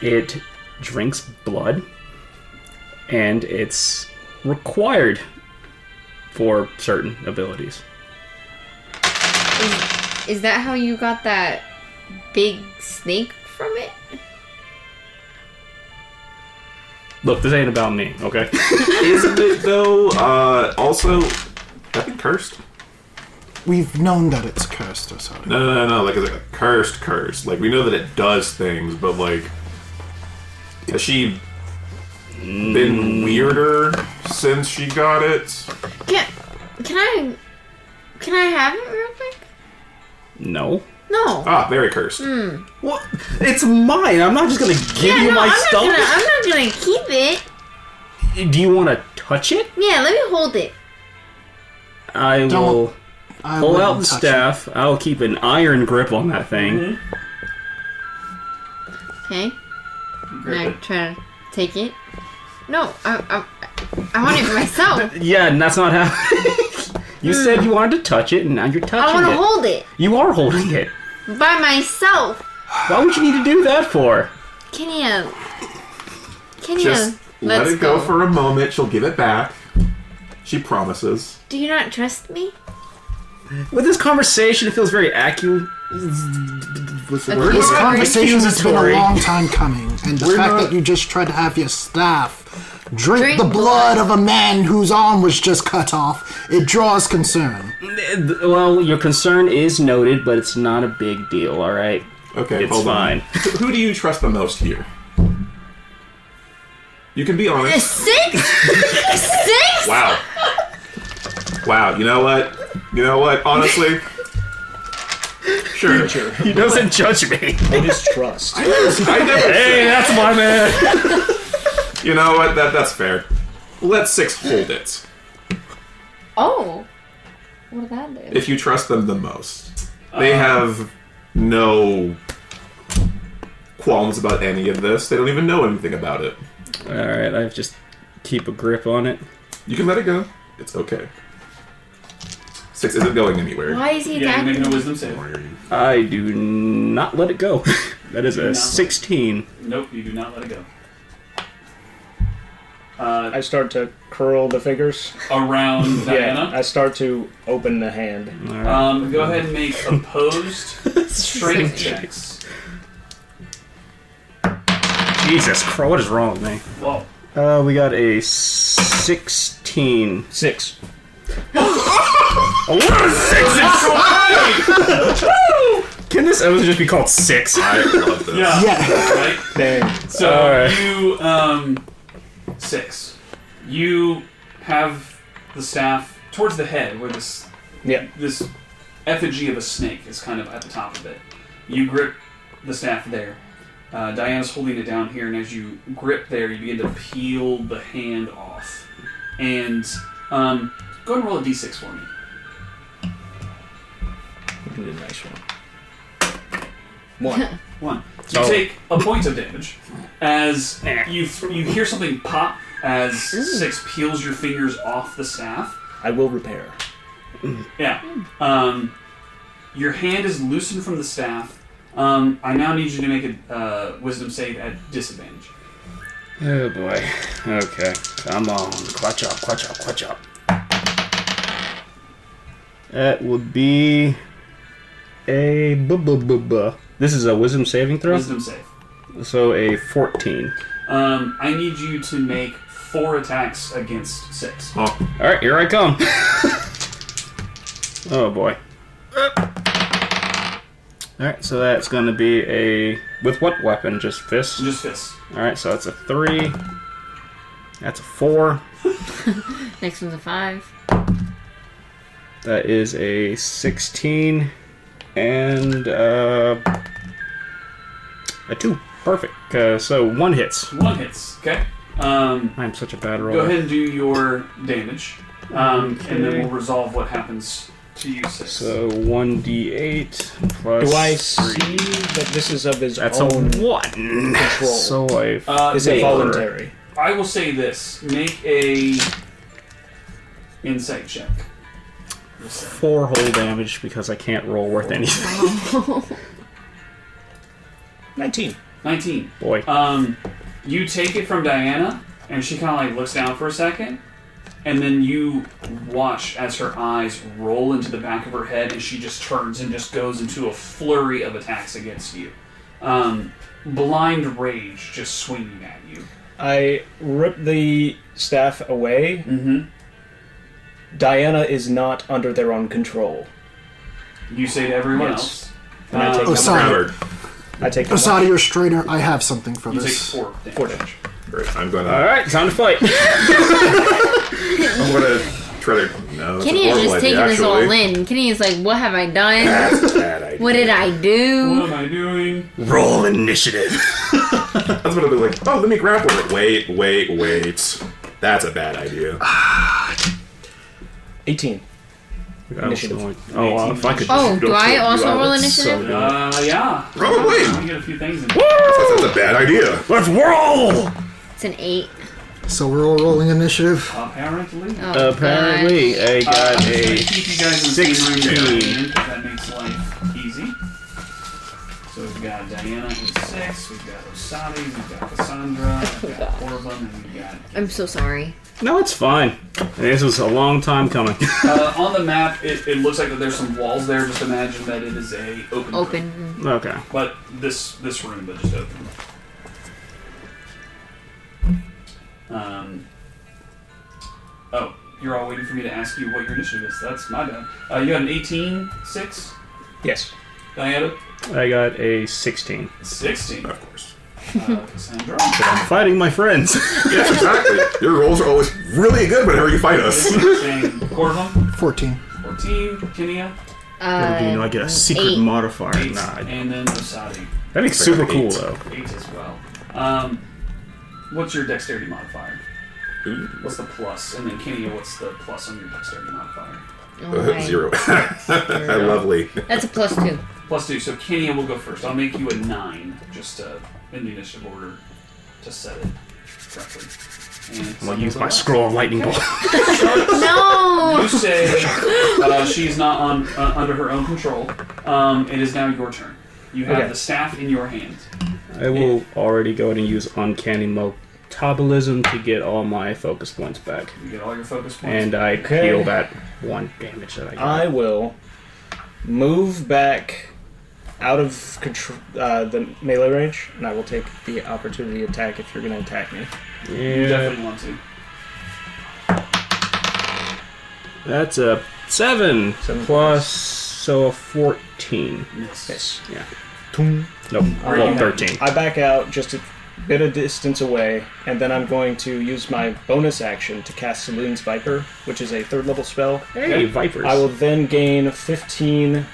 It drinks blood, and it's required for certain abilities. Is Is that how you got that big snake from it? Look, this ain't about me, okay? Isn't it though? Also, I think cursed. We've known that it's cursed or something. No. Like it's like a cursed. Like we know that it does things, but like, has she been weirder since she got it? Can I have it real quick? No. No. Ah, very cursed. What? It's mine. I'm not just gonna give you my stuff. I'm not gonna keep it. Do you want to touch it? Yeah, let me hold it. I will pull out the staff. I'll keep an iron grip on that thing. Okay. And I try to take it. No, I want it for myself. Yeah, and that's not how. You said you wanted to touch it, and now you're touching it. I want to hold it. You are holding it. By myself. Why would you need to do that for? Can you Just let it go for a moment. She'll give it back. She promises. Do you not trust me? With this conversation, it feels very accurate. What's the word? This conversation has been a Accusatory. long time coming, and the fact that you just tried to have your staff drink the blood of a man whose arm was just cut off, it draws concern. Well, your concern is noted, but it's not a big deal, alright? Okay, It's hold fine. on. Who do you trust the most here? You can be honest. 6? 6? Wow. Wow. You know what? Honestly, sure. He doesn't judge me. What is trust? I never. Hey, that's my man. You know what? That's fair. Let 6 hold it. Oh. What did that do? If you trust them the most, they have no qualms about any of this. They don't even know anything about it. Alright, I just keep a grip on it. You can let it go. It's okay. 6 isn't going anywhere. Why is he Yeah, you make attacking? no wisdom save. I do not let it go. That is a 16. Nope, you do not let it go. I start to curl the fingers. Around Yeah, Diana. I start to open the hand. Go ahead and make opposed strength checks. Jesus Christ, what is wrong with me? Whoa. We got a 16. 6. What is 6? Can this episode just be called 6? I love this. Yeah. Right? Dang. So Alright. you 6. You have the staff towards the head where this effigy of a snake is kind of at the top of it. You grip the staff there. Diana's holding it down here, and as you grip there, you begin to peel the hand off. And go ahead and roll a d6 for me. You did a nice one. 1. You take a point of damage as you hear something pop as 6 peels your fingers off the staff. I will repair. Yeah. Your hand is loosened from the staff. I now need you to make a wisdom save at disadvantage. Oh boy. Okay. Come on. Clutch up. That would be a This is a wisdom saving throw? Wisdom save. So a 14. I need you to make 4 attacks against 6. Oh, Alright, here I come. Oh boy. Alright, so that's gonna be a... With what weapon? Just fists? Just fists. Alright, so that's a 3. That's a 4. Next one's a 5. That is a 16. And a 2. Perfect. So 1 hits. 1 hits. Okay. I'm such a bad roller. Go ahead and do your damage. And then we'll resolve what happens to you 6. So 1d8 plus... Do I 3. see that this is of his That's own a 1. control? So I... Is it voluntary? I will say this. Make a insight check. 4 whole damage because I can't roll worth anything. 19. 19. Boy. You take it from Diana, and she kind of like looks down for a second, and then you watch as her eyes roll into the back of her head, and she just turns and just goes into a flurry of attacks against you. Blind rage just swinging at you. I rip the staff away. Mm-hmm. Diana is not under their own control. You say to everyone Yes. else. And I take Osadi, I take the Osadi or Strainer, I have something for You take this. 4 damage. 4 damage. Great. I'm going All to. right, time to fight. I'm going to try to. No, that's Kenny a is horrible just idea, taking this all actually. in. Kenny is like, what have I done? That's a bad idea. What did I What do? am I doing? Roll initiative. That's what I'll be like. Oh, let me grapple it. Wait. That's a bad idea. 18. Initiative. Oh, if I could. Oh, just do go I for it, also you roll are initiative? so good. Yeah. Probably. You get a few things in That's a bad idea. Let's roll. It's an 8. So we're all rolling initiative. Apparently. Oh, Apparently, I got I'm just a gonna keep you guys in the same room 16. because that makes life easy. So we've got Diana who's 6, we've got Osadi, we've got Cassandra, we've got Corbin, and we've got... I'm so sorry. No, it's fine. This was a long time coming. on the map, it looks like that there's some walls there. Just imagine that it is a open room. Open. Okay. But this room, but just open. Oh, you're all waiting for me to ask you what your initiative is. That's my bad. You got an 18-6? Yes. Diana? I got a 16. 16. Of course. Cassandra? I'm fighting my friends. Yes, exactly. Your rolls are always really good whenever you fight us. Corbin? 14. 14. Kenia? You know, I get a secret 8. modifier. 8. Nah, And then Osadi. that'd be super cool 8. though. 8 as well. What's your dexterity modifier? Ooh. What's the plus? And then Kenia, what's the plus on your dexterity modifier? Alright. 0. Lovely. That's a +2. +2. So Kenia will go first. I'll make you a 9, just in the initiative order to set it correctly. And I'm gonna use my scroll of lightning bolt. No! You say she's not on under her own control. It is now your turn. You have Okay. the staff in your hand. I will already go ahead and use uncanny metabolism to get all my focus points back, You get all your focus points. and I Okay. heal that 1 damage that I got. I will move back out of control, the melee range, and I will take the opportunity attack if you're going to attack me. you Yeah, definitely want to. that's a 7 7 plus, so a 14. Yes. Yes. Nope, Alright, well, you 13. I back out just a bit of distance away, and then I'm going to use my bonus action to cast Saloon's Viper, which is a 3rd level spell. Hey, Vipers. I will then gain 15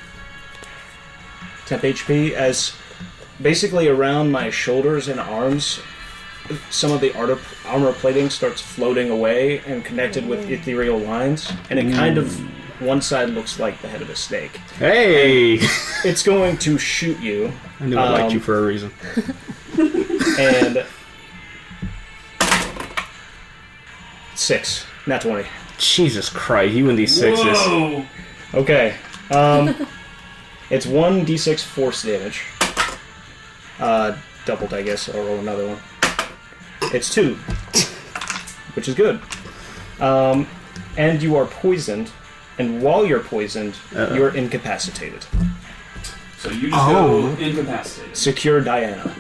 temp HP as basically around my shoulders and arms, some of the armor plating starts floating away and connected with ethereal lines, and it kind of, one side looks like the head of a snake. Hey! It's going to shoot you, I knew I liked you for a reason. and 6, not 20. Jesus Christ, you and these sixes. Whoa! Okay. It's 1d6 force damage. Doubled, I guess. I'll roll another one. It's 2, which is good. And you are poisoned, and while you're poisoned, you're incapacitated. So you just go incapacitated. Secure Diana.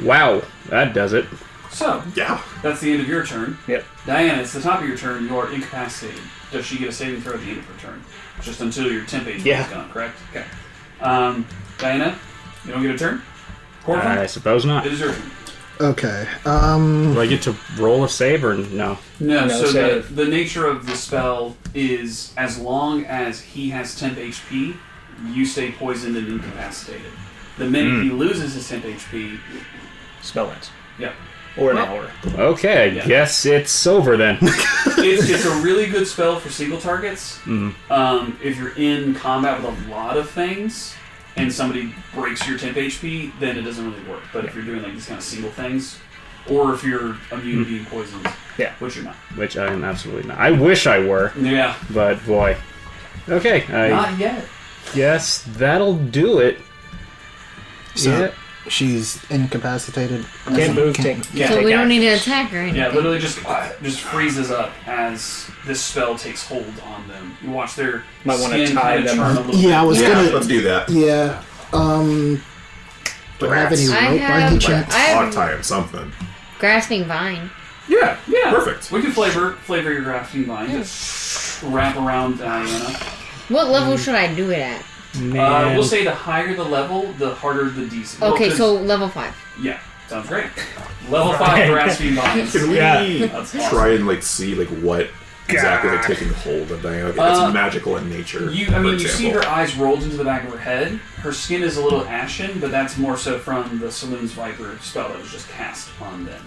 Wow, that does it. So, Yeah. that's the end of your turn. Yep. Diana, it's the top of your turn. You are incapacitated. Does she get a saving throw at the end of her turn? Just until your temp HP Yeah. is gone, correct? Okay. Diana, you don't get a turn? Corbin, I suppose not. it is your turn. Okay. Do I get to roll a save or no? No, No, so save. the nature of the spell is as long as he has temp HP, you stay poisoned and incapacitated. The minute he loses his temp HP, Spell ends. yeah. Or an hour. Okay, I Yeah. guess it's over then. It's a really good spell for single targets. If you're in combat with a lot of things and somebody breaks your temp HP, then it doesn't really work. But if you're doing like these kind of single things, or if you're immune to being poisoned, Yeah. which you're not. Which I am absolutely not. I wish I were, Yeah, but boy. Okay, I not yet. guess that'll do it. So, Yeah. She's incapacitated. Can't move. Yeah. So we don't need to attack her or anything. Yeah, literally just freezes up as this spell takes hold on them. You watch their Might wanna skin tie kind of them turn up. a little Yeah, I was bit. gonna. Let's do that. Yeah. Do I have any rope by any chance? I have I'll tie him something. grasping vine. Yeah. Yeah, Perfect. We can flavor your grafting vine. Just wrap around Diana. What level should I do it at? Man. We'll say the higher the level, the harder the DC. Okay, Well, so level 5. yeah, sounds great. Level 5 grasping vines. Can we That's awesome. try and see what exactly they're taking hold of Diana? It's magical in nature. You for see example. her eyes rolled into the back of her head. Her skin is a little ashen, but that's more so from the Saloon's Viper spell that was just cast on them.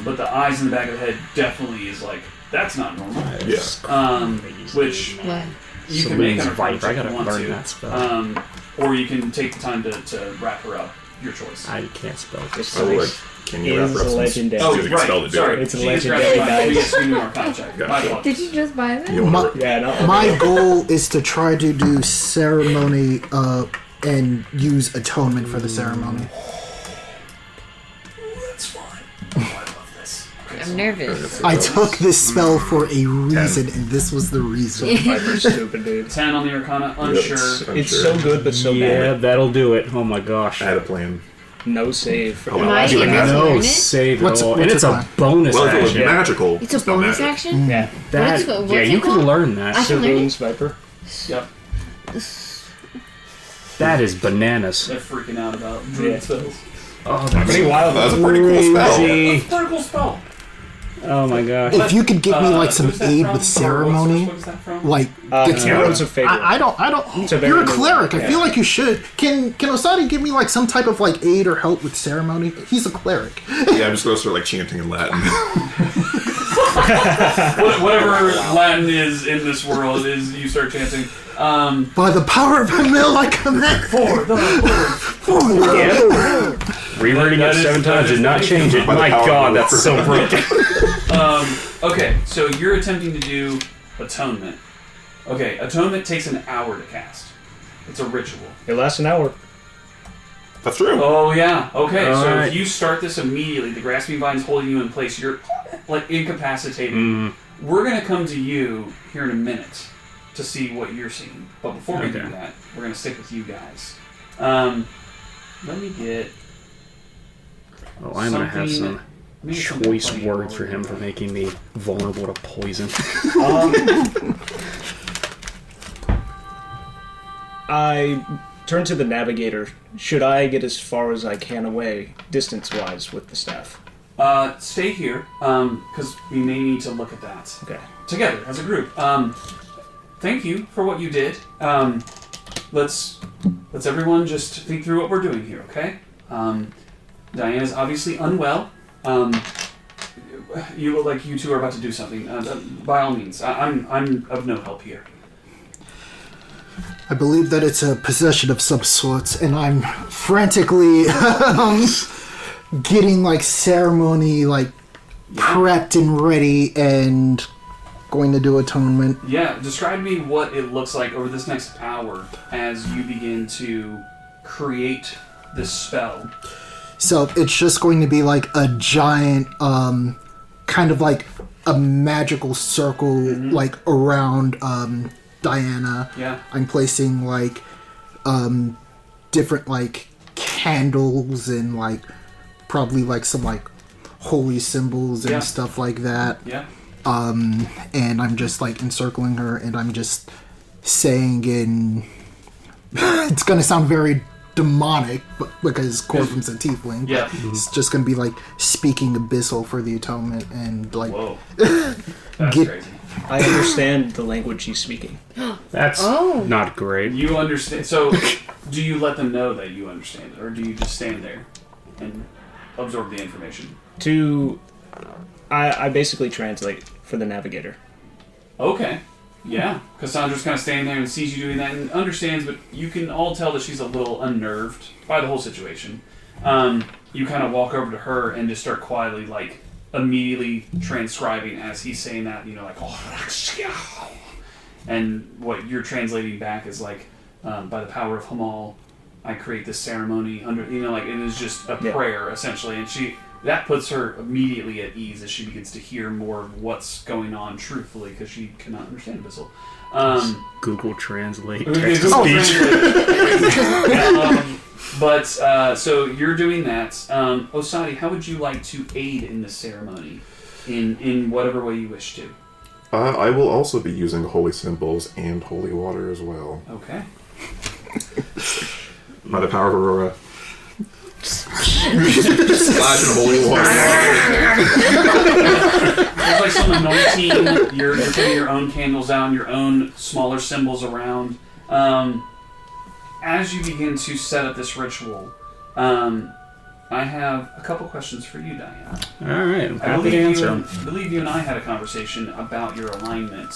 But the eyes in the back of the head definitely is that's not normal. Yeah. Which What? you can make on her Saloon's Viper. I if you gotta want learn to. that spell. Or you can take the time to wrap her up. Your choice. I can't spell this. This So, dice can you wrap is her up a some legendary. Oh, specific right. spell to do Sorry. it? It's a She gets legendary grabbed by- dice. She gets to do our contract. Gotcha. My fault. Did you just buy that? You wanna- Yeah, no. My goal is to try to do ceremony and use atonement for the ceremony. That's fine. Oh, I love this. Okay, I'm nervous. I took this spell for a reason, and this was the reason. Viper's stupid, dude. 10 on the Arcana, unsure. It's so good, but so Yeah, bad. that'll do it. Oh my gosh. I had a plan. No save. For Oh, Am I doing able that. to No learn it? save What's- at all. what's And it's it a like? bonus Well, if it was action. magical, It's a not bonus magic. action? Yeah. That, What's yeah, it you can called? learn that. I can learn Saloon's it? Viper. Yep. That is bananas. They're freaking out about druid Yeah. spells. Oh, that's Pretty wild. That's a pretty cool spell. crazy. Pretty cool spell. Oh my gosh. If you could give me some who's that aid from? with Or ceremony, what is that from? get Heroes of Fable. I don't. It's a very You're a new cleric. one, I feel like you should. Can Osadi give me some type of aid or help with ceremony? He's a cleric. Yeah, I'm just gonna start chanting in Latin. Whatever Latin is in this world is you start chanting. By the power of Emil, I command. For the Rereading That it is- 7 that times is did not the- change it. By the My power god, of that's the- so broken. Okay, so you're attempting to do atonement. Okay, atonement takes an hour to cast. It's a ritual. It lasts an hour. That's true. Oh yeah. Okay, so Alright. if you start this immediately, the grasping vine's holding you in place. You're incapacitated. We're gonna come to you here in a minute to see what you're seeing. But before we do Okay. that, we're gonna stick with you guys. Let me get Oh, I'm gonna have something- some maybe some choice funny words for while him we're for doing making me vulnerable to poison. I turn to the navigator. Should I get as far as I can away, distance-wise, with the staff? Stay here, because we may need to look at that Okay. together as a group. Thank you for what you did. Let's everyone just think through what we're doing here, okay? Diana's obviously unwell. You look like you two are about to do something. By all means, I'm of no help here. I believe that it's a possession of some sorts, and I'm frantically getting ceremony prepped and ready, and going to do atonement. Yeah, describe to me what it looks like over this next hour as you begin to create this spell. So it's just going to be a giant, kind of a magical circle, around Diana. Yeah. I'm placing different candles and probably some holy symbols and Yeah. stuff like that. Yeah. And I'm just encircling her, and I'm just saying in it's gonna sound very demonic, but because Corbin's a tiefling, but Yeah. it's just gonna be speaking abyssal for the atonement, and Whoa. That's Get- crazy. I understand the language he's speaking. That's Oh. not great. You understand. So, do you let them know that you understand it, or do you just stand there and absorb the information? I basically translate for the navigator. Okay. Yeah. Cassandra's kind of standing there and sees you doing that and understands, but you can all tell that she's a little unnerved by the whole situation. You kind of walk over to her and just start quietly, immediately transcribing as he's saying that, and what you're translating back is by the power of Hamal, I create this ceremony under, like it is just a prayer essentially, and that puts her immediately at ease as she begins to hear more of what's going on truthfully because she cannot understand Abyssal. Google Translate. Google Translate. But so you're doing that. Osadi, how would you like to aid in this ceremony in whatever way you wish to? I will also be using holy symbols and holy water as well. Okay. By the power of Aurora. Splash of holy water. There's like some anointing. You're putting your own candles out, your own smaller symbols around. As you begin to set up this ritual, I have a couple questions for you, Diana. All right, I'm happy to answer them. I believe you and I had a conversation about your alignment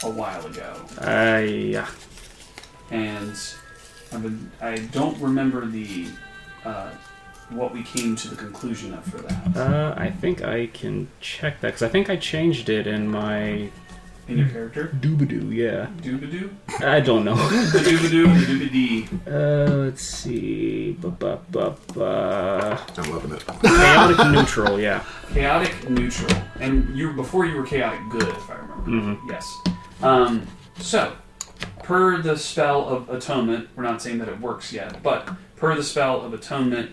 a while ago. Yeah. And I don't remember the what we came to the conclusion of for that. I think I can check that because I think I changed it in my. In your character? Doobadoo, yeah. Doobadoo? I don't know. The doobadoo and the doobadee. Let's see. I'm loving it. Chaotic neutral, yeah. Chaotic neutral. And before you were chaotic good, if I remember. Mm-hmm. Yes. So, per the spell of atonement, we're not saying that it works yet, but per the spell of atonement,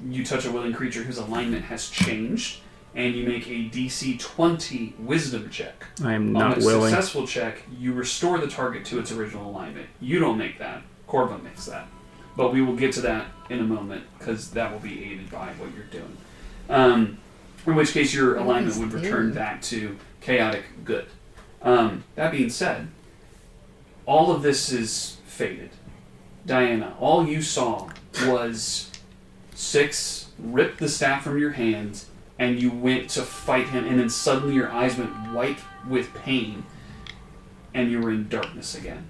you touch a willing creature whose alignment has changed, and you make a DC 20 wisdom check. I am not willing. On a successful check, you restore the target to its original alignment. You don't make that. Corva makes that. But we will get to that in a moment, because that will be aided by what you're doing. In which case, your alignment would return back to chaotic good. That being said, all of this is faded. Diana, all you saw was Six rip the staff from your hand, and you went to fight him, and then suddenly your eyes went white with pain, and you were in darkness again.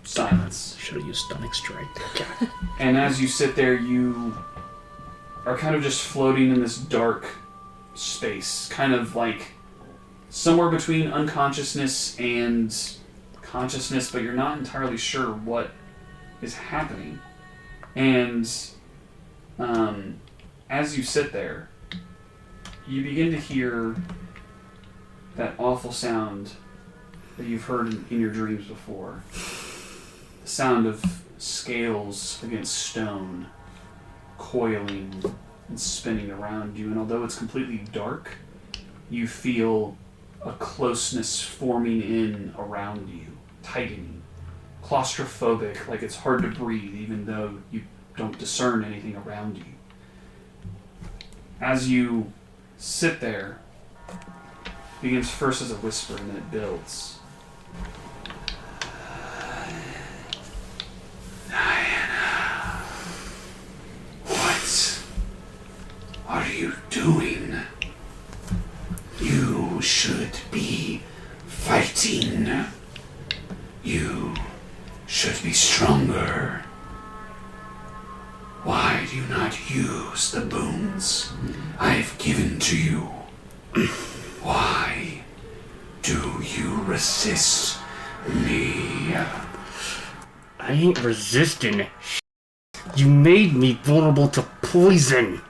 Silence. Should have used Stunning Strike. And as you sit there, you are kind of just floating in this dark space, kind of like somewhere between unconsciousness and consciousness, but you're not entirely sure what is happening. And as you sit there, you begin to hear that awful sound that you've heard in your dreams before. The sound of scales against stone, coiling and spinning around you. And although it's completely dark, you feel a closeness forming in around you, tightening. Claustrophobic, like it's hard to breathe even though you don't discern anything around you. As you sit there, it begins first as a whisper and then it builds. Diana, what are you doing? You should be fighting. You should be stronger. Why do you not use the boons I've given to you? Why do you resist me? I ain't resisting. You made me vulnerable to poison.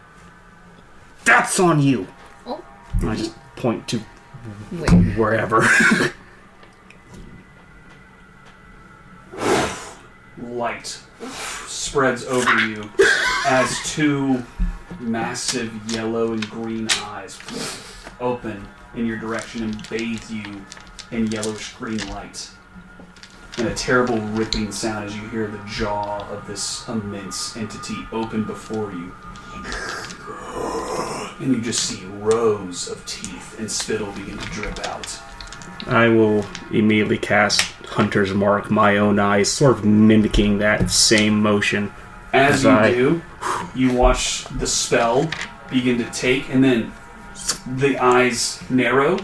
That's on you. Oh. I just point to Wait. wherever. Light spreads over you as two massive yellow and green eyes open in your direction and bathe you in yellowish green light. And a terrible ripping sound as you hear the jaw of this immense entity open before you. And you just see rows of teeth and spittle begin to drip out. I will immediately cast Hunter's Mark, my own eyes, sort of mimicking that same motion. As you do, you watch the spell begin to take, and then the eyes narrow,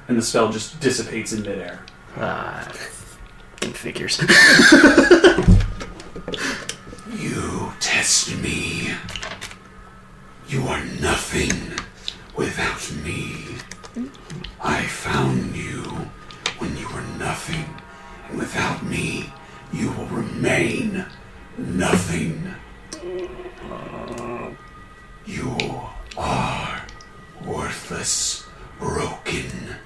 and the spell just dissipates in midair. Figures. You test me. You are nothing without me. I found you when you were nothing, and without me, you will remain nothing. You are worthless, broken,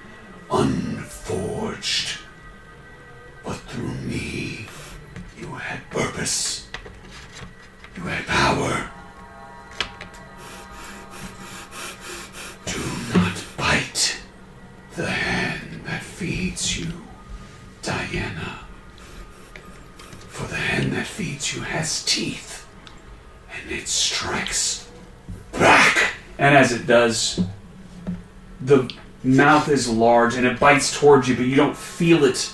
unforged. But through me, you had purpose. You had power. Do not bite the hand that feeds you, Diana. For the hand that feeds you has teeth, and it strikes back. And as it does, the mouth is large and it bites towards you, but you don't feel it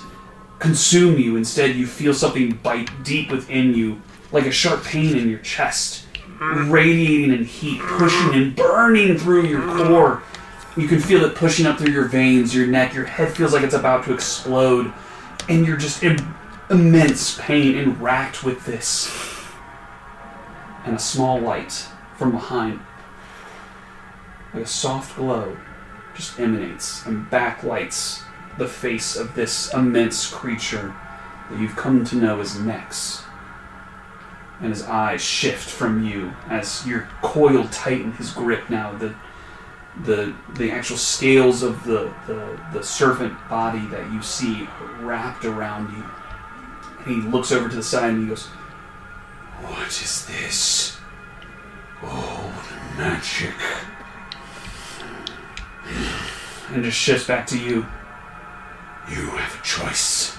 consume you. Instead, you feel something bite deep within you, like a sharp pain in your chest, radiating in heat, pushing and burning through your core. You can feel it pushing up through your veins, your neck. Your head feels like it's about to explode, and you're just in immense pain and racked with this. And a small light from behind, like a soft glow, just emanates and backlights the face of this immense creature that you've come to know as Nex. And his eyes shift from you as you're coiled tight in his grip now. The actual scales of the serpent body that you see wrapped around you. And he looks over to the side and he goes, "What is this? Old magic." And just shifts back to you. You have a choice.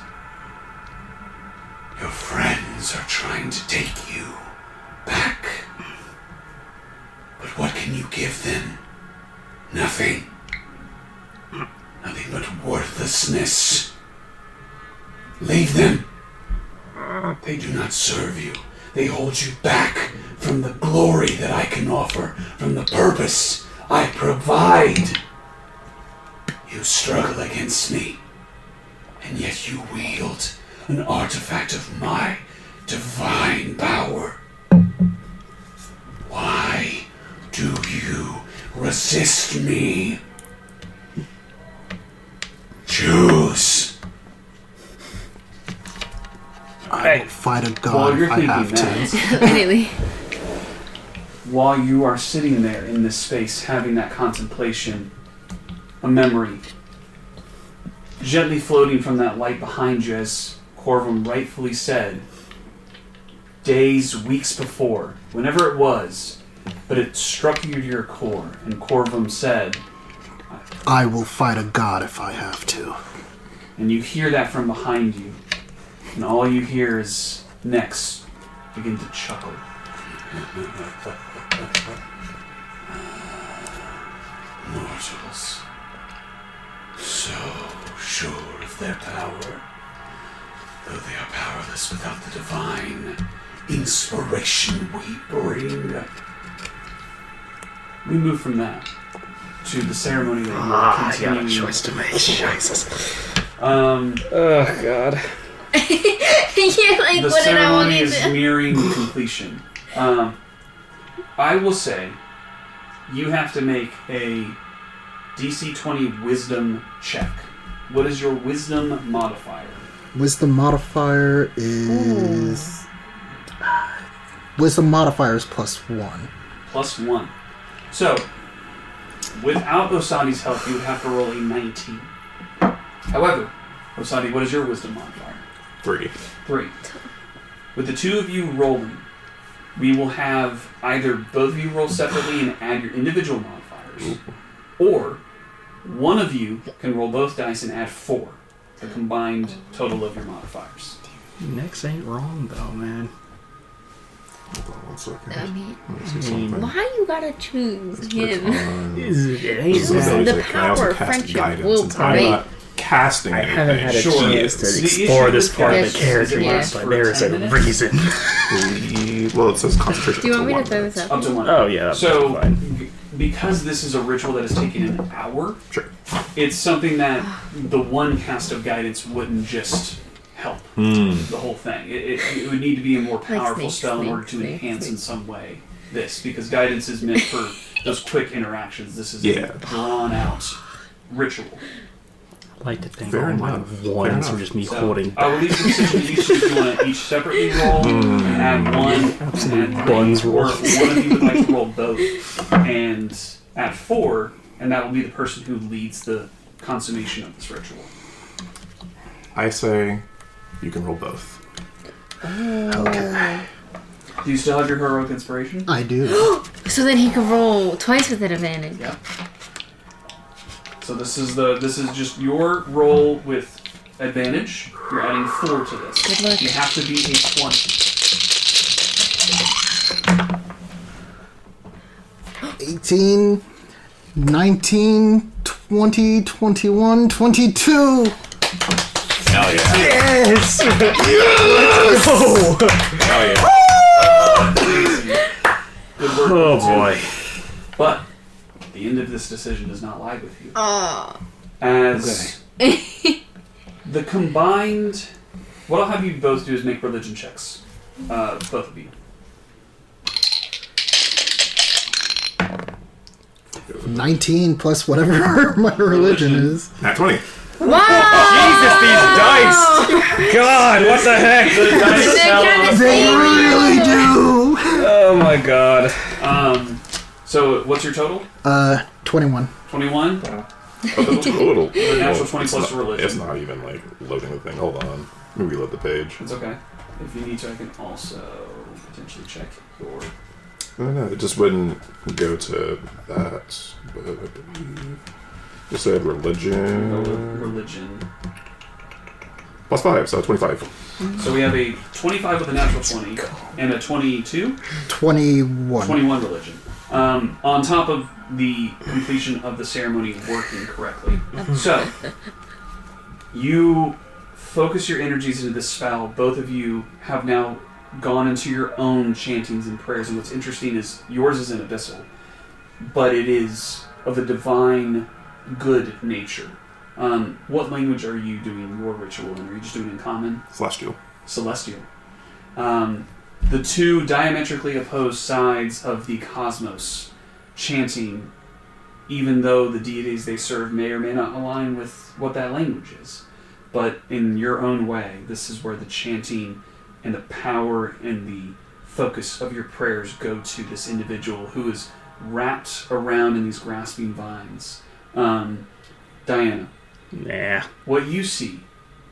Your friends are trying to take you back. But what can you give them? Nothing. Nothing but worthlessness. Leave them. They do not serve you. They hold you back from the glory that I can offer, from the purpose I provide. You struggle against me, and yet you wield an artifact of my divine power. Why do you resist me? Choose. I will fight a god While you're if I thinking have to. that, Really? while you are sitting there in this space having that contemplation, a memory gently floating from that light behind you, as Corvum rightfully said, days, weeks before, whenever it was, but it struck you to your core, and Corvum said, I will fight a god if I have to. and you hear that from behind you, and all you hear is Nex begin to chuckle. Mortals, so sure of their power, though they are powerless without the divine inspiration we bring. We move from that to the ceremony that you are continuing. to make. Jesus. Um, Oh, God. You're like, the what did I want ceremony to is do? nearing completion. I will say you have to make a DC 20 wisdom check. What is your wisdom modifier? Wisdom modifier is... Wisdom modifier is +1. +1. So, without Osadi's help, you would have to roll a 19. However, Osadi, what is your wisdom modifier? 3. 3. With the two of you rolling, we will have either both of you roll separately and add your individual modifiers, or one of you can roll both dice and add 4, the combined total of your modifiers. Nex ain't wrong, though, man. Hold on 1 second. I mean, Let me see something. why you gotta choose him? It ain't Choose bad. the Can I also power, cast friendship, guidance will since I'm break. not casting I anything? haven't had a Sure. chance to The explore issue this with part of guidance the is character it yet, lasts but for there's 10 a minutes. reason. Well, it says concentration Do you want me to up to throw 1 this minute. up? Up to 1. Oh, yeah, that's So, fine. because this is a ritual that has taken an hour, Sure. it's something that the one cast of guidance wouldn't just help the whole thing. It would need to be a more powerful snake, spell in snake, order to snake, enhance snake. in some way this, because guidance is meant for those quick interactions. This is Yeah. a drawn out ritual. I like to think Fair all my enough. ones Fair are just me So, holding I will leave the decision to each if you want to each separately roll and add one. Absolute and add buns three, roll. or if one of you would like to roll both and add 4, and that will be the person who leads the consummation of this ritual. I say you can roll both. Okay. Do you still have your heroic inspiration? I do. So then he can roll twice with an advantage. Yeah. So this is just your roll with advantage. You're adding 4 to this. Good luck. You have to be a 20. 18, 19, 20, 21, 22. Hell yeah. Yes! Hell yeah. Good work. Oh with the two. boy. But the end of this decision does not lie with you. Oh. As the combined... What I'll have you both do is make religion checks. Both of you. 19 plus whatever my religion is. Nat 20. Wow! Jesus, these dice! God, what the heck? The dice They're tell kinda us- They really do. Oh my god. So what's your total? 21. 21? A little. The natural 20 it's plus not, religion. It's not even like loading the thing. Hold on. Let me reload the page. It's okay. If you need to, I can also potentially check your... No, it just wouldn't go to that. But I believe it said religion. religion. Plus 5, so 25. So we have a 25 with a natural 20 and a 22, 21. 21 religion. On top of the completion of the ceremony working correctly. So, you focus your energies into this spell. Both of you have now gone into your own chantings and prayers, and what's interesting is yours is an abyssal, but it is of a divine good nature. What language are you doing your ritual in? Are you just doing it in common? Celestial. Celestial. The two diametrically opposed sides of the cosmos chanting, even though the deities they serve may or may not align with what that language is. But in your own way, this is where the chanting and the power and the focus of your prayers go to this individual who is wrapped around in these grasping vines. Diana, Nah. what you see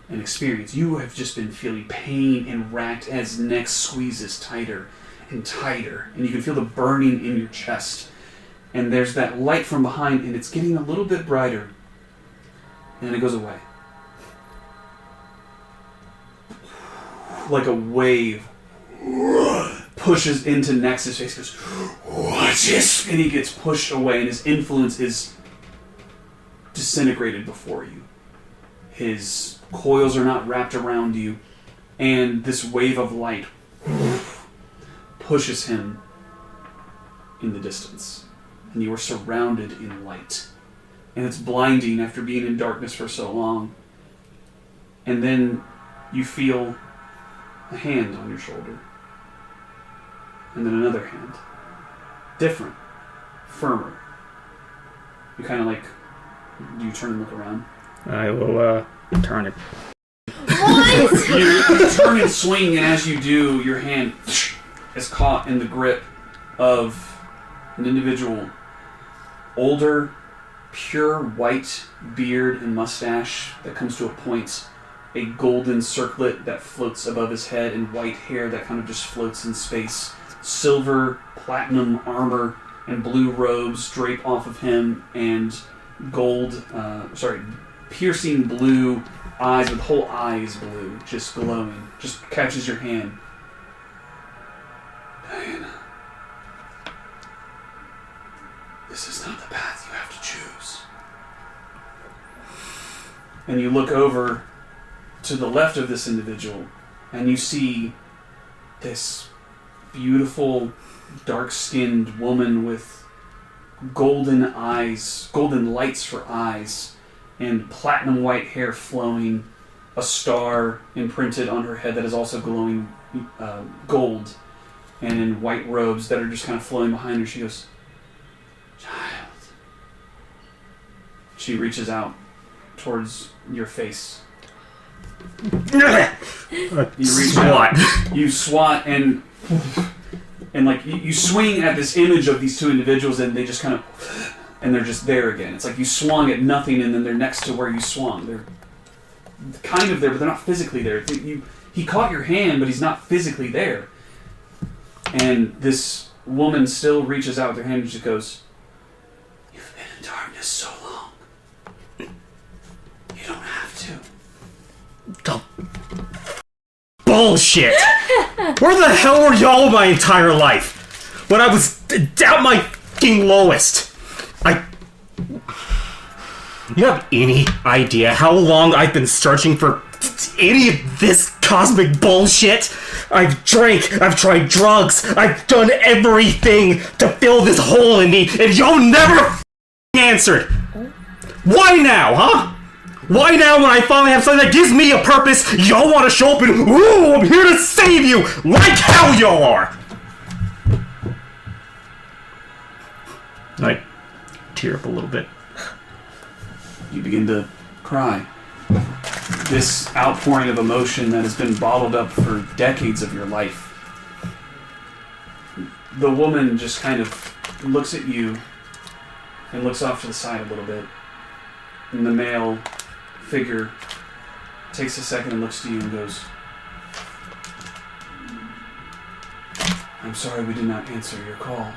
and experience, you have just been feeling pain and racked as neck squeezes tighter and tighter, and you can feel the burning in your chest. And there's that light from behind, and it's getting a little bit brighter, and then it goes away. Like a wave pushes into Nexus' face, goes, "What's this?" And he gets pushed away, and his influence is disintegrated before you. His coils are not wrapped around you, and this wave of light pushes him in the distance. And you are surrounded in light. And it's blinding after being in darkness for so long. And then you feel a hand on your shoulder. And then another hand. Different. Firmer. You kind of like... Do you turn and look around? I will turn it. You turn and swing, and as you do, your hand is caught in the grip of an individual. Older, pure white beard and mustache that comes to a point. A golden circlet that floats above his head, and white hair that kind of just floats in space. Silver, platinum armor, and blue robes drape off of him, and piercing blue eyes with whole eyes blue, just glowing, just catches your hand. Diana, this is not the path you have to choose. And you look over to the left of this individual, and you see this beautiful, dark-skinned woman with golden eyes, golden lights for eyes, and platinum white hair flowing, a star imprinted on her head that is also glowing gold, and in white robes that are just kind of flowing behind her. She goes, "Child." She reaches out towards your face. You reach out, you swat, and like you swing at this image of these two individuals, and they just kind of, and they're just there again. It's like you swung at nothing, and then they're next to where you swung. They're kind of there, but they're not physically there. He caught your hand, but he's not physically there. And this woman still reaches out with her hand and just goes, "You've been in darkness so long. You don't have to." Bullshit! Where the hell were y'all my entire life? When I was at my fucking lowest. You have any idea how long I've been searching for any of this cosmic bullshit? I've drank, I've tried drugs, I've done everything to fill this hole in me, and y'all never answered. Why now, huh? Why now when I finally have something that gives me a purpose, y'all want to show up and, ooh, I'm here to save you, like how y'all are? I tear up a little bit. You begin to cry. This outpouring of emotion that has been bottled up for decades of your life. The woman just kind of looks at you and looks off to the side a little bit. And the male figure takes a second and looks to you and goes, "I'm sorry we did not answer your call."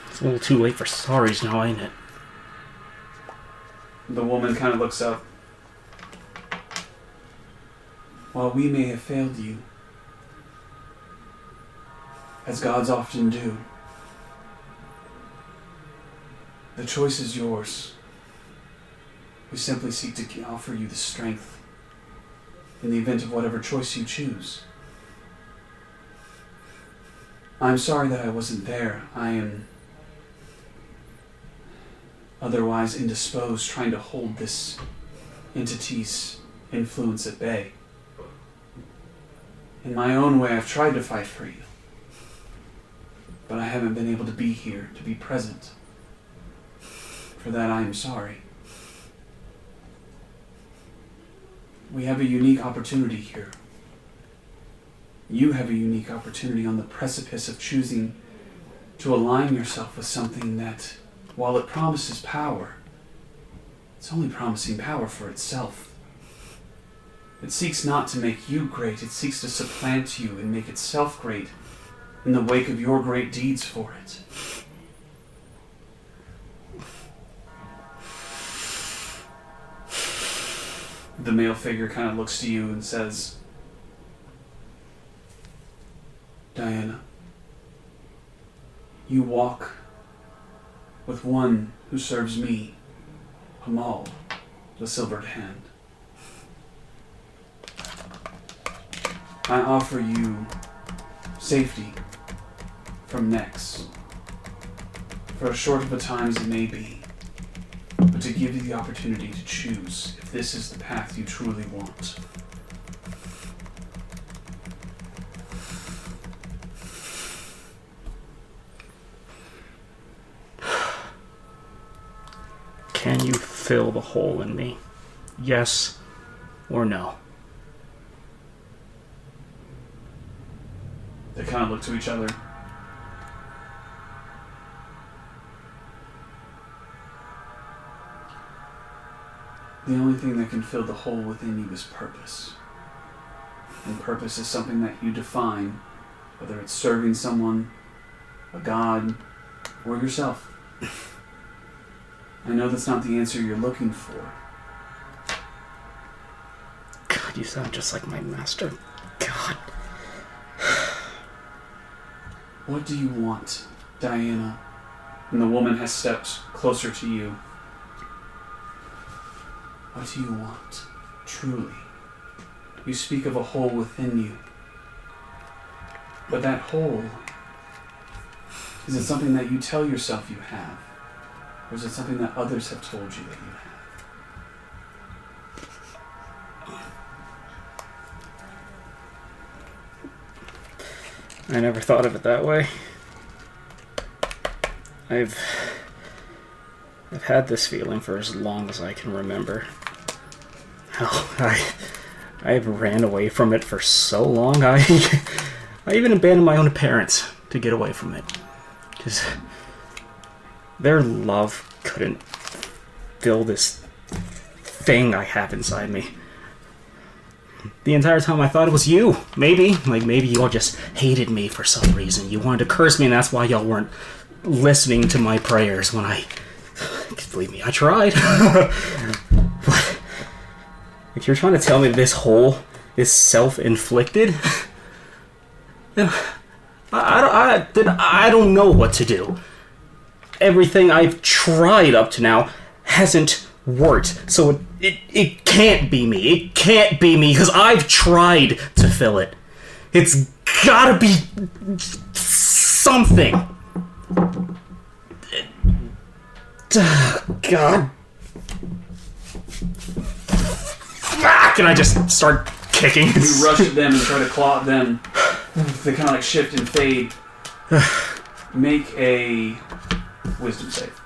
It's a little too late for sorries now, ain't it? The woman kind of looks up. "While we may have failed you, as gods often do, the choice is yours. We simply seek to offer you the strength in the event of whatever choice you choose. I'm sorry that I wasn't there. I am otherwise indisposed, trying to hold this entity's influence at bay. In my own way, I've tried to fight for you, but I haven't been able to be here, to be present. For that, I am sorry. We have a unique opportunity here. You have a unique opportunity on the precipice of choosing to align yourself with something that, while it promises power, it's only promising power for itself. It seeks not to make you great, it seeks to supplant you and make itself great in the wake of your great deeds for it." The male figure kind of looks to you and says, "Diana, you walk with one who serves me, Hamal, the Silvered Hand. I offer you safety from Nex, for as short of a time as it may be, but to give you the opportunity to choose if this is the path you truly want." Can you fill the hole in me? Yes or no? They kind of look to each other. The only thing that can fill the hole within you is purpose. And purpose is something that you define, whether it's serving someone, a god, or yourself. I know that's not the answer you're looking for. God, you sound just like my master. God. What do you want, Diana? And the woman has stepped closer to you. What do you want, truly? You speak of a hole within you. But that hole, is it something that you tell yourself you have? Or is it something that others have told you that you have? I never thought of it that way. I've had this feeling for as long as I can remember. Hell, I ran away from it for so long. I even abandoned my own parents to get away from it. Because their love couldn't fill this thing I have inside me. The entire time I thought it was you. Maybe y'all just hated me for some reason. You wanted to curse me and that's why y'all weren't listening to my prayers when believe me, I tried. But if you're trying to tell me this hole is self-inflicted, then I don't know what to do. Everything I've tried up to now hasn't worked, so it can't be me. It can't be me, because I've tried to fill it. It's gotta be something. God. Can I just start kicking? You rush at them and try to claw at them. They kind of like shift and fade. Make a wisdom save.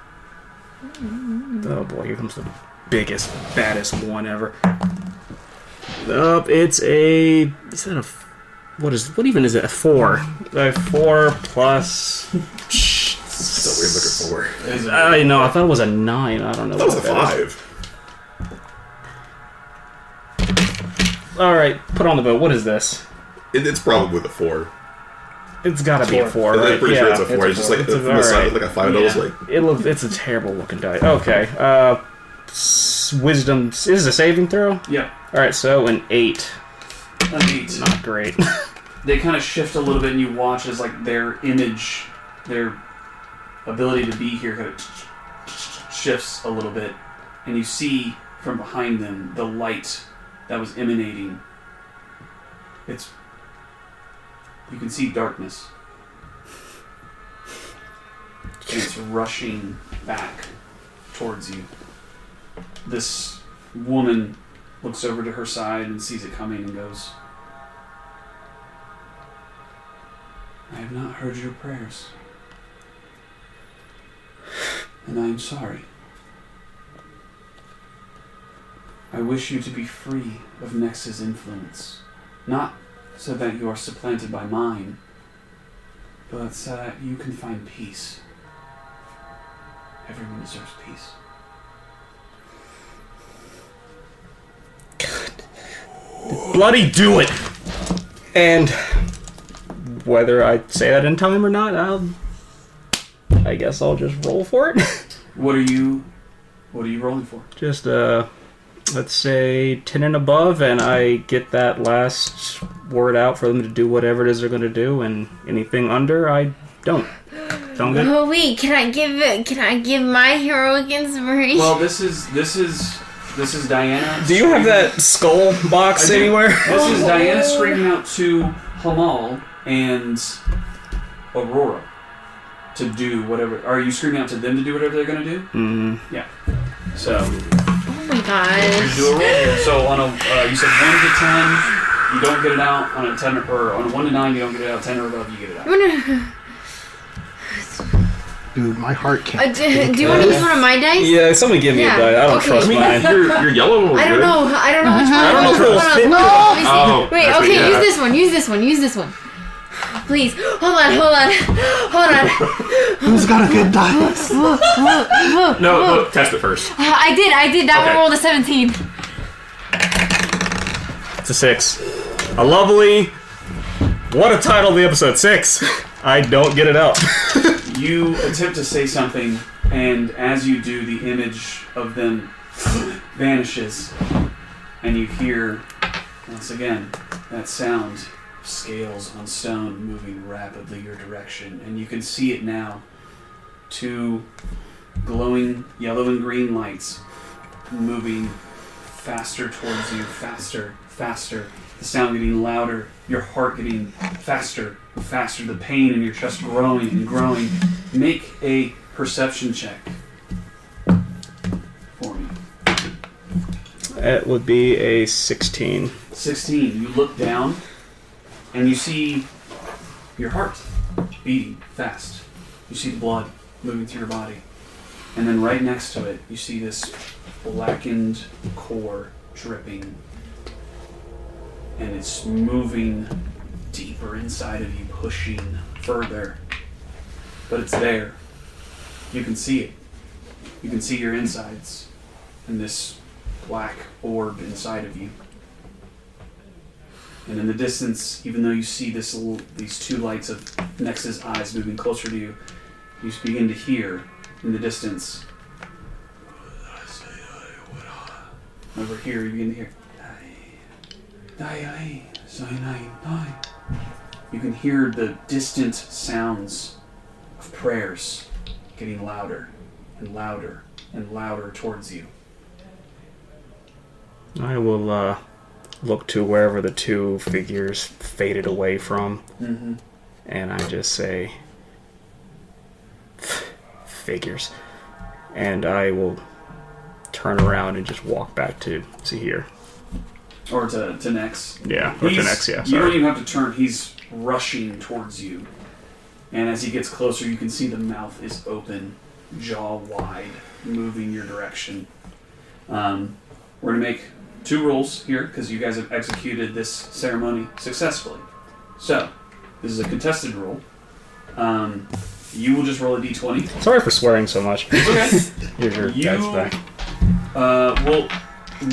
Oh boy, here comes the biggest, baddest one ever. It's a... Is that a... What even is it? A 4. A 4 plus... That's what we're looking for. I know, I thought it was a 9. I don't know. That was a that is. 5. Alright, put on the boat. What is this? It's probably the 4. It's gotta be a 4, I'm right? pretty sure it's a 4. It's It's just like It's from the side, like a 5. Yeah. It was like It's a terrible looking die. Okay, wisdom... Is this a saving throw? Yeah. Alright, so an 8. An 8. Not great. They kind of shift a little bit, and you watch as like their image, their ability to be here kind of shifts a little bit, and you see from behind them the light that was emanating. You can see darkness. And it's rushing back towards you. This woman looks over to her side and sees it coming and goes, I have not heard your prayers. And I am sorry. I wish you to be free of Nex's influence. Not so that you are supplanted by mine, but so that you can find peace. Everyone deserves peace. Bloody do it! And whether I say that in time or not, I guess I'll just roll for it. What are you rolling for? Just let's say 10 and above, and I get that last word out for them to do whatever it is they're going to do, and anything under, I don't. Sound good? Oh wait, can I give my heroic inspiration? Well, this is Diana. Do you have that skull box I do. anywhere? This is Diana screaming out to Hamal and Aurora to do whatever. Are you screaming out to them to do whatever they're going to do? Mm-hmm. Yeah. So, Oh my gosh. do a roll here. So on a, you said 1 to 10, you don't get it out. On a 10 or on a 1 to 9, you don't get it out. 10 or above, you get it out. Dude, my heart can't. Do you want to use one of my dice? Yeah, someone give me Yeah, a die. I don't okay. trust mine. your yellow one was I don't good. know which one. I don't know if it will fit. Let me see. Oh, Wait, actually, okay, yeah. use this one. Please. Hold on. Who's got a good dice? No, test it first. I did. That Okay. one rolled a 17. It's a 6. A lovely... What a title of the episode, 6. I don't get it out. You attempt to say something, and as you do, the image of them vanishes, and you hear, once again, that sound, scales on stone moving rapidly your direction, and you can see it now. 2 glowing yellow and green lights moving faster towards you, faster. The sound getting louder, your heart getting faster, the pain in your chest growing and growing. Make a perception check for me. It would be a 16. 16. You look down and you see your heart beating fast. You see the blood moving through your body. And then right next to it, you see this blackened core dripping. And it's moving deeper inside of you, pushing further. But it's there. You can see it. You can see your insides and this black orb inside of you. And in the distance, even though you see these two lights of Nex's eyes moving closer to you, you begin to hear in the distance. Over here, you begin to hear. You can hear the distant sounds of prayers getting louder and louder and louder towards you. I will look to wherever the two figures faded away from, and I just say, figures. And I will turn around and just walk back to here. Or to Nex. Yeah, or to Nex, yeah. You don't even have to turn. He's rushing towards you. And as he gets closer, you can see the mouth is open, jaw wide, moving your direction. We're going to make 2 rolls here, because you guys have executed this ceremony successfully. So, this is a contested roll. You will just roll a d20. Sorry for swearing so much. It's okay. Here's your guys back.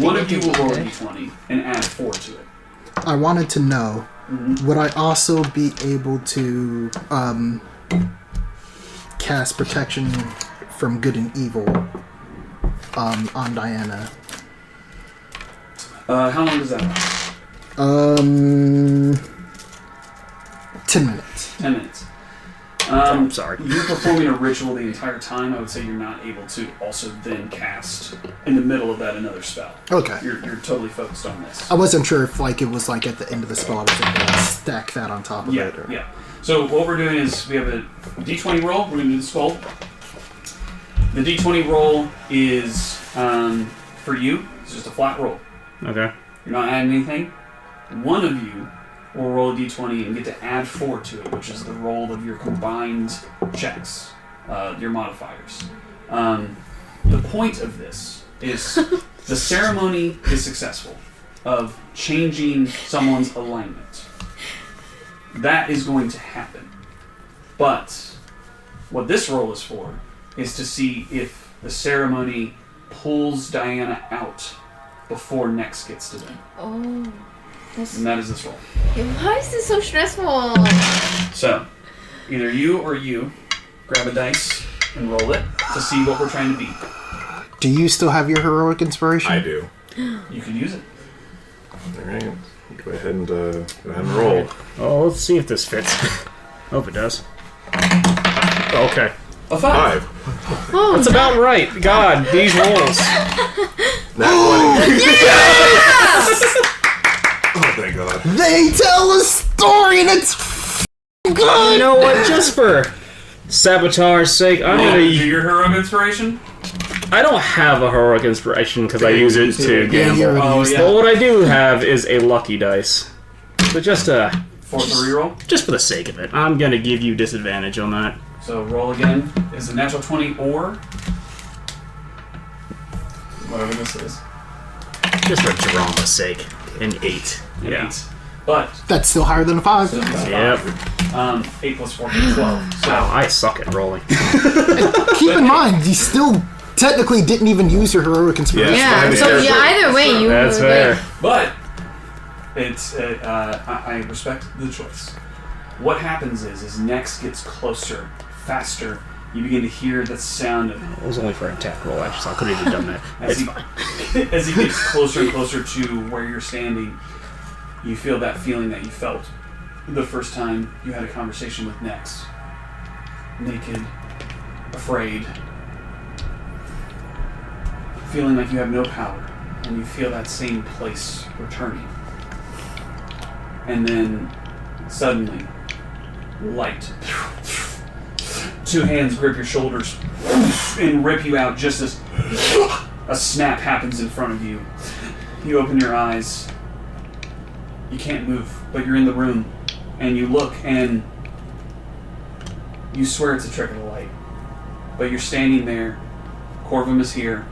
One of you will roll a d20 and add 4 to it. I wanted to know, would I also be able to cast protection from good and evil on Diana? How long does that last? 10 minutes. 10 minutes. I'm sorry. You're performing a ritual the entire time. I would say you're not able to also then cast in the middle of that another spell. Okay. You're totally focused on this. I wasn't sure if it was at the end of the spell I was able to stack that on top of it. Or... Yeah. So what we're doing is we have a d20 roll. We're going to do the skull. The d20 roll is for you. It's just a flat roll. Okay. You're not adding anything. One of you will roll a d20 and get to add 4 to it, which is the roll of your combined checks, your modifiers. The point of this is the ceremony is successful of changing someone's alignment. That is going to happen. But what this roll is for is to see if the ceremony pulls Diana out before Nex gets to them. Oh. And that is this roll. Why is this so stressful? So, either you or you grab a dice and roll it to see what we're trying to beat. Do you still have your heroic inspiration? I do. You can use it. Alright. Go ahead and roll. Oh, let's see if this fits. Hope it does. Okay. A 5. Oh, That's about right. God, these rolls. That 20. Oh, thank God. They tell a story and it's good! You know what? Just for sabotage's sake, I'm Do gonna... your heroic inspiration? I don't have a heroic inspiration because I use it to Yeah, you gamble. already used yeah. But what I do have is a lucky dice. So just For the reroll? just for the sake of it, I'm gonna give you disadvantage on that. So roll again. Is a natural 20 or whatever this is. Just for drama's sake. An 8. An Yeah. 8. But That's still higher than a 5. so it's Yep. 8 plus 4 is 12. So Wow, I suck at rolling. Keep in mind, you still technically didn't even use your heroic inspiration. yeah. So yeah, either way, you. That's fair. But it's I respect the choice. What happens is Nex gets closer, faster. You begin to hear the sound of It was only for an attack roll, actually, so I could have even done that. as It's he, fine. as he gets closer and closer to where you're standing. You feel that feeling that you felt the first time you had a conversation with Nex. Naked, afraid, feeling like you have no power, and you feel that same place returning. And then, suddenly, light. 2 hands grip your shoulders and rip you out just as a snap happens in front of you. You open your eyes. You can't move, but you're in the room, and you look, and you swear it's a trick of the light. But you're standing there, Corvum is here,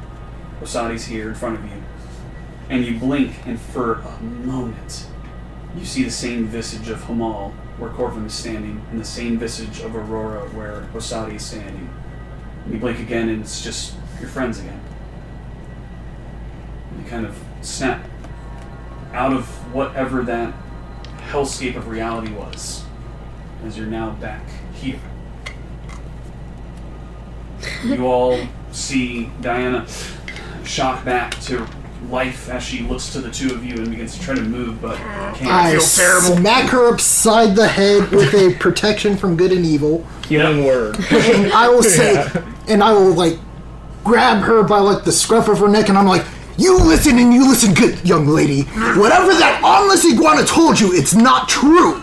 Osadi's here in front of you, and you blink, and for a moment, you see the same visage of Hamal where Corvum is standing, and the same visage of Aurora where Osadi is standing. And you blink again, and it's just your friends again. And you kind of snap out of whatever that hellscape of reality was, as you're now back here. You all see Diana shock back to life as she looks to the two of you and begins to try to move, but can't. I smack her upside the head with a protection from good and evil. Healing word. And I will say, and I will like grab her by like the scruff of her neck, and I'm like, you listen and you listen good, young lady. Whatever that armless iguana told you, it's not true.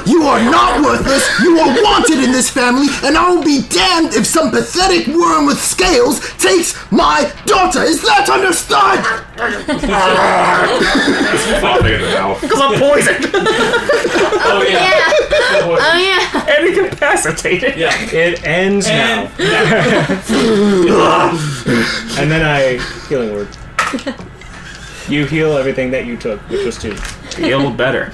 You are not worthless. You are wanted in this family, and I will be damned if some pathetic worm with scales takes my daughter. Is that understood? Because I'm poisoned. Oh yeah. Oh yeah. And incapacitated. Yeah. It ends now. And then I healing word. You heal everything that you took, which was 2. Feel better.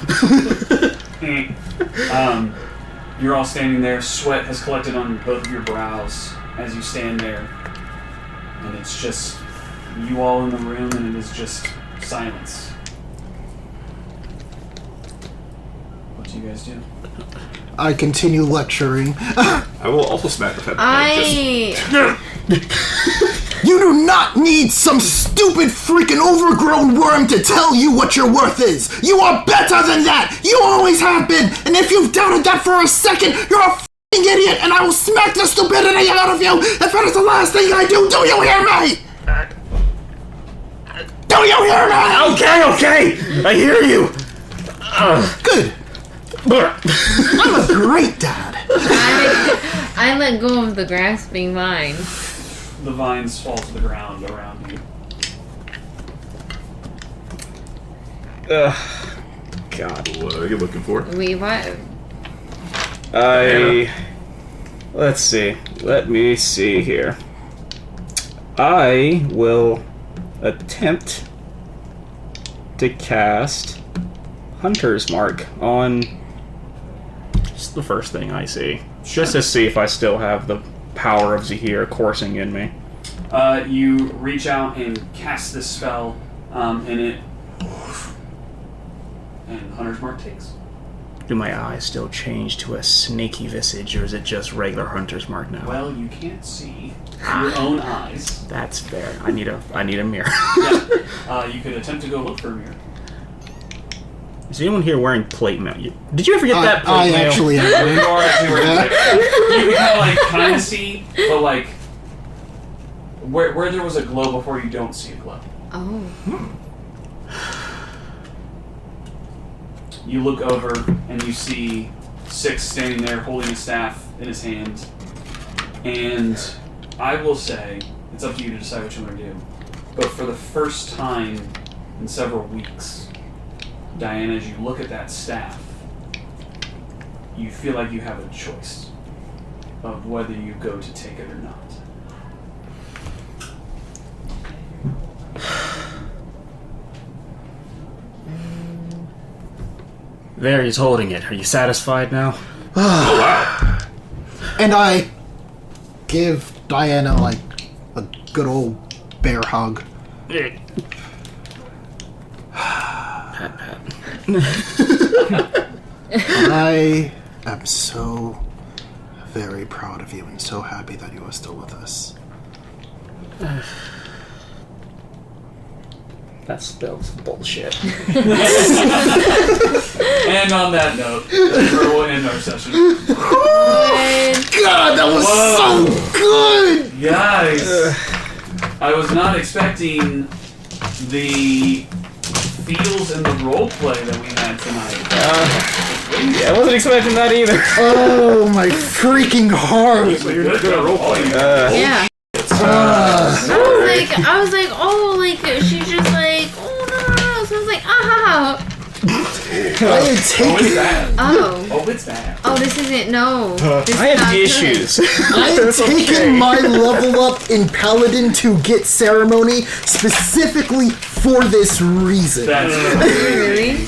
You're all standing there. Sweat has collected on both of your brows as you stand there, and it's just you all in the room, and it is just silence. What do you guys do? I continue lecturing. I will also smack the head. You do not need some stupid freaking overgrown worm to tell you what your worth is. You are better than that. You always have been. And if you've doubted that for a second, you're a f***ing idiot, and I will smack the stupidity out of you if that is the last thing I do. Do you hear me? Do you hear me? Okay. I hear you. Good. I'm a great dad. I let go of the grasping vine. The vines fall to the ground around you. God. What are you looking for? We what? Let's see. Let me see here. I will attempt to cast Hunter's Mark on just the first thing I see. Just to see if I still have the power of Zahir coursing in me. You reach out and cast this spell, and it... And Hunter's Mark takes. Do my eyes still change to a snaky visage, or is it just regular Hunter's Mark now? Well, you can't see your own eyes. That's fair. I need a mirror. Yeah. You could attempt to go look for a mirror. Is anyone here wearing plate mail? Did you ever get that plate I mail? actually You am. are actually wearing You can kind of see, but like where there was a glow before, you don't see a glow. Oh. You look over and you see Six standing there holding a staff in his hand, and I will say it's up to you to decide what you want to do. But for the first time in several weeks, Diana, as you look at that staff, you feel like you have a choice of whether you go to take it or not. There, he's holding it. Are you satisfied now? Oh, wow. And I give Diana like a good old bear hug. Pat, pat. I am so very proud of you and so happy that you are still with us. That spells bullshit. And on that note, that's where we'll end our session. God, that was so good! Guys, I was not expecting the feels and the role play that we had tonight. Yeah, I wasn't expecting that either. Oh, my freaking heart! You're good at role playing. Yeah. I was like, oh, like she's just like, oh no. So I was like, ah. I am taking. Oh, it's that. Oh, this isn't. No. This I is have not good. issues. I am taking my level up in Paladin to get ceremony specifically for this reason. That's Really?